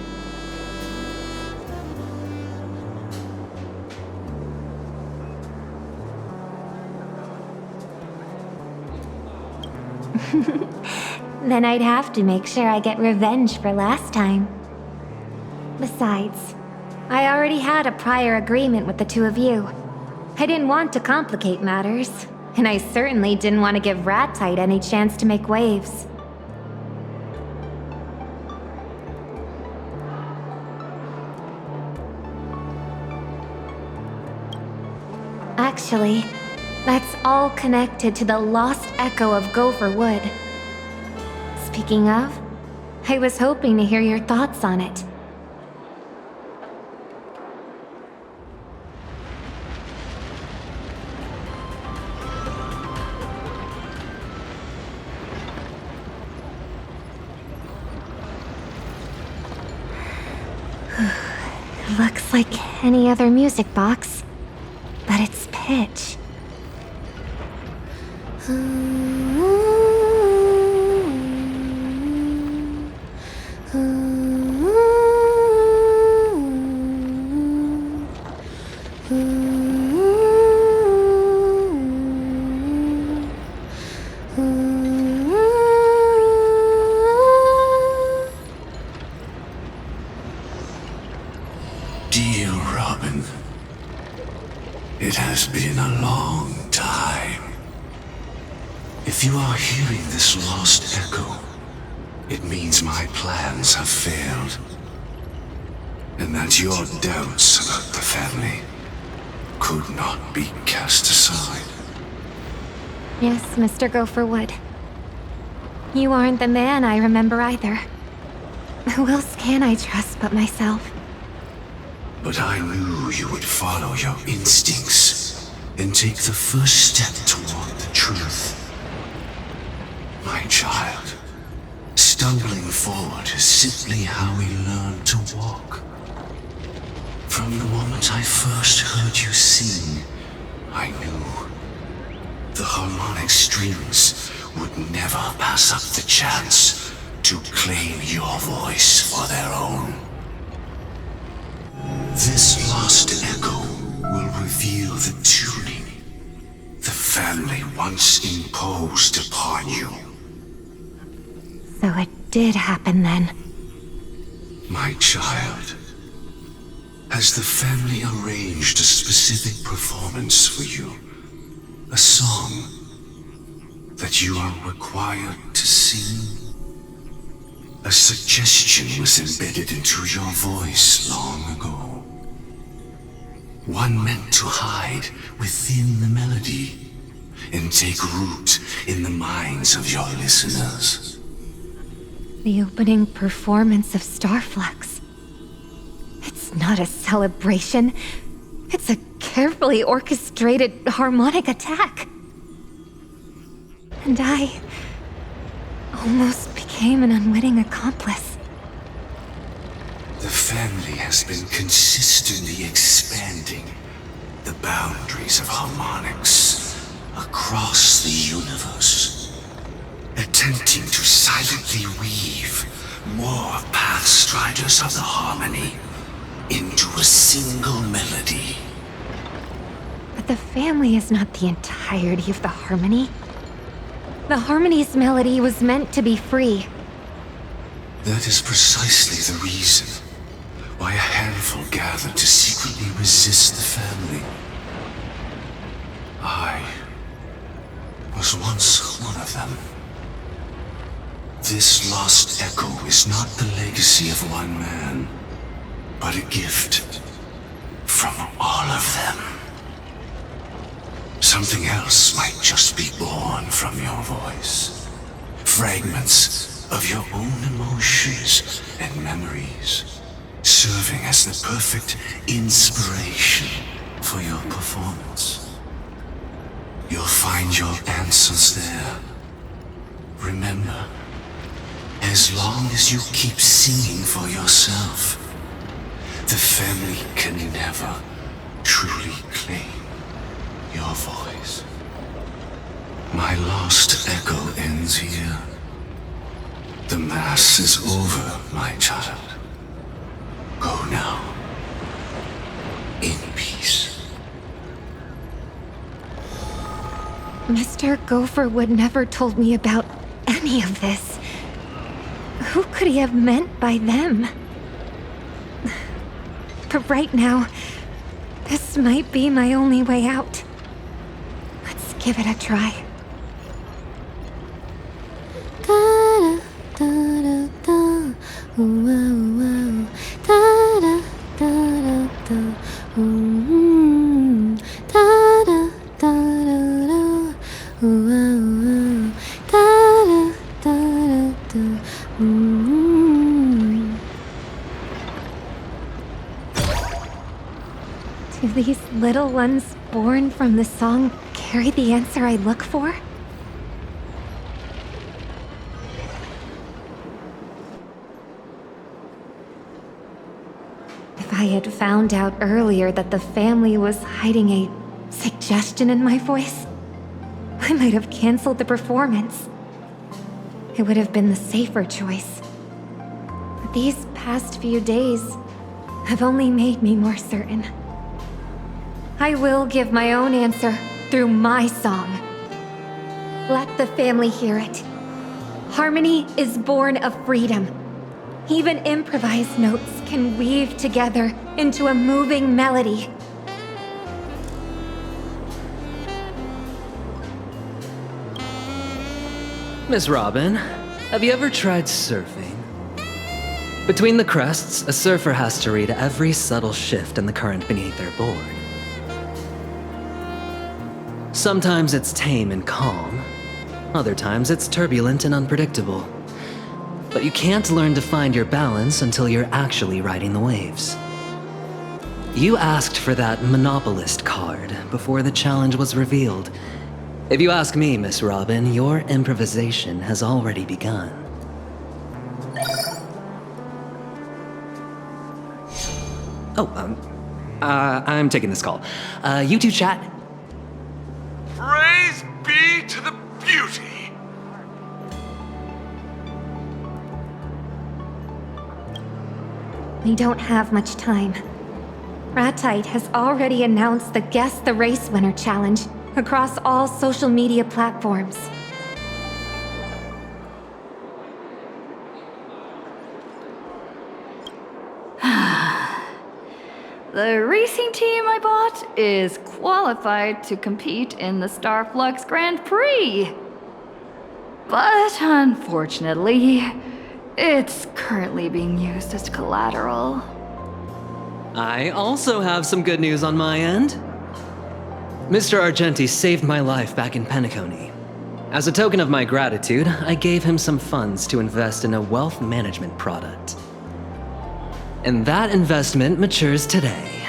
S13: Then I'd have to make sure I get revenge for last time. Besides, I already had a prior agreement with the 2 of you. I didn't want to complicate matters, and I certainly didn't want to give Ratite any chance to make waves. Actually, that's all connected to the lost echo of Gopher Wood. Speaking of, I was hoping to hear your thoughts on it. Looks like any other music box, but it's pitch.
S4: Dear Robin, it has been a long time. If you are hearing this lost echo, it means my plans have failed. And that your doubts about the family could not be cast aside.
S13: Yes, Mr. Gopherwood. You aren't the man I remember either. Who else can I trust but myself?
S4: But I knew you would follow your instincts and take the first step toward the truth. My child, stumbling forward is simply how we learn to walk. From the moment I first heard you sing, I knew the harmonic strings would never pass up the chance to claim your voice for their own. This lost echo will reveal the tuning the family once imposed upon you.
S13: So it did happen then.
S4: My child, has the family arranged a specific performance for you? A song that you are required to sing? A suggestion was embedded into your voice long ago. One meant to hide within the melody and take root in the minds of your listeners.
S13: The opening performance of Starflux. It's not a celebration. It's a carefully orchestrated harmonic attack. And I almost became an unwitting accomplice.
S4: The family has been consistently expanding the boundaries of harmonics across the universe, attempting to silently weave more pathstriders of the harmony into a single melody.
S13: But the family is not the entirety of the harmony. The harmony's melody was meant to be free.
S4: That is precisely the reason why a handful gathered to secretly resist the family. I was once one of them. This lost echo is not the legacy of one man, but a gift from all of them. Something else might just be born from your voice. Fragments of your own emotions and memories, serving as the perfect inspiration for your performance. You'll find your answers there. Remember, as long as you keep singing for yourself, the family can never truly claim your voice. My lost echo ends here. The Mass is over, my child. Go now, in peace.
S13: Mr. Gopherwood never told me about any of this. Who could he have meant by them? But right now, this might be my only way out. Let's give it a try. Do these little ones born from the song carry the answer I look for? If I had found out earlier that the family was hiding a suggestion in my voice, I might have canceled the performance. It would have been the safer choice. But these past few days have only made me more certain. I will give my own answer through my song. Let the family hear it. Harmony is born of freedom. Even improvised notes can weave together into a moving melody.
S9: Miss Robin, have you ever tried surfing? Between the crests, a surfer has to read every subtle shift in the current beneath their board. Sometimes it's tame and calm, other times it's turbulent and unpredictable. But you can't learn to find your balance until you're actually riding the waves. You asked for that monopolist card before the challenge was revealed. If you ask me, Miss Robin, your improvisation has already begun. I'm taking this call. You two chat.
S5: Praise be to the beauty
S10: We don't have much time. Ratite has already announced the Guess the Race Winner challenge across all social media platforms.
S2: The racing team I bought is qualified to compete in the Starflux Grand Prix. But unfortunately, it's currently being used as collateral.
S9: I also have some good news on my end. Mr. Argenti saved my life back in Penacony. As a token of my gratitude, I gave him some funds to invest in a wealth management product. And that investment matures today.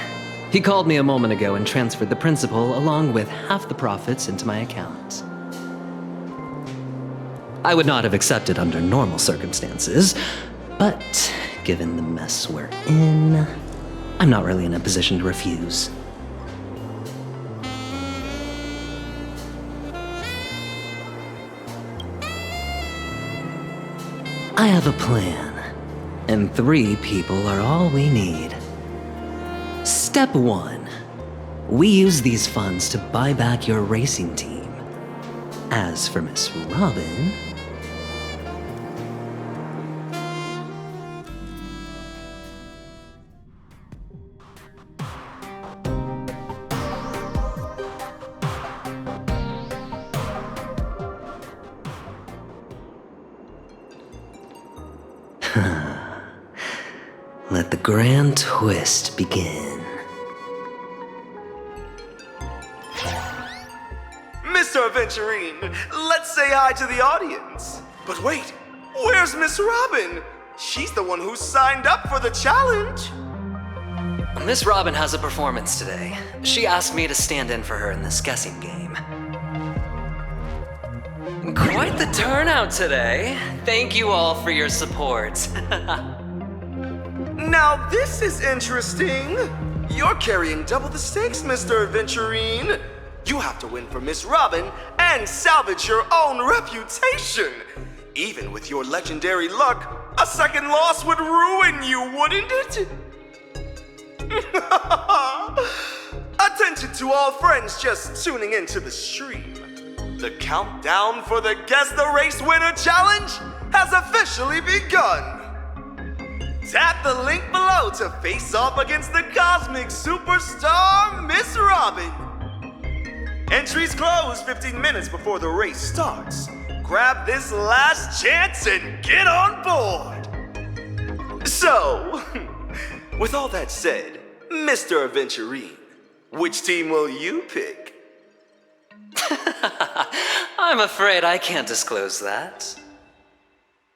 S9: He called me a moment ago and transferred the principal along with half the profits into my account. I would not have accepted under normal circumstances, but given the mess we're in, I'm not really in a position to refuse. I have a plan, and 3 people are all we need. Step 1. We use these funds to buy back your racing team. As for Miss Robin... Let the grand twist begin.
S8: Mr. Aventurine, let's say hi to the audience. But wait, where's Miss Robin? She's the one who signed up for the challenge.
S9: Miss Robin has a performance today. She asked me to stand in for her in this guessing game. Quite the turnout today. Thank you all for your support.
S8: Now this is interesting. You're carrying double the stakes, Mr. Aventurine. You have to win for Miss Robin and salvage your own reputation. Even with your legendary luck, a second loss would ruin you, wouldn't it? Attention to all friends just tuning into the stream. The countdown for the Guess the Race Winner Challenge has officially begun. Tap the link below to face off against the cosmic superstar, Miss Robin. Entries close 15 minutes before the race starts. Grab this last chance and get on board. So, with all that said, Mr. Aventurine, which team will you pick?
S9: I'm afraid I can't disclose that.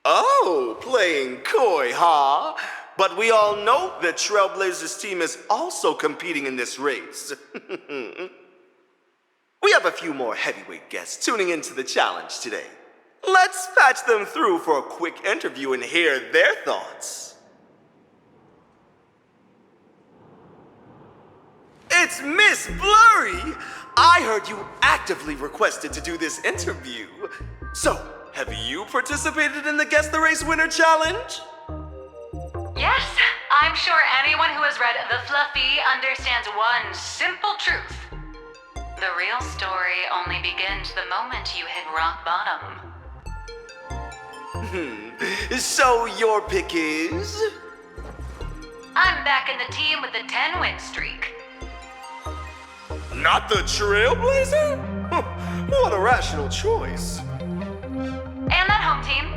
S8: Oh, playing coy, huh? But we all know that Trailblazer's team is also competing in this race. We have a few more heavyweight guests tuning into the challenge today. Let's patch them through for a quick interview and hear their thoughts. It's Miss Blurry! I heard you actively requested to do this interview. So, have you participated in the Guess the Race Winner Challenge?
S26: Yes, I'm sure anyone who has read The Fluffy understands one simple truth. The real story only begins the moment you hit rock bottom.
S8: So your pick is?
S26: I'm back in the team with the 10-win streak.
S8: Not the Trailblazer? What a rational choice.
S26: And that home team.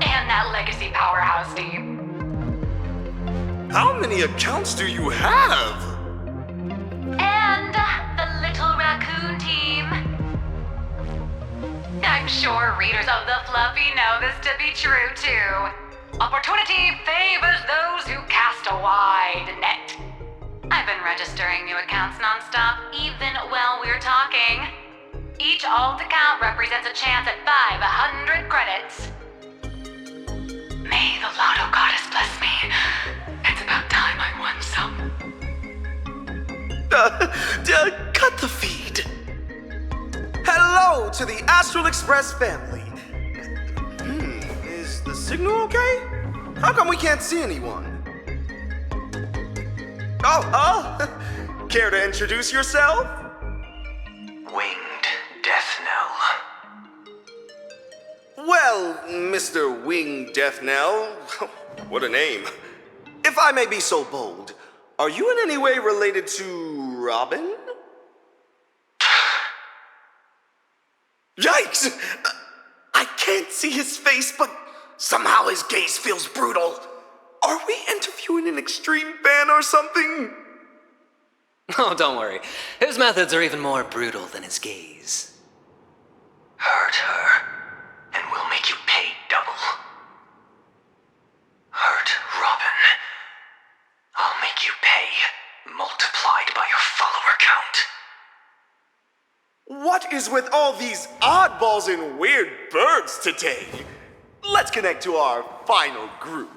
S26: And that legacy powerhouse team.
S8: How many accounts do you have?
S26: And the little raccoon team. I'm sure readers of The Fluffy know this to be true too. Opportunity favors those who cast a wide net. I've been registering new accounts nonstop, even while we're talking. Each alt account represents a chance at 500 credits. May the Lotto Goddess bless me. It's about time I won some.
S8: Cut the feed. Hello to the Astral Express family. Is the signal okay? How come we can't see anyone? Care to introduce yourself?
S19: Winged Death Knell.
S8: Well, Mr. Winged Death Knell, what a name. If I may be so bold, are you in any way related to Robin? Yikes! I can't see his face, but somehow his gaze feels brutal. Are we interviewing an extreme fan or something?
S9: Oh, don't worry. His methods are even more brutal than his gaze. Hurt her, and we'll make you pay double. Hurt Robin. I'll make you pay, multiplied by your follower count.
S8: What is with all these oddballs and weird birds today? Let's connect to our final group.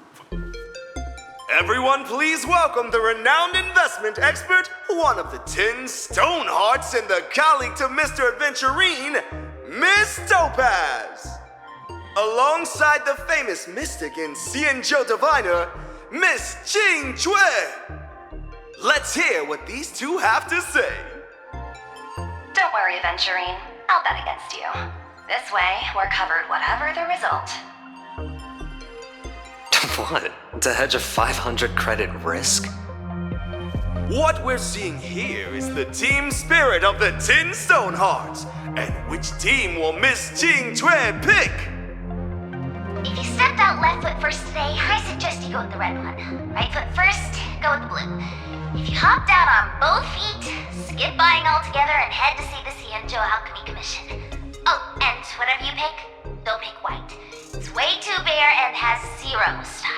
S8: Everyone, please welcome the renowned investment expert, one of the 10 Stonehearts, and the colleague to Mr. Adventurine, Miss Topaz. Alongside the famous mystic and Xianzhou diviner, Miss Qing Cui. Let's hear what these two have to say.
S16: Don't worry, Adventurine. I'll bet against you. This way, we're covered whatever the result.
S9: What? To hedge a 500 credit risk?
S8: What we're seeing here is the team spirit of the 10 Stonehearts. And which team will Miss Qing Cui pick?
S24: If you stepped out left foot first today, I suggest you go with the red one. Right foot first, go with the blue. If you hopped out on both feet, skip buying altogether and head to see the Xianzhou Alchemy Commission. Oh, and whatever you pick, don't pick white. It's way too bare and has zero style.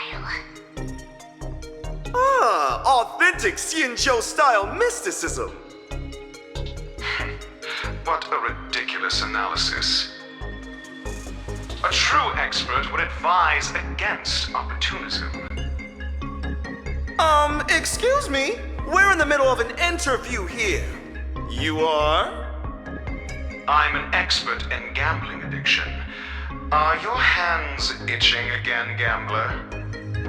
S8: Authentic Xianzhou style mysticism.
S5: What a ridiculous analysis. A true expert would advise against opportunism.
S8: Excuse me? We're in the middle of an interview here. You are?
S5: I'm an expert in gambling addiction. Are your hands itching again, gambler?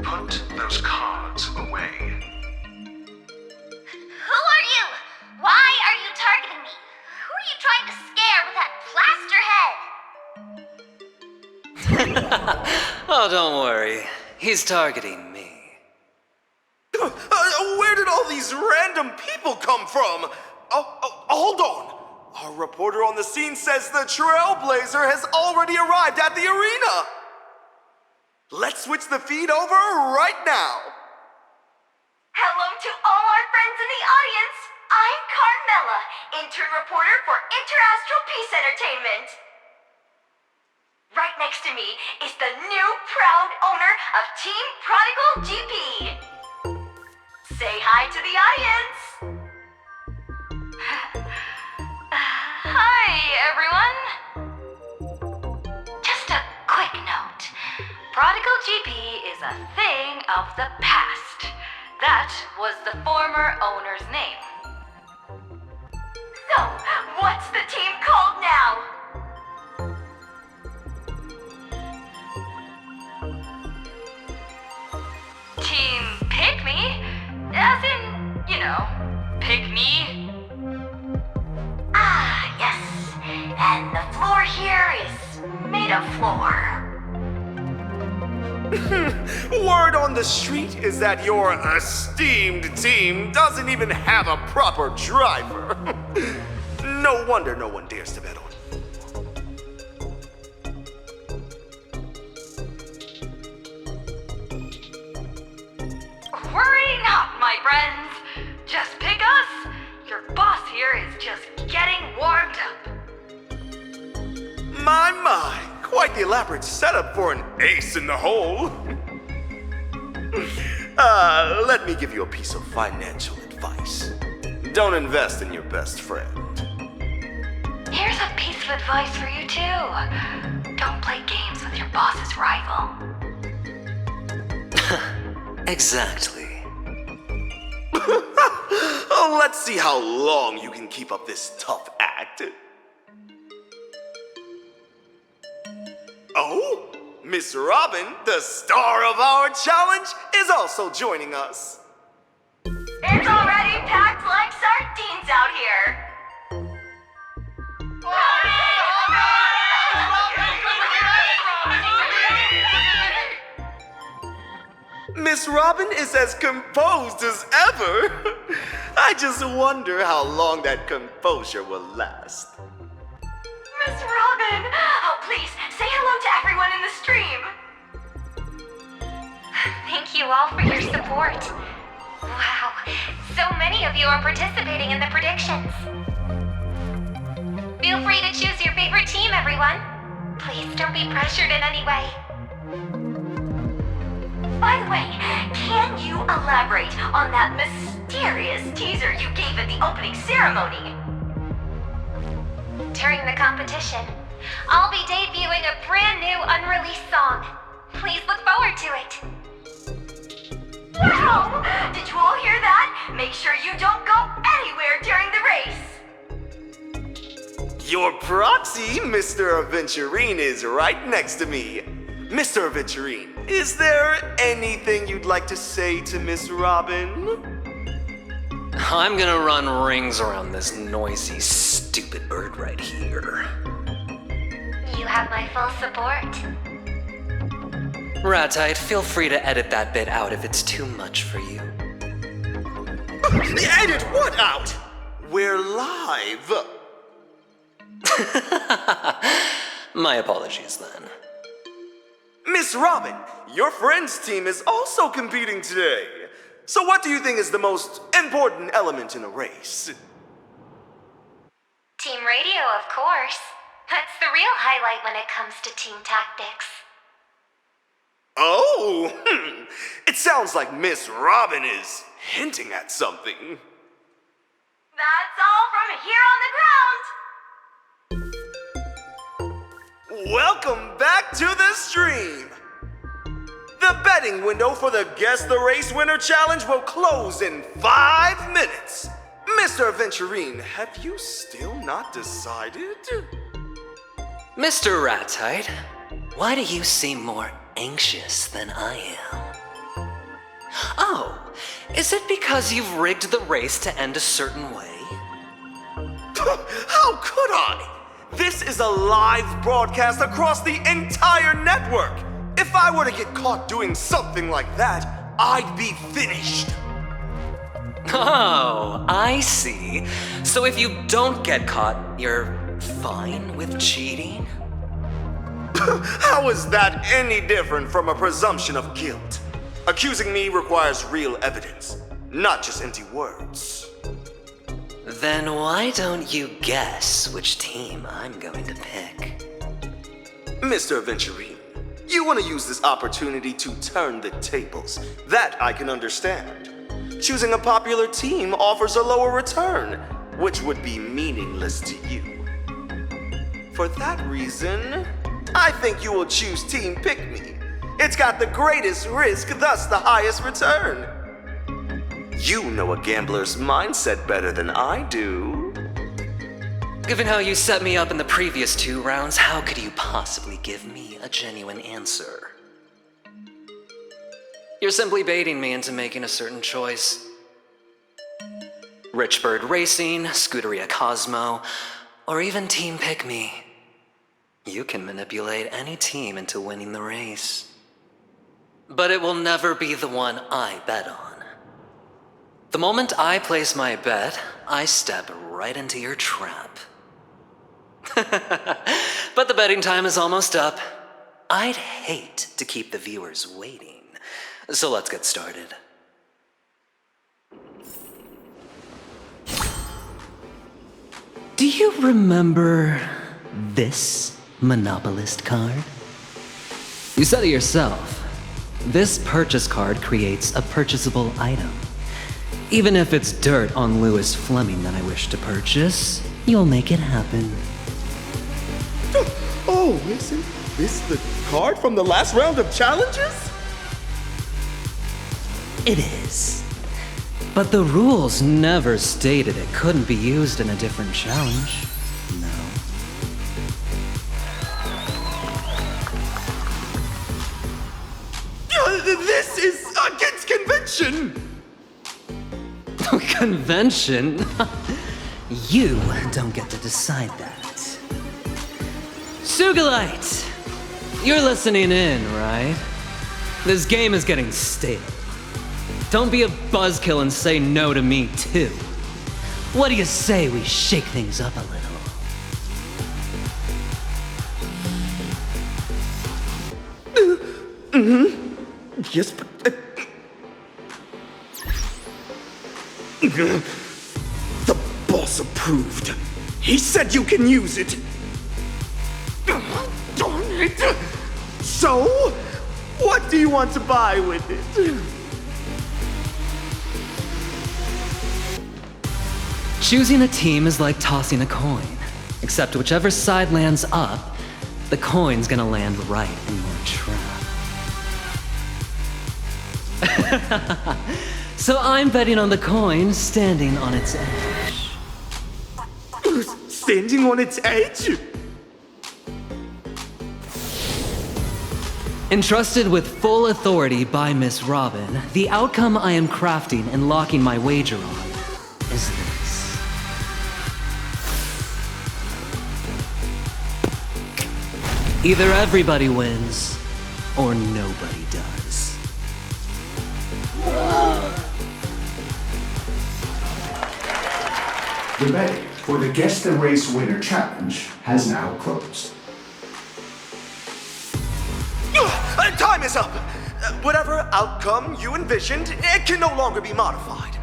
S5: Put those cards away.
S24: Who are you? Why are you targeting me? Who are you trying to scare with that plaster head?
S9: Oh, don't worry. He's targeting me.
S8: Where did all these random people come from? Hold on. Our reporter on the scene says the Trailblazer has already arrived at the arena. Let's switch the feed over right now.
S7: Hello to all our friends in the audience. I'm Carmela, intern reporter for Interastral Peace Entertainment. Right next to me is the new proud owner of Team Prodigal GP. Say hi to the audience.
S16: Hi, everyone. Just a quick note. Prodigal GP is a thing of the past. That was the former owner's name.
S7: So, what's the team called now?
S16: Team Pick Me? As in, you know, pick me.
S7: Ah, yes. And the floor here is made of floor.
S8: Word on the street is that your esteemed team doesn't even have a proper driver. No wonder no one dares to bet on it.
S16: Worry not, my friends. Just pick us. Your boss here is just getting warmed up.
S8: My, quite the elaborate setup for an ace in the hole. Let me give you a piece of financial advice. Don't invest in your best friend.
S16: Here's a piece of advice for you too. Don't play games with your boss's rival.
S9: Exactly.
S8: Let's see how long you can keep up this tough act. Oh? Miss Robin, the star of our challenge, is also joining us.
S7: It's already packed like sardines out here.
S8: Miss Robin is as composed as ever. I just wonder how long that composure will last.
S7: Miss Robin! Oh, please, say hello to everyone in the stream.
S24: Thank you all for your support. Wow, so many of you are participating in the predictions. Feel free to choose your favorite team, everyone. Please don't be pressured in any way.
S7: By the way, can you elaborate on that mysterious teaser you gave at the opening ceremony?
S24: During the competition, I'll be debuting a brand new unreleased song. Please look forward to it.
S7: Wow! Did you all hear that? Make sure you don't go anywhere during the race.
S8: Your proxy, Mr. Aventurine, is right next to me. Mr. Aventurine, is there anything you'd like to say to Miss Robin?
S9: I'm gonna run rings around this noisy, stupid bird right here.
S24: You have my full support.
S9: Ratite, feel free to edit that bit out if it's too much for you.
S8: Edit what out? We're live.
S9: My apologies then.
S8: Miss Robin, your friend's team is also competing today. So what do you think is the most important element in a race?
S24: Team radio, of course. That's the real highlight when it comes to team tactics.
S8: Oh, it sounds like Miss Robin is hinting at something.
S7: That's all from here on the ground.
S8: Welcome back to the stream. The betting window for the Guess the Race Winner Challenge will close in 5 minutes. Mr. Aventurine, have you still not decided?
S9: Mr. Ratite, why do you seem more anxious than I am? Oh, is it because you've rigged the race to end a certain way?
S8: How could I? This is a live broadcast across the entire network. If I were to get caught doing something like that, I'd be finished.
S9: Oh, I see. So if you don't get caught, you're fine with cheating?
S8: How is that any different from a presumption of guilt? Accusing me requires real evidence, not just empty words.
S9: Then why don't you guess which team I'm going to pick?
S8: Mr. Aventurine, you want to use this opportunity to turn the tables. That I can understand. Choosing a popular team offers a lower return, which would be meaningless to you. For that reason, I think you will choose Team Pick Me. It's got the greatest risk, thus the highest return. You know a gambler's mindset better than I do.
S9: Given how you set me up in the previous 2 rounds, how could you possibly give me a genuine answer? You're simply baiting me into making a certain choice. Richbird Racing, Scuderia Cosmo, or even Team Pick Me. You can manipulate any team into winning the race. But it will never be the one I bet on. The moment I place my bet, I step right into your trap. But the betting time is almost up. I'd hate to keep the viewers waiting. So let's get started. Do you remember this monopolist card? You said it yourself. This purchase card creates a purchasable item. Even if it's dirt on Lewis Fleming that I wish to purchase, you'll make it happen.
S8: Oh, isn't this the card from the last round of challenges?
S9: It is. But the rules never stated it couldn't be used in a different challenge. No.
S8: convention!
S9: Convention? You don't get to decide that. Sugalite! You're listening in, right? This game is getting stale. Don't be a buzzkill and say no to me, too. What do you say we shake things up a little?
S8: Yes, but... The boss approved. He said you can use it. Darn it! So, what do you want to buy with it?
S9: Choosing a team is like tossing a coin. Except whichever side lands up, the coin's gonna land right in your trap. So I'm betting on the coin standing on its edge.
S8: Standing on its edge?
S9: Entrusted with full authority by Miss Robin, the outcome I am crafting and locking my wager on is this. Either everybody wins, or nobody does.
S11: The betting for the Guess the Race Winner Challenge has now closed.
S8: Time is up! Whatever outcome you envisioned, it can no longer be modified.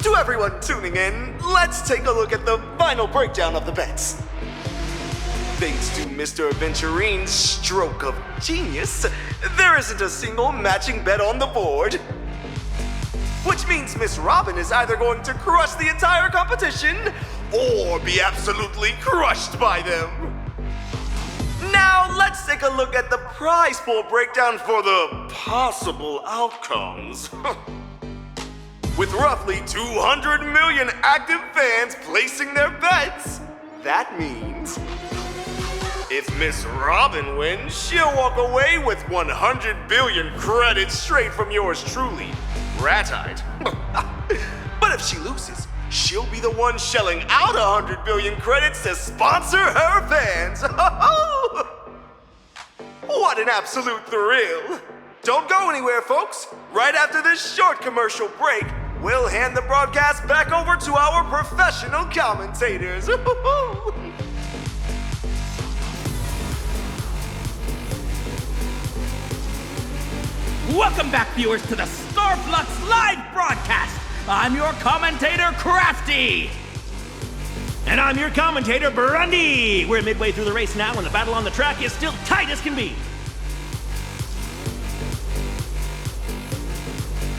S8: To everyone tuning in, let's take a look at the final breakdown of the bets. Thanks to Mr. Adventurine's stroke of genius, there isn't a single matching bet on the board. Which means Miss Robin is either going to crush the entire competition, or be absolutely crushed by them. Now, let's take a look at the prize pool breakdown for the possible outcomes. With roughly 200 million active fans placing their bets, that means if Miss Robin wins, she'll walk away with 100 billion credits straight from yours truly, Rat-eyed. But if she loses, she'll be the one shelling out 100 billion credits to sponsor her fans. What an absolute thrill. Don't go anywhere, folks. Right after this short commercial break, we'll hand the broadcast back over to our professional commentators.
S12: Welcome back, viewers, to the Starflux live broadcast. I'm your commentator, Crafty. And I'm your commentator, Grundy. We're midway through the race now, and the battle on the track is still tight as can be.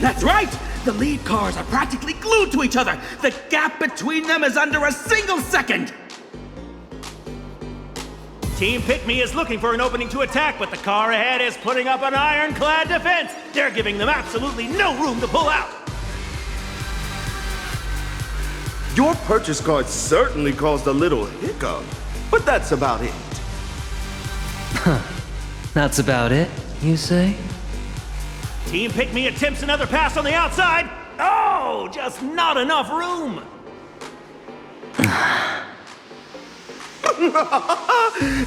S12: That's right! The lead cars are practically glued to each other. The gap between them is under a single second. Team Pick Me is looking for an opening to attack, but the car ahead is putting up an ironclad defense. They're giving them absolutely no room to pull out.
S8: Your purchase card certainly caused a little hiccup, but that's about it.
S9: That's about it, you say?
S12: Team Pick Me attempts another pass on the outside. Oh, just not enough room.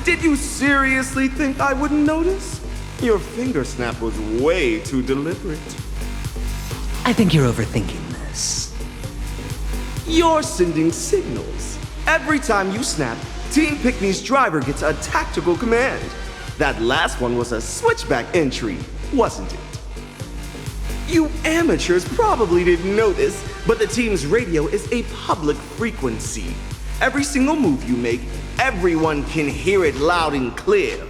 S8: Did you seriously think I wouldn't notice? Your finger snap was way too deliberate.
S9: I think you're overthinking this.
S8: You're sending signals. Every time you snap, Team Pick Me's driver gets a tactical command. That last one was a switchback entry, wasn't it? You amateurs probably didn't notice, but the team's radio is a public frequency. Every single move you make, everyone can hear it loud and clear.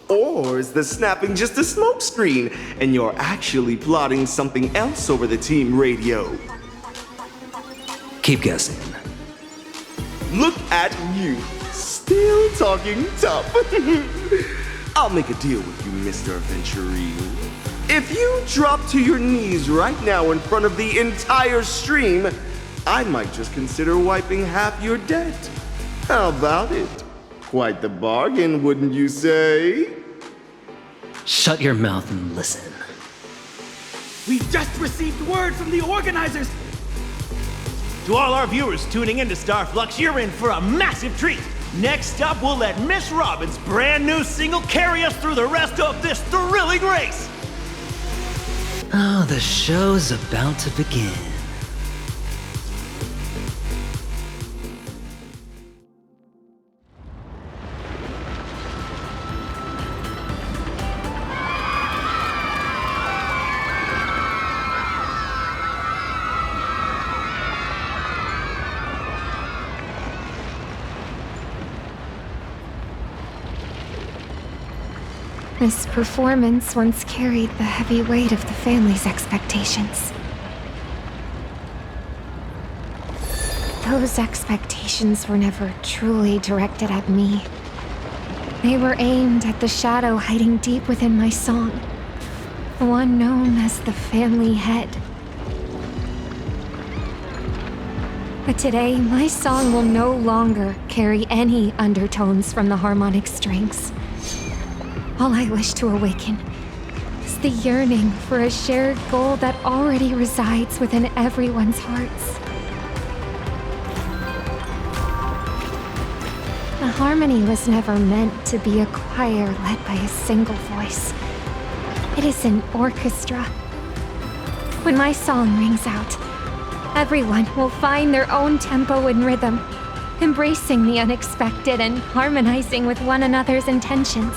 S8: Or is the snapping just a smokescreen, and you're actually plotting something else over the team radio?
S9: Keep guessing.
S8: Look at you, still talking tough. I'll make a deal with you, Mr. Aventurine. If you drop to your knees right now in front of the entire stream, I might just consider wiping half your debt. How about it? Quite the bargain, wouldn't you say?
S9: Shut your mouth and listen.
S12: We just received word from the organizers! To all our viewers tuning into Starflux, you're in for a massive treat! Next up, we'll let Miss Robin's brand new single carry us through the rest of this thrilling race!
S9: Oh, the show's about to begin.
S3: This performance once carried the heavy weight of the family's expectations. Those expectations were never truly directed at me. They were aimed at the shadow hiding deep within my song, the one known as the family head. But today, my song will no longer carry any undertones from the harmonic strings. All I wish to awaken is the yearning for a shared goal that already resides within everyone's hearts. The harmony was never meant to be a choir led by a single voice. It is an orchestra. When my song rings out, everyone will find their own tempo and rhythm, embracing the unexpected and harmonizing with one another's intentions.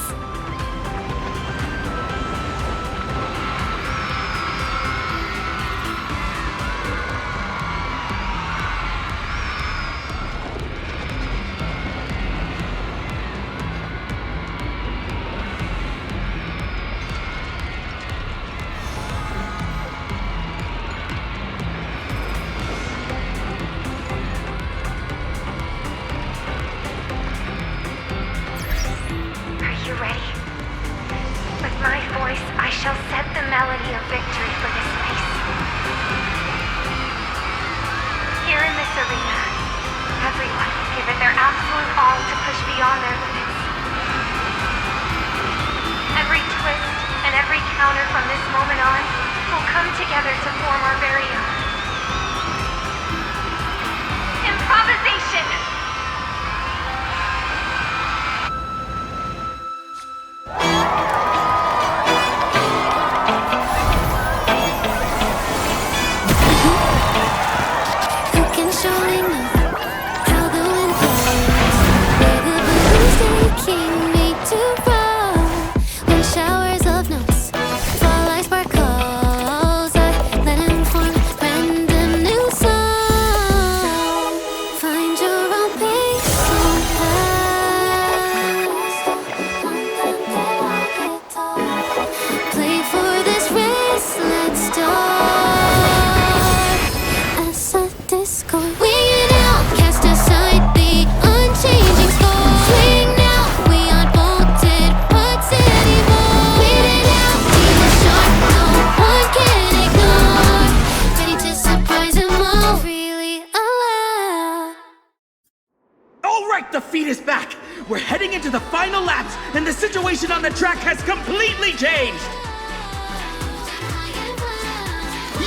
S12: On the track has completely changed!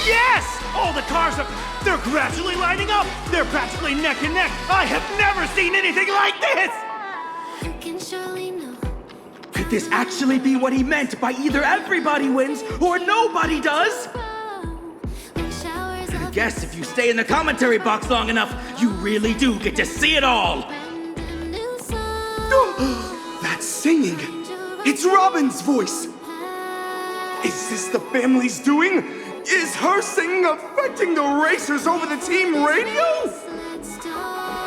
S12: Yes! All the cars they're gradually lining up! They're practically neck and neck! I have never seen anything like this! Could this actually be what he meant by either everybody wins or nobody does? I guess if you stay in the commentary box long enough, you really do get to see it all!
S1: That's singing! It's Robin's voice! Is this the family's doing? Is her singing affecting the racers over the team radio?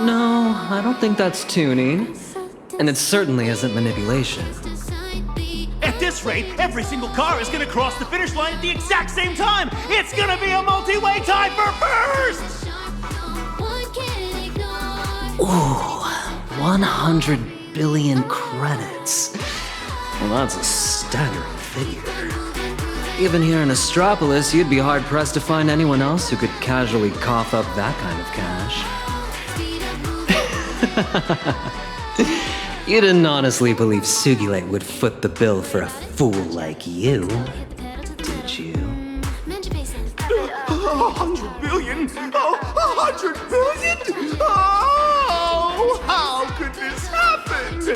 S9: No, I don't think that's tuning. And it certainly isn't manipulation.
S12: At this rate, every single car is gonna cross the finish line at the exact same time! It's gonna be a multi-way tie for first!
S9: Ooh, 100 billion credits. Well, that's a staggering figure. Even here in Astropolis, you'd be hard-pressed to find anyone else who could casually cough up that kind of cash. You didn't honestly believe Sugilate would foot the bill for a fool like you, did you?
S8: 100 billion? Oh, 100 billion? Oh, how could this happen?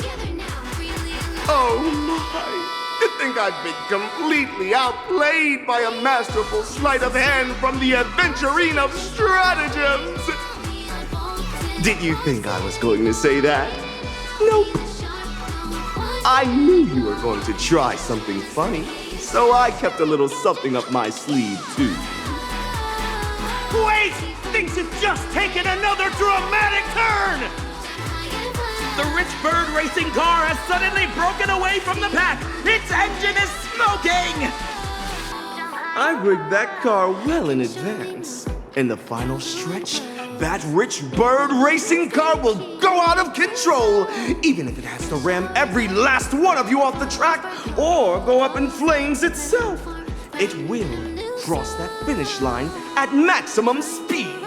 S8: Oh my. To think I've been completely outplayed by a masterful sleight of hand from the adventurine of stratagems. Did you think I was going to say that? Nope. I knew you were going to try something funny, so I kept a little something up my sleeve, too.
S12: Wait! Things have just taken another dramatic turn! The Rich Bird racing car has suddenly broken away from the pack! Its engine is smoking!
S8: I rigged that car well in advance. In the final stretch, that Rich Bird racing car will go out of control, even if it has to ram every last one of you off the track or go up in flames itself. It will cross that finish line at maximum speed.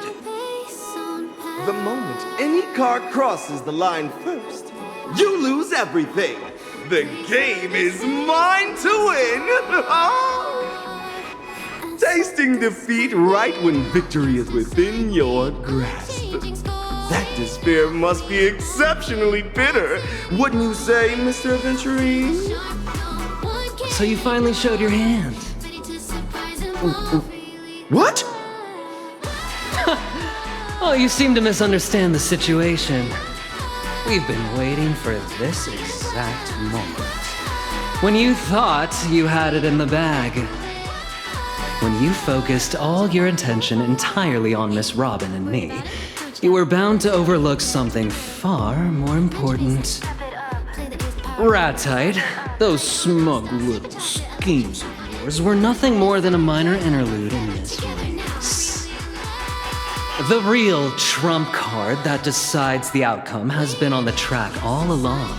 S8: The moment any car crosses the line first, you lose everything. The game is mine to win. Tasting defeat right when victory is within your grasp. That despair must be exceptionally bitter, wouldn't you say, Mr. Aventurine?
S9: So you finally showed your hand.
S8: What?
S9: Oh, you seem to misunderstand the situation. We've been waiting for this exact moment. When you thought you had it in the bag. When you focused all your attention entirely on Miss Robin and me, you were bound to overlook something far more important. Rat-tight, those smug little schemes of yours were nothing more than a minor interlude in this race. The real trump card that decides the outcome has been on the track all along.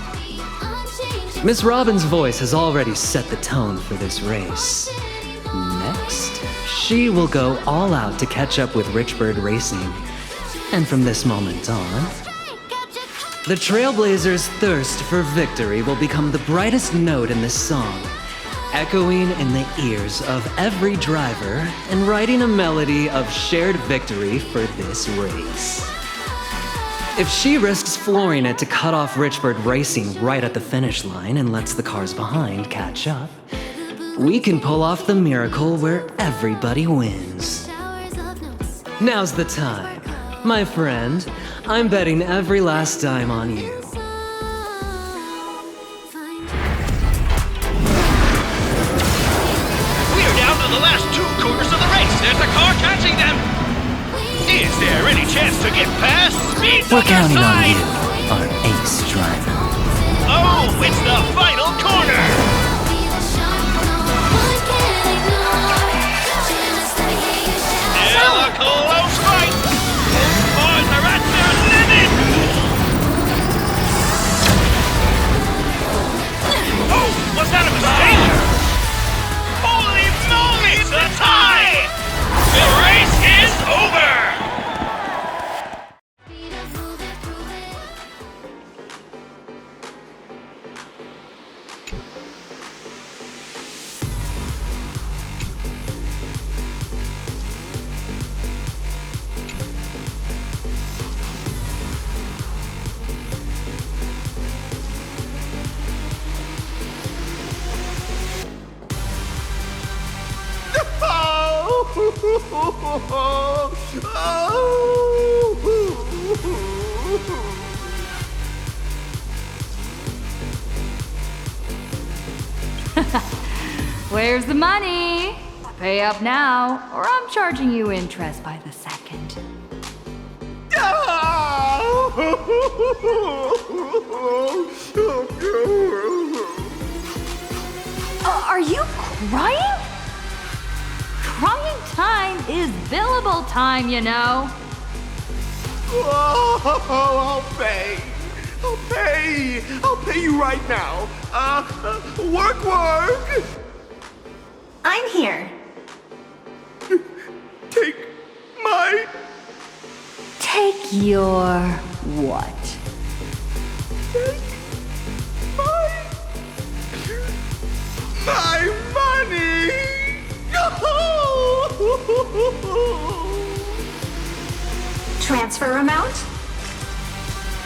S9: Miss Robin's voice has already set the tone for this race. Next, she will go all out to catch up with Richbird Racing. And from this moment on, the Trailblazers' thirst for victory will become the brightest note in this song, echoing in the ears of every driver and writing a melody of shared victory for this race. If she risks flooring it to cut off Richbird Racing right at the finish line and lets the cars behind catch up, we can pull off the miracle where everybody wins. Now's the time. My friend, I'm betting every last dime on you.
S12: The last 2 quarters of the race. There's a car catching them. Is there any chance to get past? Speed's
S9: We're
S12: on their
S9: counting on
S12: side.
S9: you, our ace driver.
S12: Oh, it's the final corner. Still a close fight. Boys are at their limit. Oh, was that a mistake? Holy moly, it's a tie! The race is over!
S2: Where's the money? Pay up now, or I'm charging you interest by the second. Are you crying? Crying time is billable time, you know.
S8: Oh, I'll pay you right now. Work.
S10: I'm here.
S2: Take your what?
S8: My money!
S10: Transfer amount?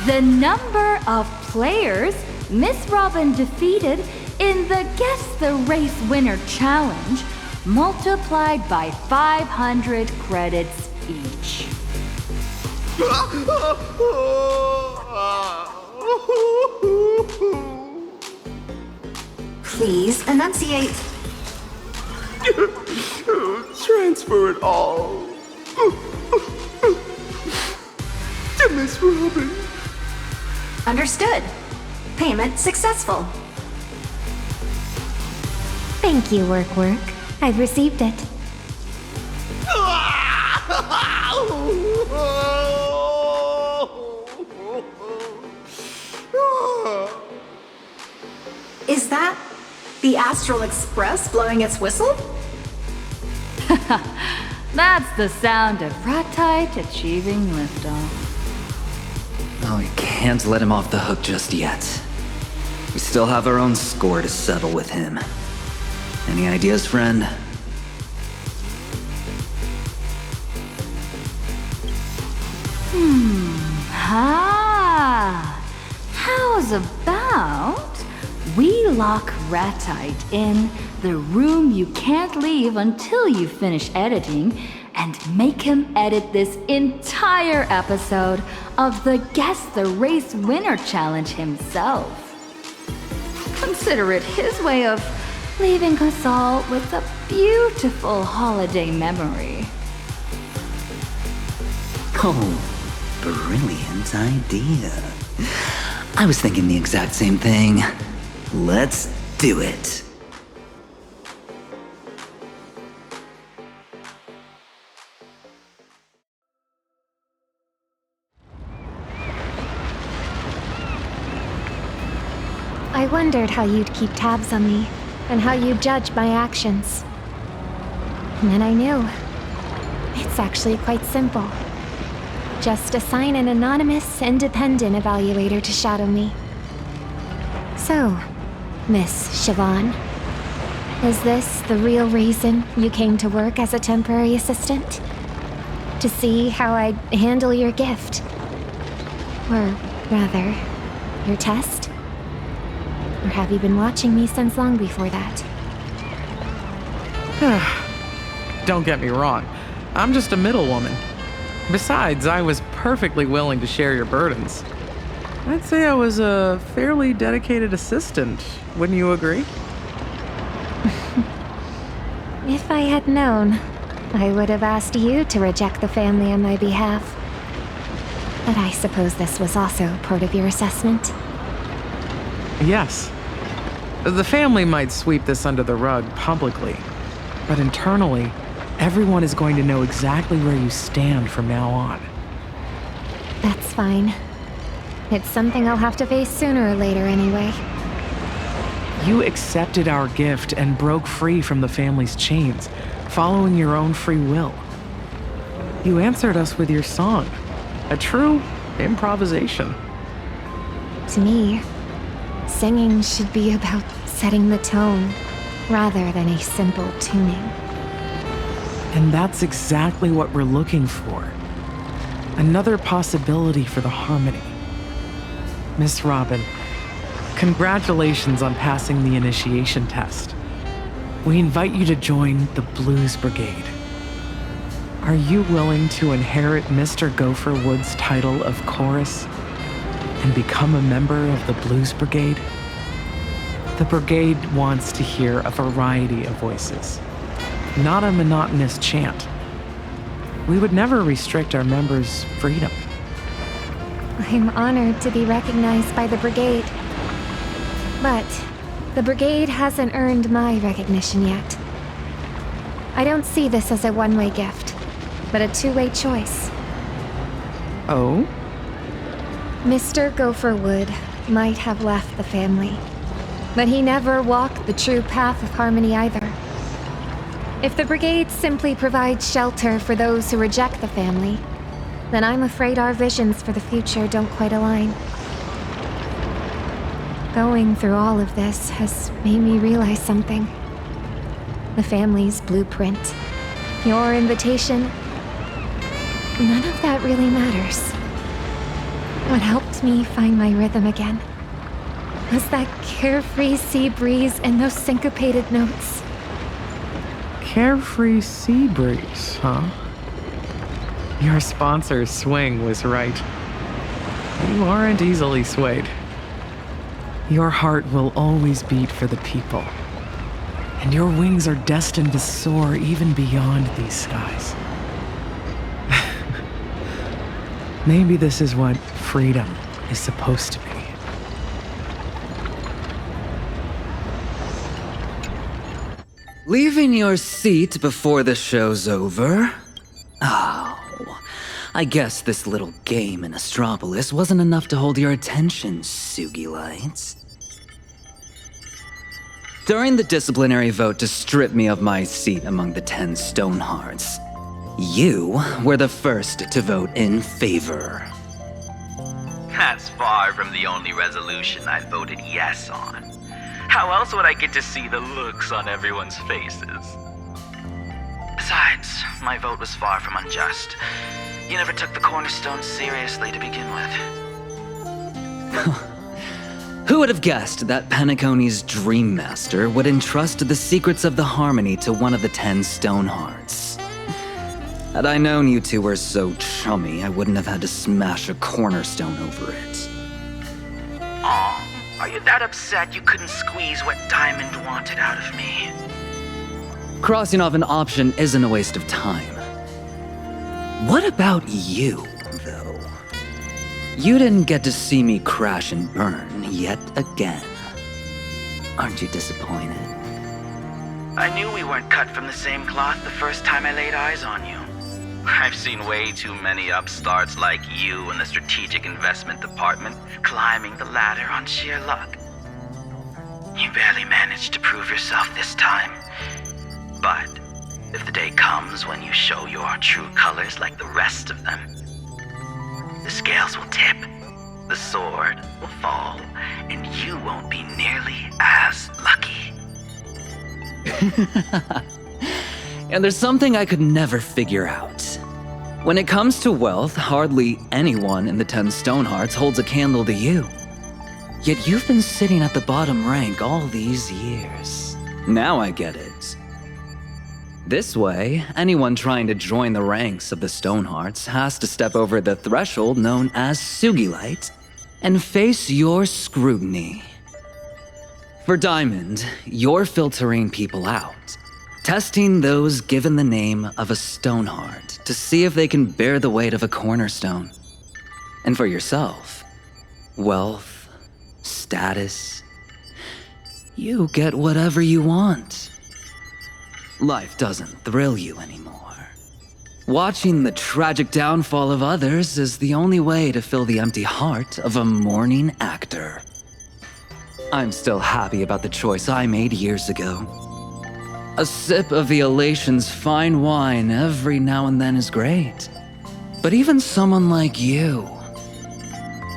S17: The number of players Miss Robin defeated in the Guess the Race Winner Challenge multiplied by 500 credits each.
S10: Please enunciate.
S8: Transfer it all to Miss Robin.
S10: Understood. Payment successful.
S3: Thank you, Work. I've received it.
S10: Is that the Astral Express blowing its whistle?
S2: That's the sound of Ratite achieving liftoff.
S19: Oh, we can't let him off the hook just yet. We still have our own score to settle with him. Any ideas, friend?
S2: How's about we lock Ratite in the room you can't leave until you finish editing and make him edit this entire episode of the Guess the Race Winner Challenge himself. Consider it his way of leaving us all with a beautiful holiday memory.
S19: Oh, brilliant idea. I was thinking the exact same thing. Let's do it.
S3: I wondered how you'd keep tabs on me, and how you'd judge my actions. And then I knew. It's actually quite simple. Just assign an anonymous, independent evaluator to shadow me. So, Miss Siobhan, is this the real reason you came to work as a temporary assistant? To see how I'd handle your gift? Or rather, your test? Or have you been watching me since long before that?
S15: Don't get me wrong, I'm just a middlewoman. Besides, I was perfectly willing to share your burdens. I'd say I was a fairly dedicated assistant, wouldn't you agree?
S3: If I had known, I would have asked you to reject the family on my behalf. But I suppose this was also part of your assessment?
S15: Yes. The family might sweep this under the rug publicly, but internally, everyone is going to know exactly where you stand from now on.
S3: That's fine. It's something I'll have to face sooner or later anyway.
S15: You accepted our gift and broke free from the family's chains, following your own free will. You answered us with your song, a true improvisation.
S3: To me, singing should be about setting the tone, rather than a simple tuning.
S15: And that's exactly what we're looking for. Another possibility for the harmony. Miss Robin, congratulations on passing the initiation test. We invite you to join the Blues Brigade. Are you willing to inherit Mr. Gopher Wood's title of chorus and become a member of the Blues Brigade? The brigade wants to hear a variety of voices, not a monotonous chant. We would never restrict our members' freedom.
S3: I'm honored to be recognized by the brigade. But the brigade hasn't earned my recognition yet. I don't see this as a one-way gift, but a two-way choice.
S15: Oh?
S3: Mr. Gopher Wood might have left the family, but he never walked the true path of harmony either. If the brigade simply provides shelter for those who reject the family, then I'm afraid our visions for the future don't quite align. Going through all of this has made me realize something. The family's blueprint, your invitation, none of that really matters. What helped me find my rhythm again was that carefree sea breeze and those syncopated notes.
S15: Carefree sea breeze, huh? Your sponsor's swing was right. You aren't easily swayed. Your heart will always beat for the people. And your wings are destined to soar even beyond these skies. Maybe this is what freedom is supposed to be.
S19: Leaving your seat before the show's over? Oh, I guess this little game in Astropolis wasn't enough to hold your attention, Sugi Lights. During the disciplinary vote to strip me of my seat among the 10 Stonehearts, you were the first to vote in favor.
S14: That's far from the only resolution I voted yes on. How else would I get to see the looks on everyone's faces? Besides, my vote was far from unjust. You never took the cornerstone seriously to begin with.
S19: Who would have guessed that Penacony's Dream Master would entrust the secrets of the Harmony to one of the 10 Stonehearts? Had I known you two were so chummy, I wouldn't have had to smash a cornerstone over it.
S14: Aw, are you that upset you couldn't squeeze what Diamond wanted out of me?
S19: Crossing off an option isn't a waste of time. What about you, though? You didn't get to see me crash and burn yet again. Aren't you disappointed?
S14: I knew we weren't cut from the same cloth the first time I laid eyes on you. I've seen way too many upstarts like you in the strategic investment department climbing the ladder on sheer luck. You barely managed to prove yourself this time. But if the day comes when you show your true colors like the rest of them, the scales will tip, the sword will fall, and you won't be nearly as lucky.
S19: And there's something I could never figure out. When it comes to wealth, hardly anyone in the 10 Stonehearts holds a candle to you. Yet you've been sitting at the bottom rank all these years. Now I get it. This way, anyone trying to join the ranks of the Stonehearts has to step over the threshold known as Sugilight and face your scrutiny. For Diamond, you're filtering people out, testing those given the name of a Stoneheart to see if they can bear the weight of a cornerstone. And for yourself, wealth, status, you get whatever you want. Life doesn't thrill you anymore. Watching the tragic downfall of others is the only way to fill the empty heart of a mourning actor. I'm still happy about the choice I made years ago. A sip of the Elation's fine wine every now and then is great. But even someone like you,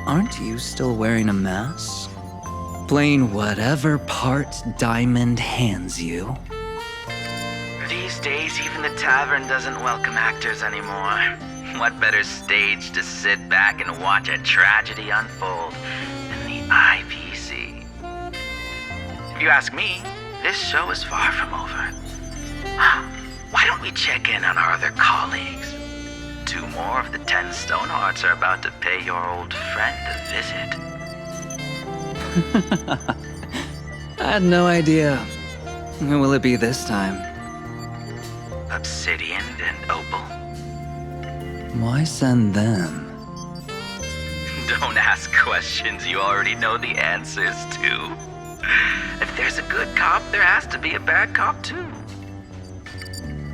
S19: aren't you still wearing a mask? Playing whatever part Diamond hands you?
S14: These days, even the tavern doesn't welcome actors anymore. What better stage to sit back and watch a tragedy unfold than the IPC? If you ask me, this show is far from over. Why don't we check in on our other colleagues? 2 more of the 10 Stonehearts are about to pay your old friend a visit.
S19: I had no idea. Who will it be this time?
S14: Obsidian and Opal.
S19: Why send them?
S14: Don't ask questions you already know the answers to. If there's a good cop, there has to be a bad cop too.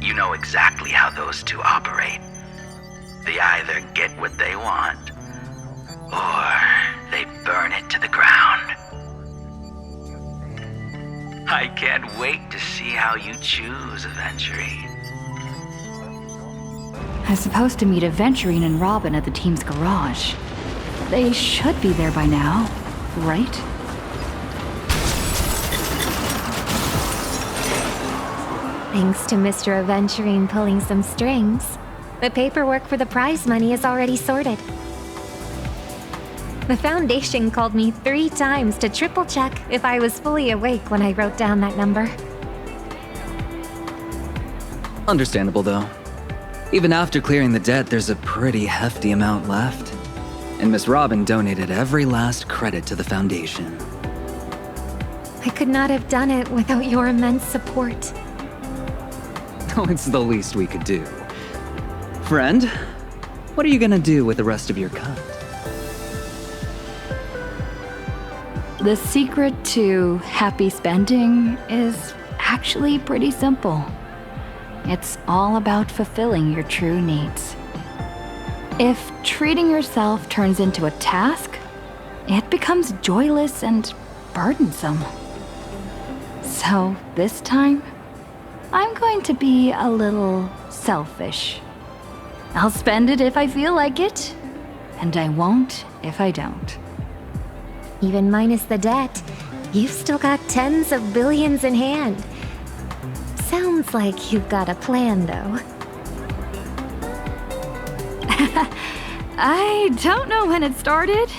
S14: You know exactly how those two operate. They either get what they want, or they burn it to the ground. I can't wait to see how you choose, Aventurine.
S2: I was supposed to meet Aventurine and Robin at the team's garage. They should be there by now, right?
S3: Thanks to Mr. Aventurine pulling some strings, the paperwork for the prize money is already sorted. The Foundation called me 3 times to triple check if I was fully awake when I wrote down that number.
S19: Understandable, though. Even after clearing the debt, there's a pretty hefty amount left. And Miss Robin donated every last credit to the Foundation.
S3: I could not have done it without your immense support.
S19: Oh, it's the least we could do. Friend, what are you gonna do with the rest of your cut?
S2: The secret to happy spending is actually pretty simple. It's all about fulfilling your true needs. If treating yourself turns into a task, it becomes joyless and burdensome. So this time, I'm going to be a little selfish. I'll spend it if I feel like it, and I won't if I don't.
S3: Even minus the debt, you've still got tens of billions in hand. Sounds like you've got a plan, though.
S2: I don't know when it started,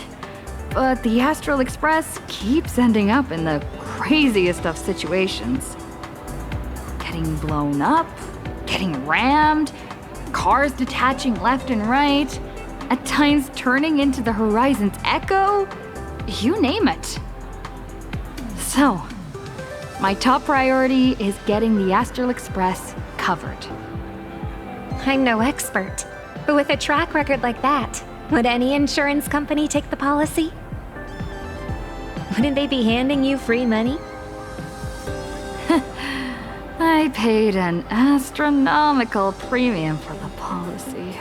S2: but the Astral Express keeps ending up in the craziest of situations. Getting blown up, getting rammed, cars detaching left and right, at times turning into the horizon's echo, you name it. So, my top priority is getting the Astral Express covered.
S3: I'm no expert, but with a track record like that, would any insurance company take the policy? Wouldn't they be handing you free money?
S2: I paid an astronomical premium for the policy.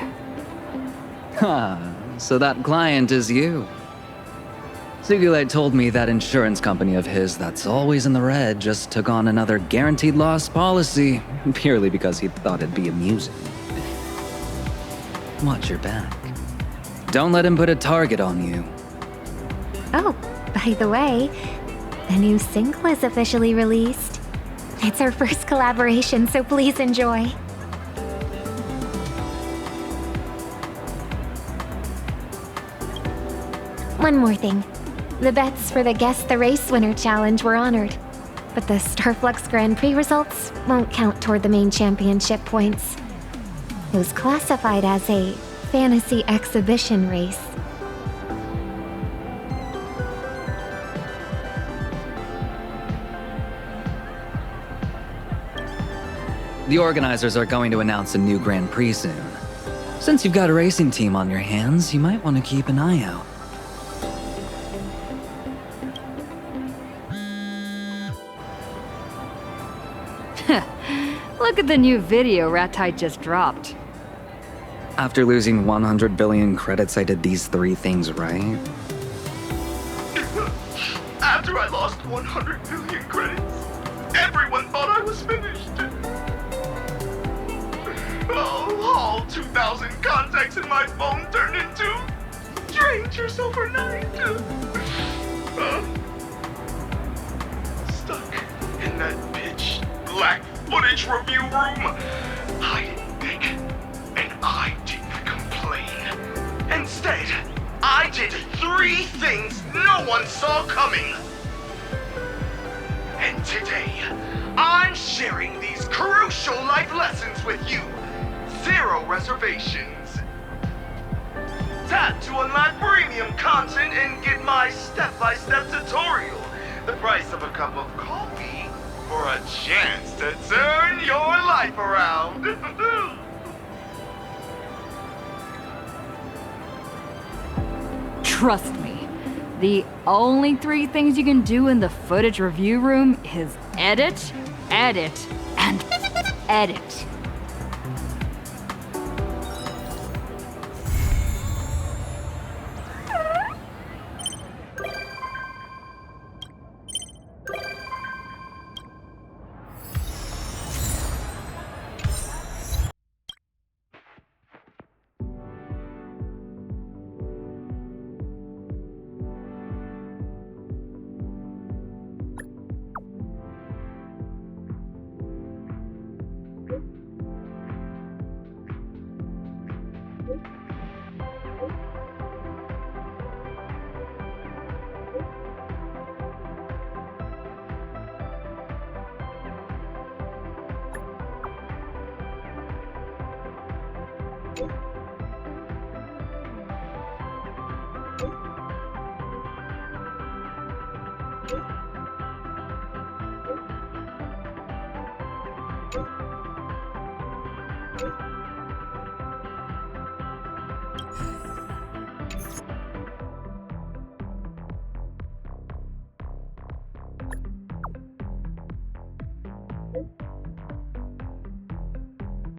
S19: So that client is you. Sugilite told me that insurance company of his that's always in the red just took on another guaranteed loss policy purely because he thought it'd be amusing. Watch your back. Don't let him put a target on you.
S3: Oh, by the way, the new single is officially released. It's our first collaboration, so please enjoy. One more thing. The bets for the Guess the Race Winner challenge were honored, but the Starflux Grand Prix results won't count toward the main championship points. It was classified as a fantasy exhibition race.
S19: The organizers are going to announce a new Grand Prix soon. Since you've got a racing team on your hands, you might want to keep an eye out.
S2: Look at the new video Rattite just dropped.
S19: After losing 100 billion credits, I did these 3 things right.
S5: After I lost 100 billion credits, everyone thought I was finished. Oh, all 2,000 contacts in my phone turned into Drained Yourself overnight. Stuck in that pitch black footage review room. I didn't think, and I didn't complain. Instead, I did 3 things no one saw coming. And today, I'm sharing these crucial life lessons with you. 0 reservations. Tap to unlock premium content and get my step-by-step tutorial. The price of a cup of coffee for a chance to turn your life around.
S2: Trust me, the only 3 things you can do in the footage review room is edit, edit, and edit.
S11: you